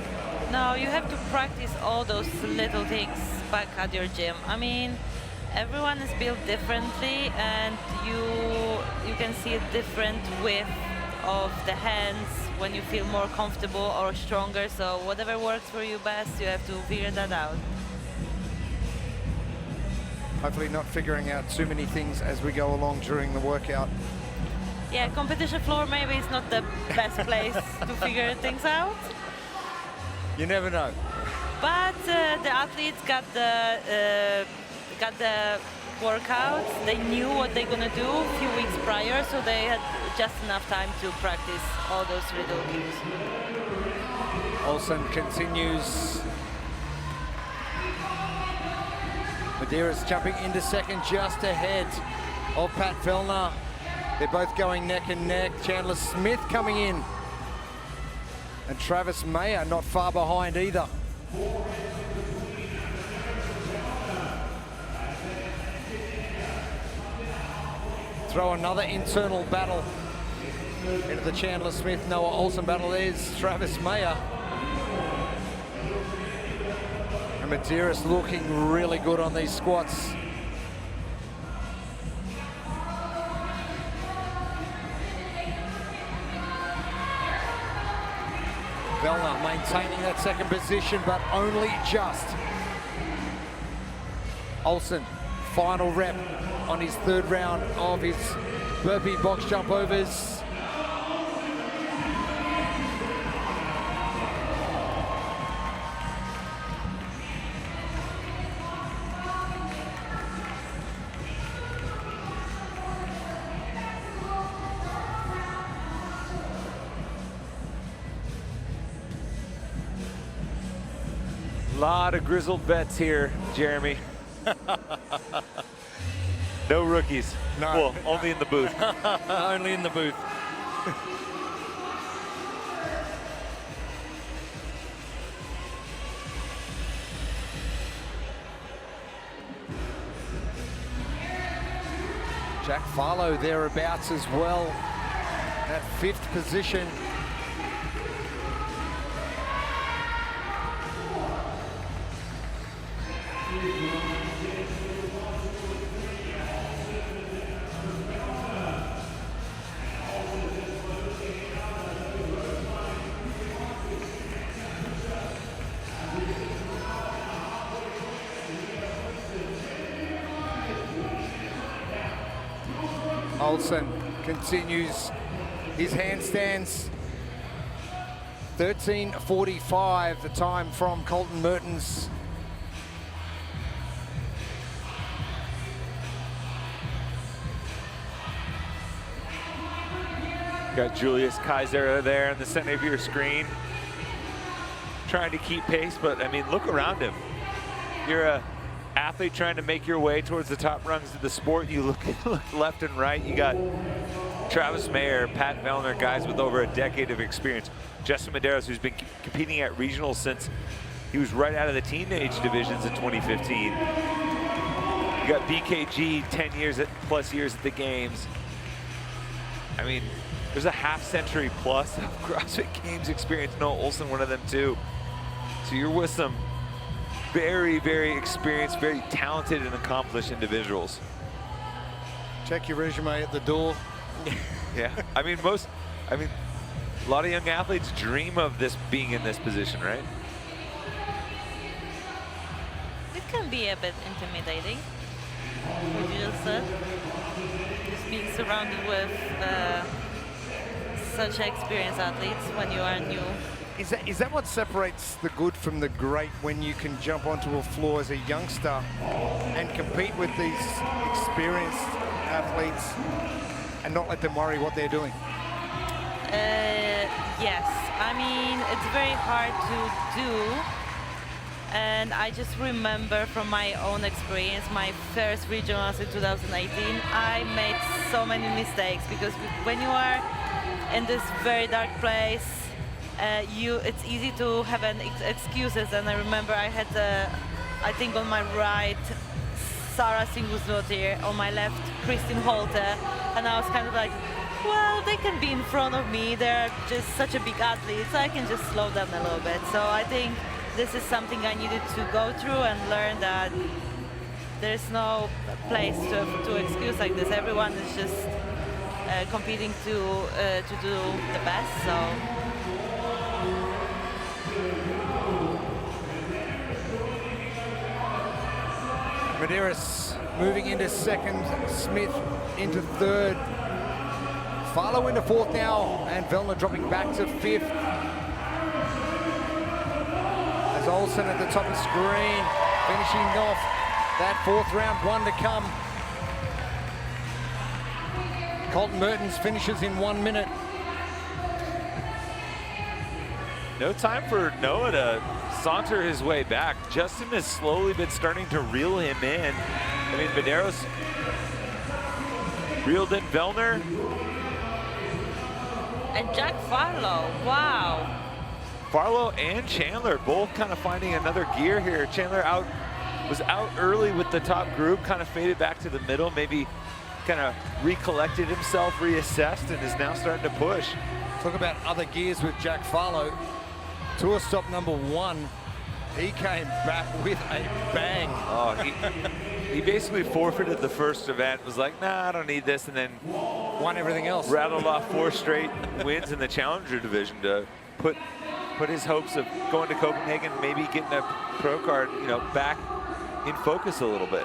No, you have to practice all those little things back at your gym. I mean, everyone is built differently, and you can see a different width of the hands when you feel more comfortable or stronger. So whatever works for you best, you have to figure that out. Hopefully not figuring out too many things as we go along during the workout. Yeah, competition floor maybe is not the best place to figure things out. You never know. But the athletes got the workouts. They knew what they're gonna do a few weeks prior, so they had just enough time to practice all those little cues. Olsen continues. Medeiros jumping into second, just ahead of Pat Vellner. They're both going neck and neck. Chandler Smith coming in. And Travis Mayer not far behind either. Throw another internal battle into the Chandler Smith, Noah Olsen battle. There's Travis Mayer. And Medeiros looking really good on these squats. Vellner maintaining that second position, but only just. Olsen, final rep on his third round of his burpee box jump overs. Lot of grizzled vets here, Jeremy. No rookies. No. Well, only in the booth. Only in the booth. Jack Farlow thereabouts as well. That fifth position. Olsen continues his handstands. 13:45, the time from Colton Mertens. Got Julius Kaiser there in the center of your screen. trying to keep pace, but I mean, look around him. You're a athlete trying to make your way towards the top rungs of the sport. You look left and right. You got Travis Mayer, Pat Vellner, guys with over a decade of experience. Justin Medeiros, who's been competing at regionals since he was right out of the teenage divisions in 2015. You got BKG, 10 years plus years at the games. I mean, there's a half-century plus of CrossFit Games experience. Noah Olsen, one of them too. So you're with some very, very experienced, very talented and accomplished individuals. Check your resume at the door. Yeah, I mean, a lot of young athletes dream of this, being in this position, right? It can be a bit intimidating, what you just said. Just being surrounded with such experienced athletes when you are new. Is that what separates the good from the great, when you can jump onto a floor as a youngster and compete with these experienced athletes and not let them worry what they're doing? Yes, I mean, it's very hard to do. And I just remember from my own experience, my first regionals in 2018, I made so many mistakes because when you are in this very dark place, it's easy to have excuses. And I remember I had, I think on my right, Sarah Singusdottir, on my left, Kristin Holte, and I was kind of like, well, they can be in front of me. They're just such a big athlete, so I can just slow down a little bit. So I think this is something I needed to go through and learn that there's no place to excuse like this. Everyone is just competing to do the best. So. Medeiros moving into second, Smith into third. Farlow into fourth now, and Vellner dropping back to fifth. As Olsen at the top of the screen, finishing off that fourth round, one to come. Colton Mertens finishes in 1 minute. No time for Noah to saunter his way back. Justin has slowly been starting to reel him in. I mean, Medeiros reeled in Vellner. And Jack Farlow, wow. Farlow and Chandler both kind of finding another gear here. Chandler was out early with the top group, kind of faded back to the middle, maybe kind of recollected himself, reassessed, and is now starting to push. Talk about other gears with Jack Farlow. Tour stop number 1. He came back with a bang. Oh, he basically forfeited the first event, was like, nah, I don't need this, and then won everything else. Rattled off 4 straight wins in the Challenger division to put his hopes of going to Copenhagen, maybe getting a pro card, you know, back in focus a little bit.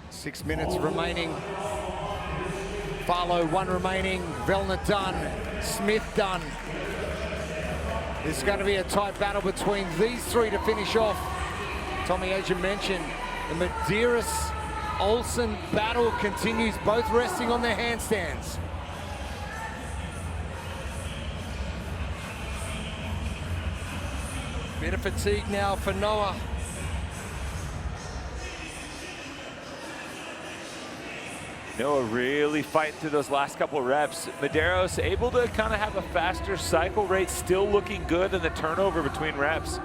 Six minutes remaining. Farlow 1 remaining. Vellner done. Smith done. There's going to be a tight battle between these three to finish off. Tommy, as you mentioned, the Medeiros-Olsen battle continues, both resting on their handstands. Bit of fatigue now for Noah. Noah really fighting through those last couple reps. Medeiros able to kind of have a faster cycle rate, still looking good in the turnover between reps.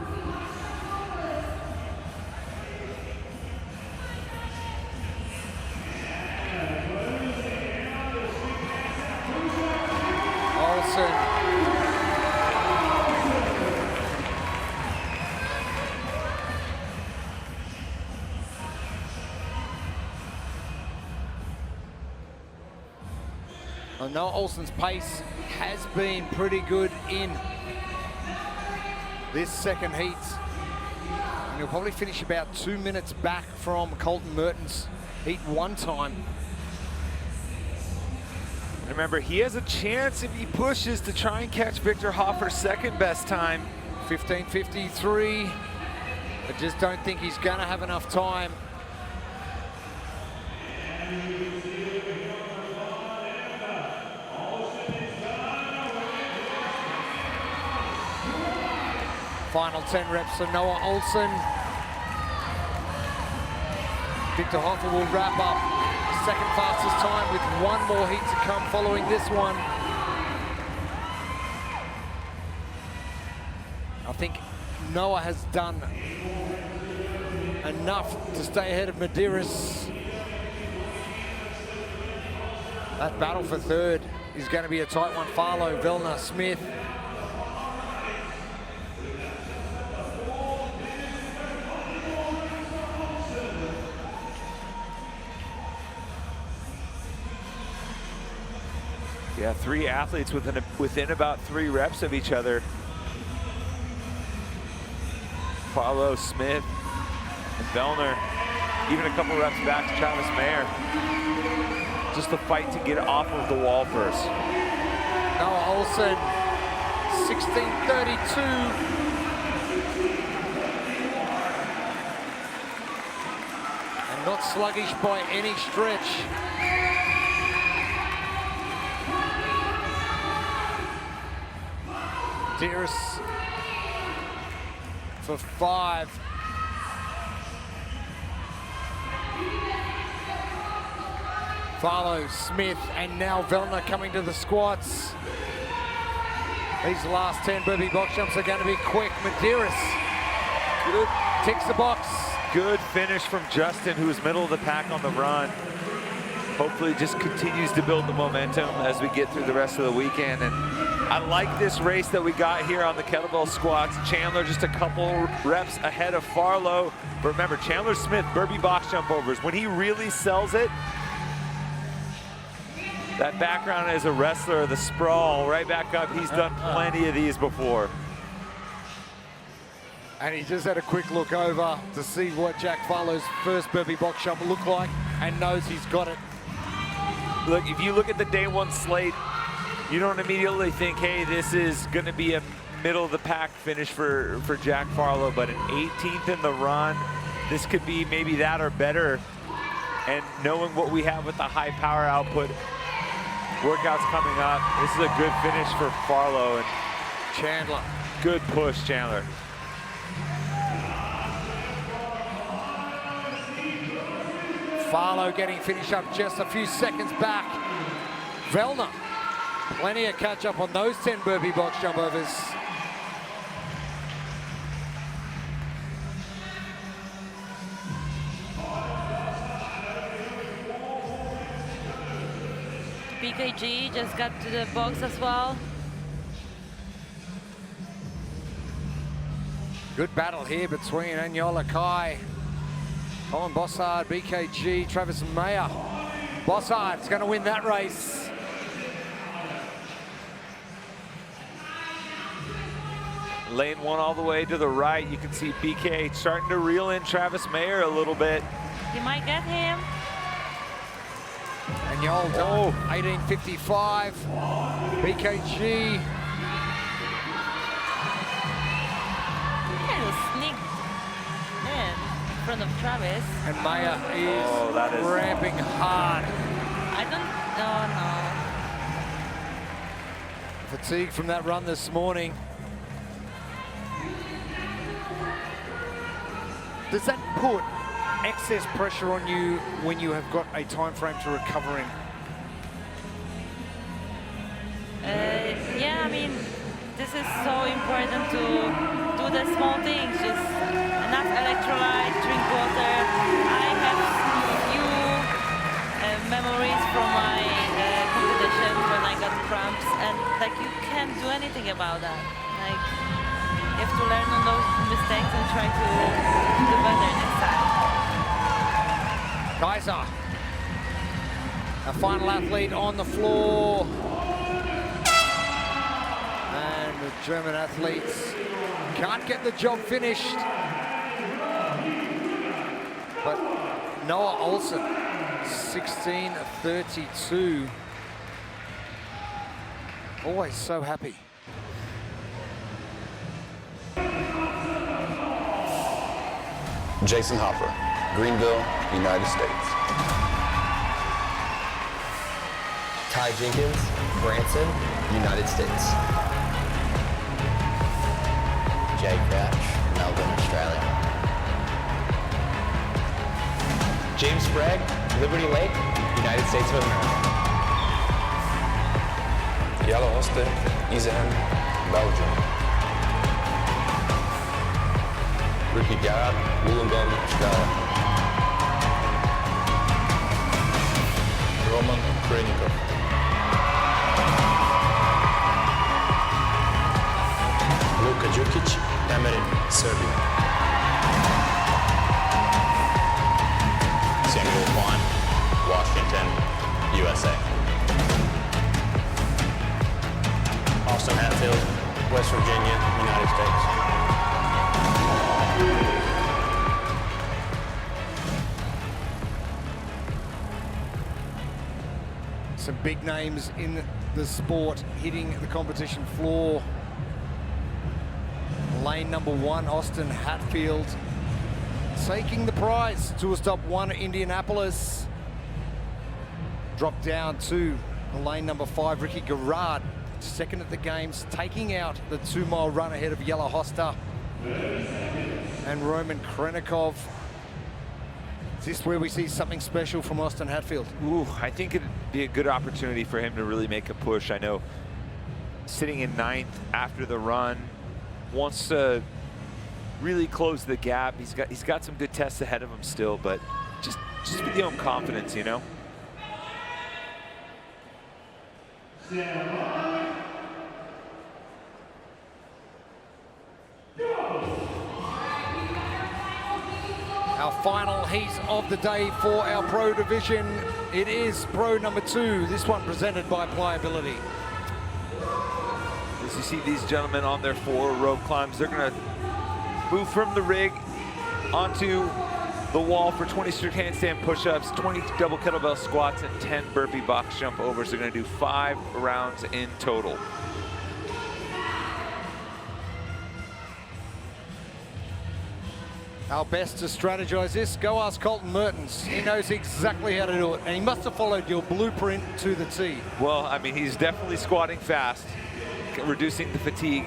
Olsen. Noah Olsen's pace has been pretty good in this second heat. And he'll probably finish about 2 minutes back from Colton Mertens' heat 1 time. Remember, he has a chance if he pushes to try and catch Victor Hoffer's second best time. 15:53. I just don't think he's going to have enough time. Final 10 reps for Noah Olsen. Victor Hoffer will wrap up second fastest time with one more heat to come following this one. I think Noah has done enough to stay ahead of Medeiros. That battle for third is going to be a tight one. Farlow, Vellner, Smith. Yeah, three athletes within about 3 reps of each other. Farlow, Smith, and Vellner. Even a couple reps back to Travis Mayer. Just the fight to get off of the wall first. Noah Olsen, 16:32. And not sluggish by any stretch. Medeiros for 5. Farlow, Smith, and now Vellner coming to the squats. These last 10 burpee box jumps are going to be quick. Medeiros ticks the box. Good finish from Justin, who's middle of the pack on the run. Hopefully just continues to build the momentum as we get through the rest of the weekend. And I like this race that we got here on the kettlebell squats. Chandler just a couple reps ahead of Farlow. But remember, Chandler Smith, burpee box jump overs. When he really sells it, that background as a wrestler, the sprawl, right back up. He's done plenty of these before. And he just had a quick look over to see what Jack Farlow's first burpee box jump looked like and knows he's got it. Look, if you look at the day one slate, you don't immediately think, hey, this is going to be a middle of the pack finish for Jack Farlow, but an 18th in the run, this could be maybe that or better. And knowing what we have with the high power output, workouts coming up, this is a good finish for Farlow. And Chandler. Good push, Chandler. Farlow getting finished up just a few seconds back. Vellner, plenty of catch up on those 10 burpee box jump overs. BKG just got to the box as well. Good battle here between Anyola Kai, Colin Bossard, BKG, Travis Mayer. Bossard's going to win that race. Lane 1 all the way to the right. You can see BK starting to reel in Travis Mayer a little bit. He might get him. Anyola done, 18:55. BKG. Sneak in front of Travis. And Mayer is ramping hard. I don't, no. Fatigue from that run this morning. Does that put excess pressure on you when you have got a time frame to recover in? Yeah, I mean, this is so important to do the small things, just enough electrolytes, drink water. I have few memories from my competition when I got cramps, and like you can't do anything about that. Like you have to learn on those mistakes and try to do better next time. Kaiser, a final athlete on the floor. And the German athletes can't get the job finished. But Noah Olsen, 16:32. Always so happy. Jason Hopper, Greenville, United States. Ty Jenkins, Branson, United States. Jay Crouch, Melbourne, Australia. James Sprague, Liberty Lake, United States of America. Jelle Hoste, Isenham, Belgium. Ricky Garrett, Wollongong, Australia. Roman Krenikov. Luka Đukić, Temerin, Serbia. Samuel Kwan, Washington, USA. Austin Hatfield, West Virginia, United States. Some big names in the sport hitting the competition floor. Lane number 1, Austin Hatfield, taking the prize. Tour stop 1, Indianapolis. Drop down to lane number 5, Ricky Garrard, second at the games, taking out the 2-mile run ahead of Jelle Hoste and Roman Krenikov. Is this where we see something special from Austin Hatfield? Ooh, I think it'd be a good opportunity for him to really make a push. I know sitting in 9th after the run, wants to really close the gap. He's got some good tests ahead of him still, but just with the own confidence, you know. Our final heat of the day for our pro division. It is pro number 2, this one presented by Pliability. As you see these gentlemen on their 4 rope climbs, they're gonna move from the rig onto the wall for 20 strict handstand push-ups, 20 double kettlebell squats, and 10 burpee box jump overs. They're gonna do 5 rounds in total. Our best to strategize this, go ask Colton Mertens. He knows exactly how to do it, and he must have followed your blueprint to the T. Well, I mean, he's definitely squatting fast, reducing the fatigue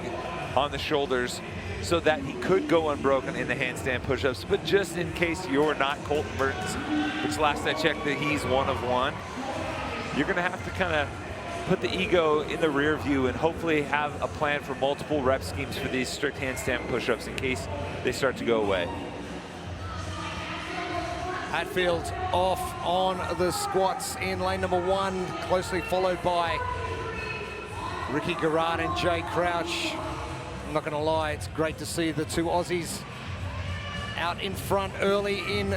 on the shoulders so that he could go unbroken in the handstand push-ups. But just in case you're not Colton Mertens, which last I checked that he's 1 of 1, you're gonna have to kind of put the ego in the rear view and hopefully have a plan for multiple rep schemes for these strict handstand push-ups in case they start to go away. Hatfield off on the squats in lane number 1, closely followed by Ricky Garrard and Jay Crouch. I'm not going to lie, it's great to see the 2 Aussies out in front early in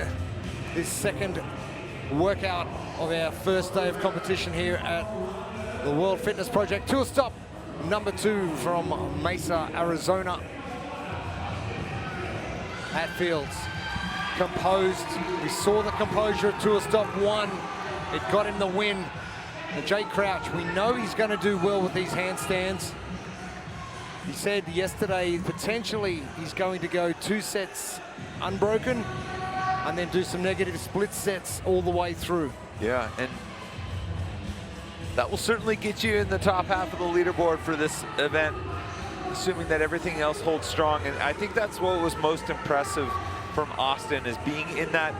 this second workout of our first day of competition here at the World Fitness Project. Tour stop number 2 from Mesa, Arizona. Hatfield's composed. We saw the composure of tour stop 1. It got him the win. And Jay Crouch, we know he's going to do well with these handstands. He said yesterday potentially he's going to go 2 sets unbroken and then do some negative split sets all the way through. Yeah, and that will certainly get you in the top half of the leaderboard for this event, assuming that everything else holds strong. And I think that's what was most impressive from Austin, is being in that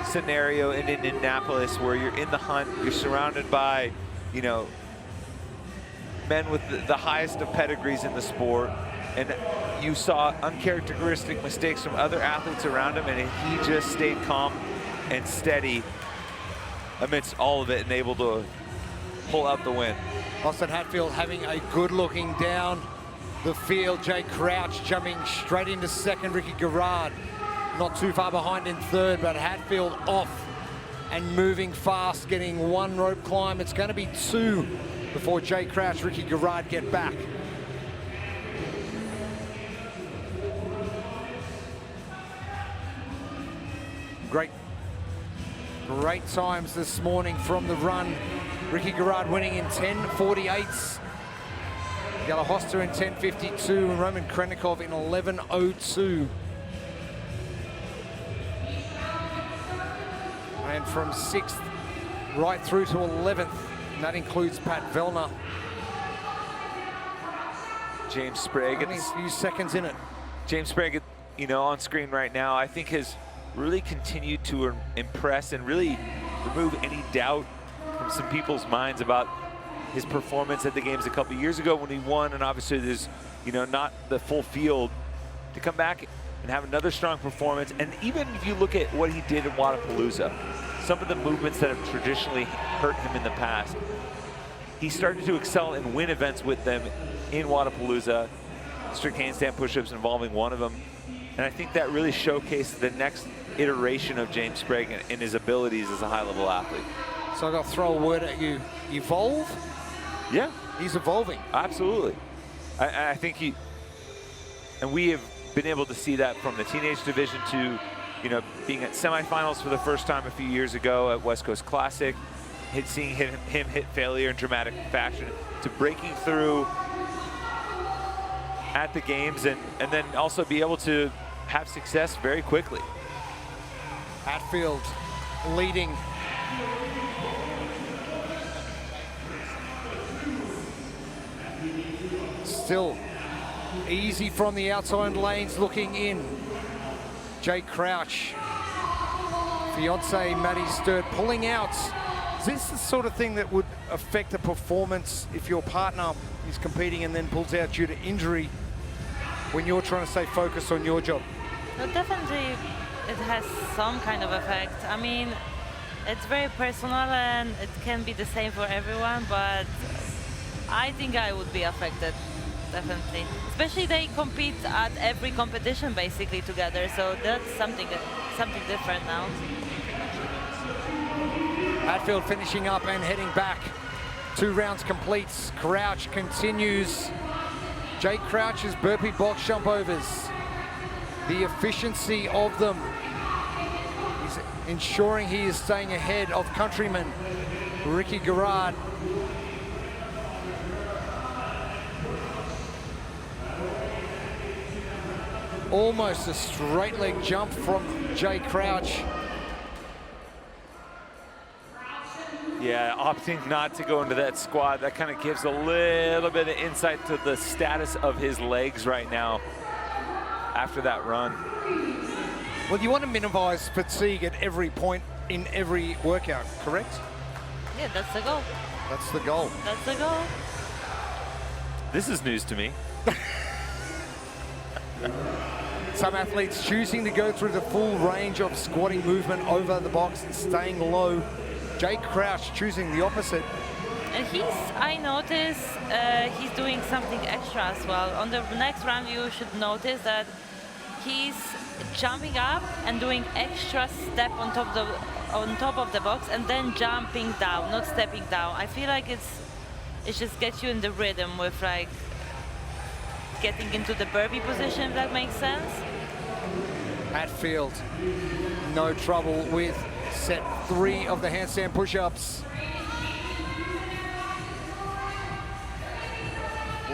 scenario in Indianapolis where you're in the hunt, you're surrounded by, you know, men with the highest of pedigrees in the sport, and you saw uncharacteristic mistakes from other athletes around him, and he just stayed calm and steady amidst all of it and able to pull out the win. Austin Hatfield having a good looking down the field. Jay Crouch jumping straight into second. Ricky Garrard not too far behind in third, but Hatfield off and moving fast, getting 1 rope climb. It's going to be 2 before Jay Crouch, Ricky Garrard get back. Great times this morning from the run. Ricky Garrard winning in 10:48s. Jelle Hoste in 10:52 and Roman Krenikov in 11:02. And from 6th right through to 11th, and that includes Pat Vellner. James Sprague. Only a few seconds in it. James Sprague, you know, on screen right now, I think has really continued to impress and really remove any doubt from some people's minds about his performance at the games a couple years ago when he won, and obviously there's, you know, not the full field. To come back and have another strong performance, and even if you look at what he did in Wadapalooza, some of the movements that have traditionally hurt him in the past, he started to excel and win events with them in Wadapalooza, strict handstand push-ups involving one of them, and I think that really showcased the next iteration of James Sprague and his abilities as a high-level athlete. So I've got to throw a word at you. Evolve? Yeah. He's evolving. Absolutely. I think he, and we have been able to see that from the teenage division to, you know, being at semifinals for the first time a few years ago at West Coast Classic, seeing him hit failure in dramatic fashion, to breaking through at the games and then also be able to have success very quickly. Hatfield leading. Still easy from the outside lanes looking in. Jake Crouch, fiance Maddie Sturt pulling out. Is this the sort of thing that would affect a performance if your partner is competing and then pulls out due to injury when you're trying to stay focused on your job? Well, definitely it has some kind of effect. I mean, it's very personal and it can be the same for everyone, but I think I would be affected, definitely. Especially they compete at every competition basically together, so that's something different now. Hatfield finishing up and heading back. 2 rounds completes. Crouch continues. Jake Crouch's burpee box jump overs. The efficiency of them is ensuring he is staying ahead of countryman Ricky Garrard. Almost a straight leg jump from Jake Crouch. Yeah, opting not to go into that squat, that kind of gives a little bit of insight to the status of his legs right now after that run. Well, you want to minimize fatigue at every point in every workout, correct? Yeah, that's the goal. That's the goal. That's the goal. This is news to me. Some athletes choosing to go through the full range of squatting movement over the box and staying low. Jake Crouch choosing the opposite. And I notice he's doing something extra as well. On the next round, you should notice that he's jumping up and doing extra step on top of the box and then jumping down, not stepping down. I feel like it just gets you in the rhythm with like getting into the burpee position, if that makes sense. Hatfield, no trouble with set 3 of the handstand push-ups.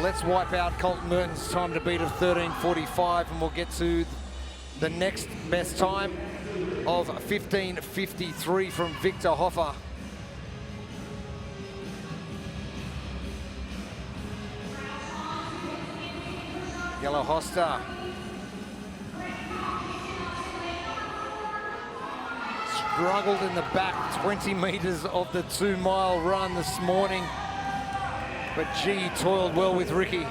Let's wipe out Colton Merton's time to beat of 13:45, and we'll get to the next best time of 15:53 from Victor Hoffer. Yellow Hosta. Struggled in the back 20 meters of the 2-mile run this morning. But G toiled well with Ricky.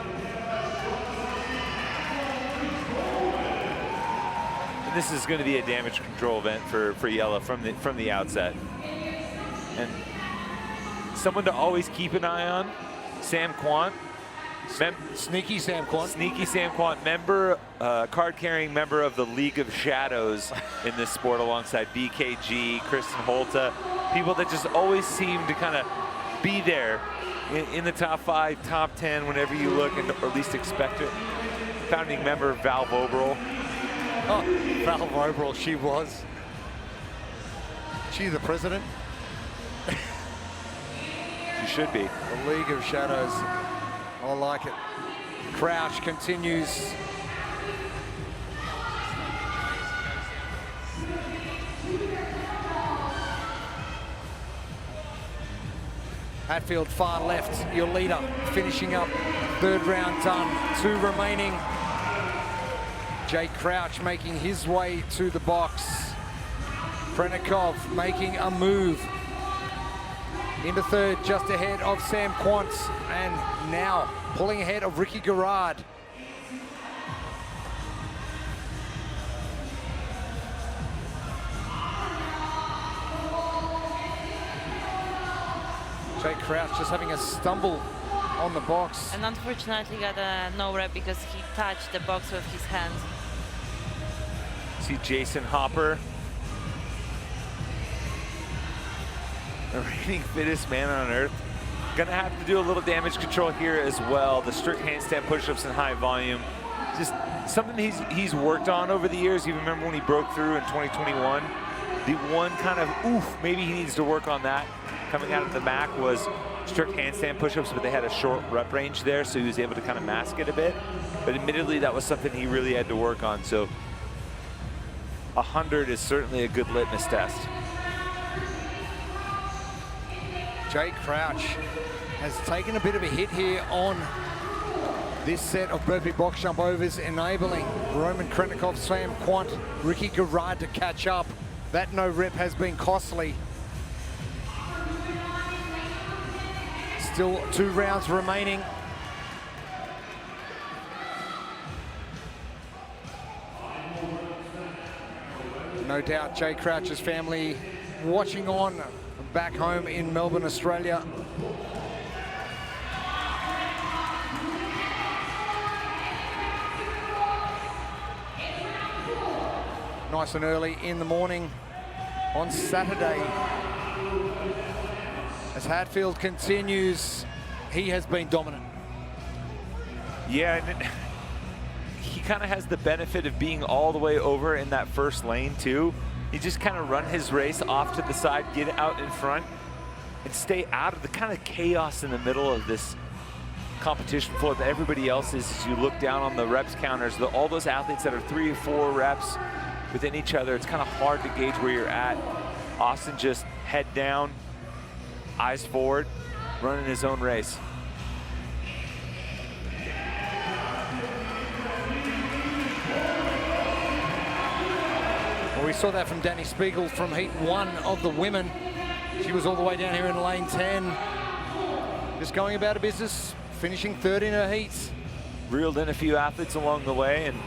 And this is going to be a damage control event for Yellow from the outset. And someone to always keep an eye on, Sam Quant. Sneaky Sam Quant. Sneaky Sam Quant, card-carrying member of the League of Shadows in this sport alongside BKG, Kristen Holta. People that just always seem to kind of be there in the top 5, top 10 whenever you look, and or at least expect it. Founding member Val Voberl. Oh, Val Voberl, she was. She the president? She should be. The League of Shadows. I like it. Crouch continues. Hatfield far left, your leader, finishing up. Third round done, 2 remaining. Jay Crouch making his way to the box. Krenikov making a move into third, just ahead of Sam Quant, and now pulling ahead of Ricky Garrard. Jay Crouch just having a stumble on the box. And unfortunately got a no rep because he touched the box with his hand. See Jason Hopper, the reigning fittest man on earth. Gonna have to do a little damage control here as well. The strict handstand push-ups in high volume. Just something he's worked on over the years. You remember when he broke through in 2021? The one kind of, oof, maybe he needs to work on that. Coming out of the MAC was strict handstand push-ups, but they had a short rep range there, so he was able to kind of mask it a bit. But admittedly, that was something he really had to work on. So 100 is certainly a good litmus test. Jay Crouch has taken a bit of a hit here on this set of burpee box jump overs, enabling Roman Krenikov, Sam Quant, Ricky Garrard to catch up. That no rep has been costly. Still 2 rounds remaining. No doubt Jay Crouch's family watching on back home in Melbourne, Australia. Nice and early in the morning on Saturday. As Hatfield continues, he has been dominant. Yeah, and he kind of has the benefit of being all the way over in that first lane too. He just kind of run his race off to the side, get out in front, and stay out of the kind of chaos in the middle of this competition floor that everybody else is. As you look down on the reps counters, all those athletes that are 3 or 4 reps within each other, it's kind of hard to gauge where you're at. Austin just head down, eyes forward, running his own race. Well, we saw that from Danny Spiegel from heat 1 of the women. She was all the way down here in lane 10. Just going about her business, finishing 3rd in her heats. Reeled in a few athletes along the way, and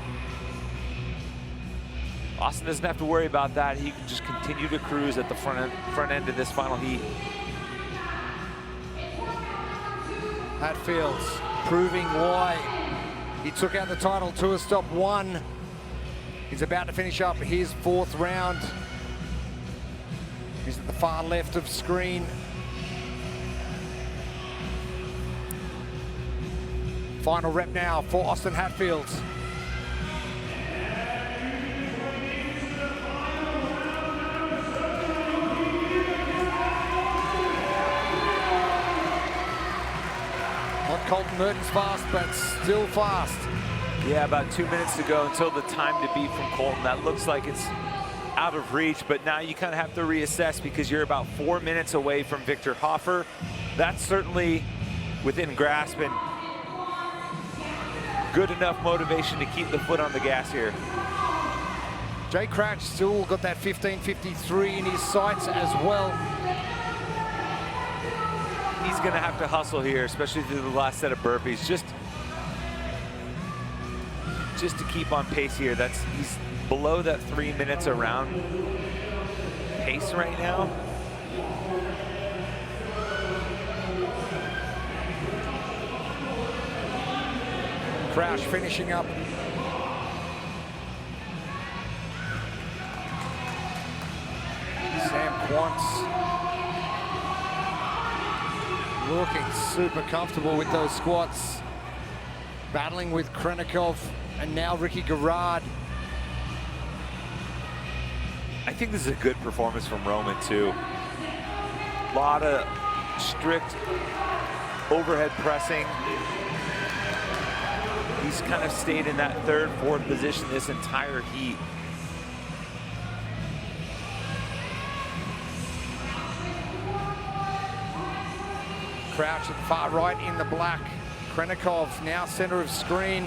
Austin doesn't have to worry about that. He can just continue to cruise at the front end of this final heat. Hatfield proving why he took out the title to a stop 1. He's about to finish up his 4th round. He's at the far left of screen. Final rep now for Austin Hatfield. Not Colton Mertens fast, but still fast. Yeah, about 2 minutes to go until the time to beat from Colton. That looks like it's out of reach, but now you kind of have to reassess because you're about 4 minutes away from Victor Hoffer. That's certainly within grasp and good enough motivation to keep the foot on the gas here. Jay Crouch still got that 15:53 in his sights as well. He's going to have to hustle here, especially through the last set of burpees, just to keep on pace here. He's below that 3 minutes around pace right now. Crouch finishing up. Sam Quant looking super comfortable with those squats. Battling with Krenikov and now Ricky Garrard. I think this is a good performance from Roman too. A lot of strict overhead pressing. He's kind of stayed in that 3rd, 4th position this entire heat. Crouch at the far right in the black. Krenikov now center of screen.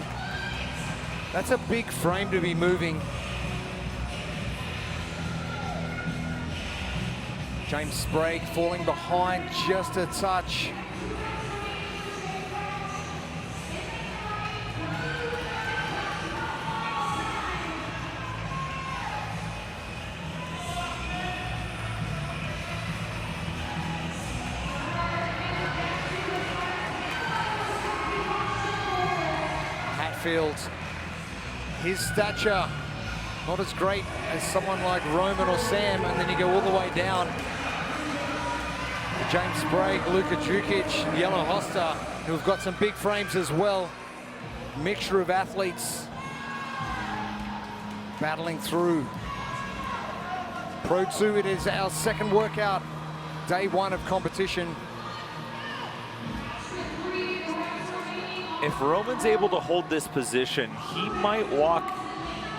That's a big frame to be moving. James Sprague falling behind just a touch. Hatfield, his stature not as great as someone like Roman or Sam, and then you go all the way down. James Sprague, Luka Djukic, and Yellow Hosta, who've got some big frames as well. Mixture of athletes battling through. Pro 2, it is our second workout, day 1 of competition. If Roman's able to hold this position, he might walk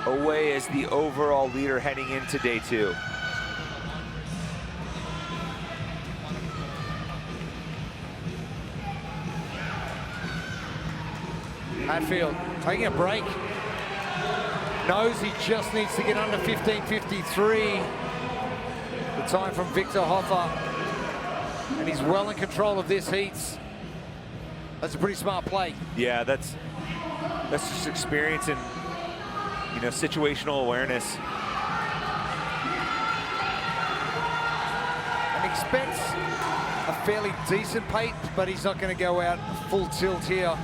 away as the overall leader heading into day 2. Hatfield taking a break. Knows he just needs to get under 15:53. The time from Victor Hoffer. And he's well in control of this heat. That's a pretty smart play. Yeah, that's just experience and, you know, situational awareness. And expects a fairly decent pace, but he's not going to go out full tilt here.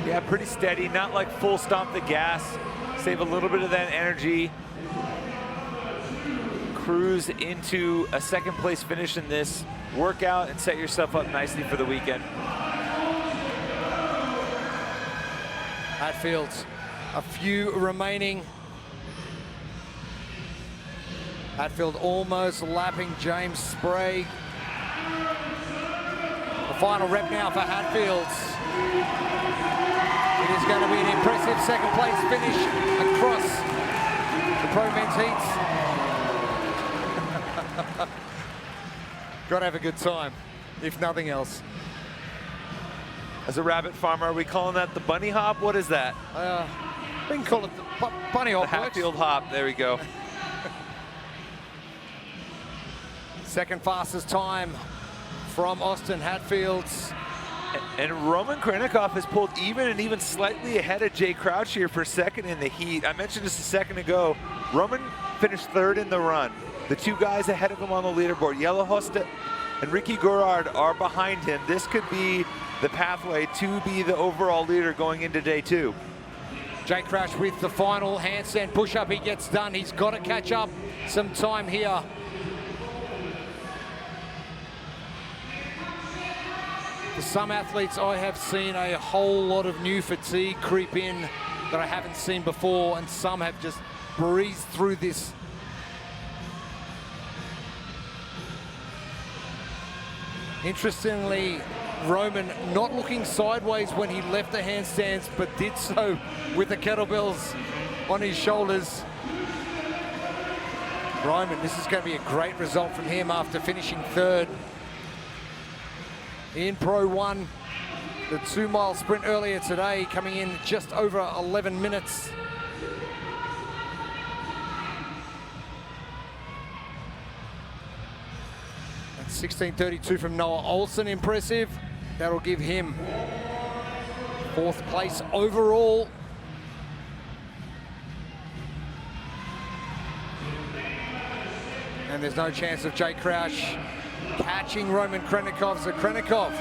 Yeah, pretty steady, not like full stomp the gas. Save a little bit of that energy. Cruise into a second place finish in this workout and set yourself up nicely for the weekend. Hatfield, a few remaining. Hatfield almost lapping James Sprague. The final rep now for Hatfield. It is going to be an impressive second place finish across the Pro Men's Heats. Got to have a good time, if nothing else. As a rabbit farmer, are we calling that the bunny hop? What is that? We can call it the bunny hop. The Hatfield hop, there we go. Second fastest time from Austin Hatfield. And Roman Krenikov has pulled even slightly ahead of Jay Crouch here for second in the heat. I mentioned this a second ago. Roman finished third in the run. The two guys ahead of him on the leaderboard, Yellow Hosta and Ricky Gourard, are behind him. This could be the pathway to be the overall leader going into day 2. Jay Crouch with the final handstand push-up. He gets done. He's got to catch up some time here. For some athletes, I have seen a whole lot of new fatigue creep in that I haven't seen before, and some have just breezed through this. Interestingly, Roman not looking sideways when he left the handstands, but did so with the kettlebells on his shoulders. Roman, this is going to be a great result from him after finishing third in Pro 1. The 2-mile sprint earlier today coming in just over 11 minutes. That's 16:32 from Noah Olsen, impressive. That'll give him 4th place overall. And there's no chance of Jay Crouch catching Roman Krenikov. So Krenikov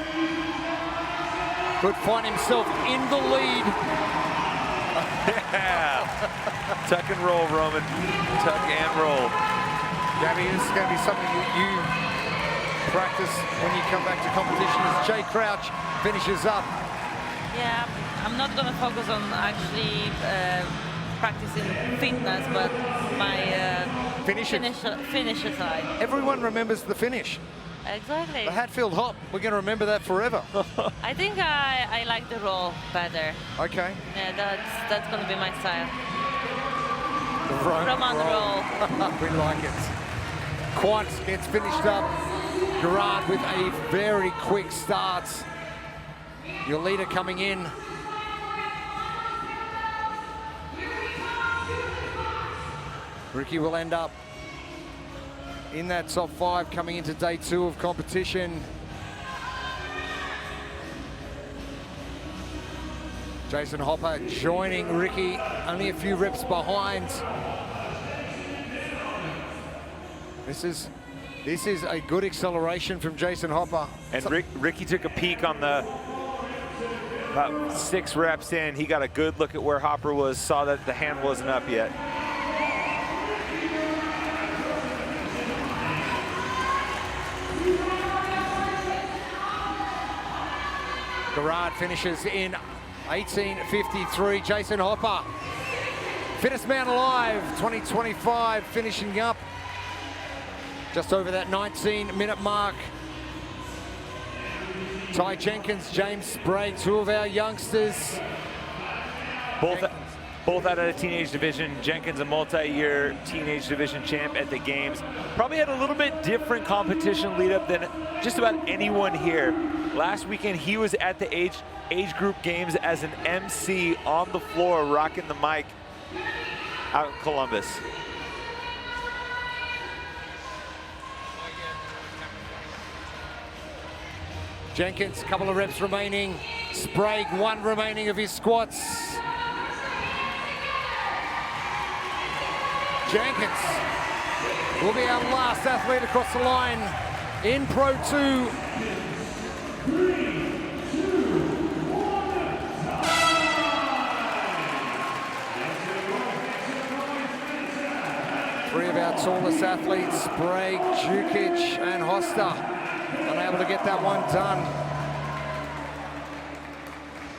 could find himself in the lead. Yeah. Tuck and roll, Roman. Tuck and roll. Gabby, this is going to be something that you practice when you come back to competition as Jay Crouch finishes up. Yeah, I'm not going to focus on actually practicing fitness, but my finisher side. Everyone remembers the finish. Exactly. The Hatfield hop, we're going to remember that forever. I think I like the roll better. Okay. Yeah, that's going to be my style. The Roman roll. We like it. quads gets finished up. Gerard with a very quick start. Your leader coming in. Ricky will end up in that top 5 coming into day 2 of competition. Jason Hopper joining Ricky, only a few reps behind. This is a good acceleration from Jason Hopper. And Ricky took a peek on the about 6 reps in. He got a good look at where Hopper was, saw that the hand wasn't up yet. Gerard finishes in 18:53. Jason Hopper, fittest man alive, 2025, finishing up just over that 19-minute mark. Ty Jenkins, James Sprague, 2 of our youngsters. Both out of the teenage division. Jenkins, a multi-year teenage division champ at the games. Probably had a little bit different competition lead up than just about anyone here. Last weekend, he was at the age group games as an MC on the floor, rocking the mic out in Columbus. Jenkins, a couple of reps remaining. Sprague, 1 remaining of his squats. Jenkins will be our last athlete across the line in Pro 2. Three of our tallest athletes, Sprague, Jukic, and Hosta, unable to get that one done.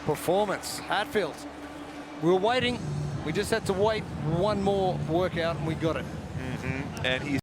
Performance, Hatfield. We were waiting. We just had to wait one more workout and we got it. And he's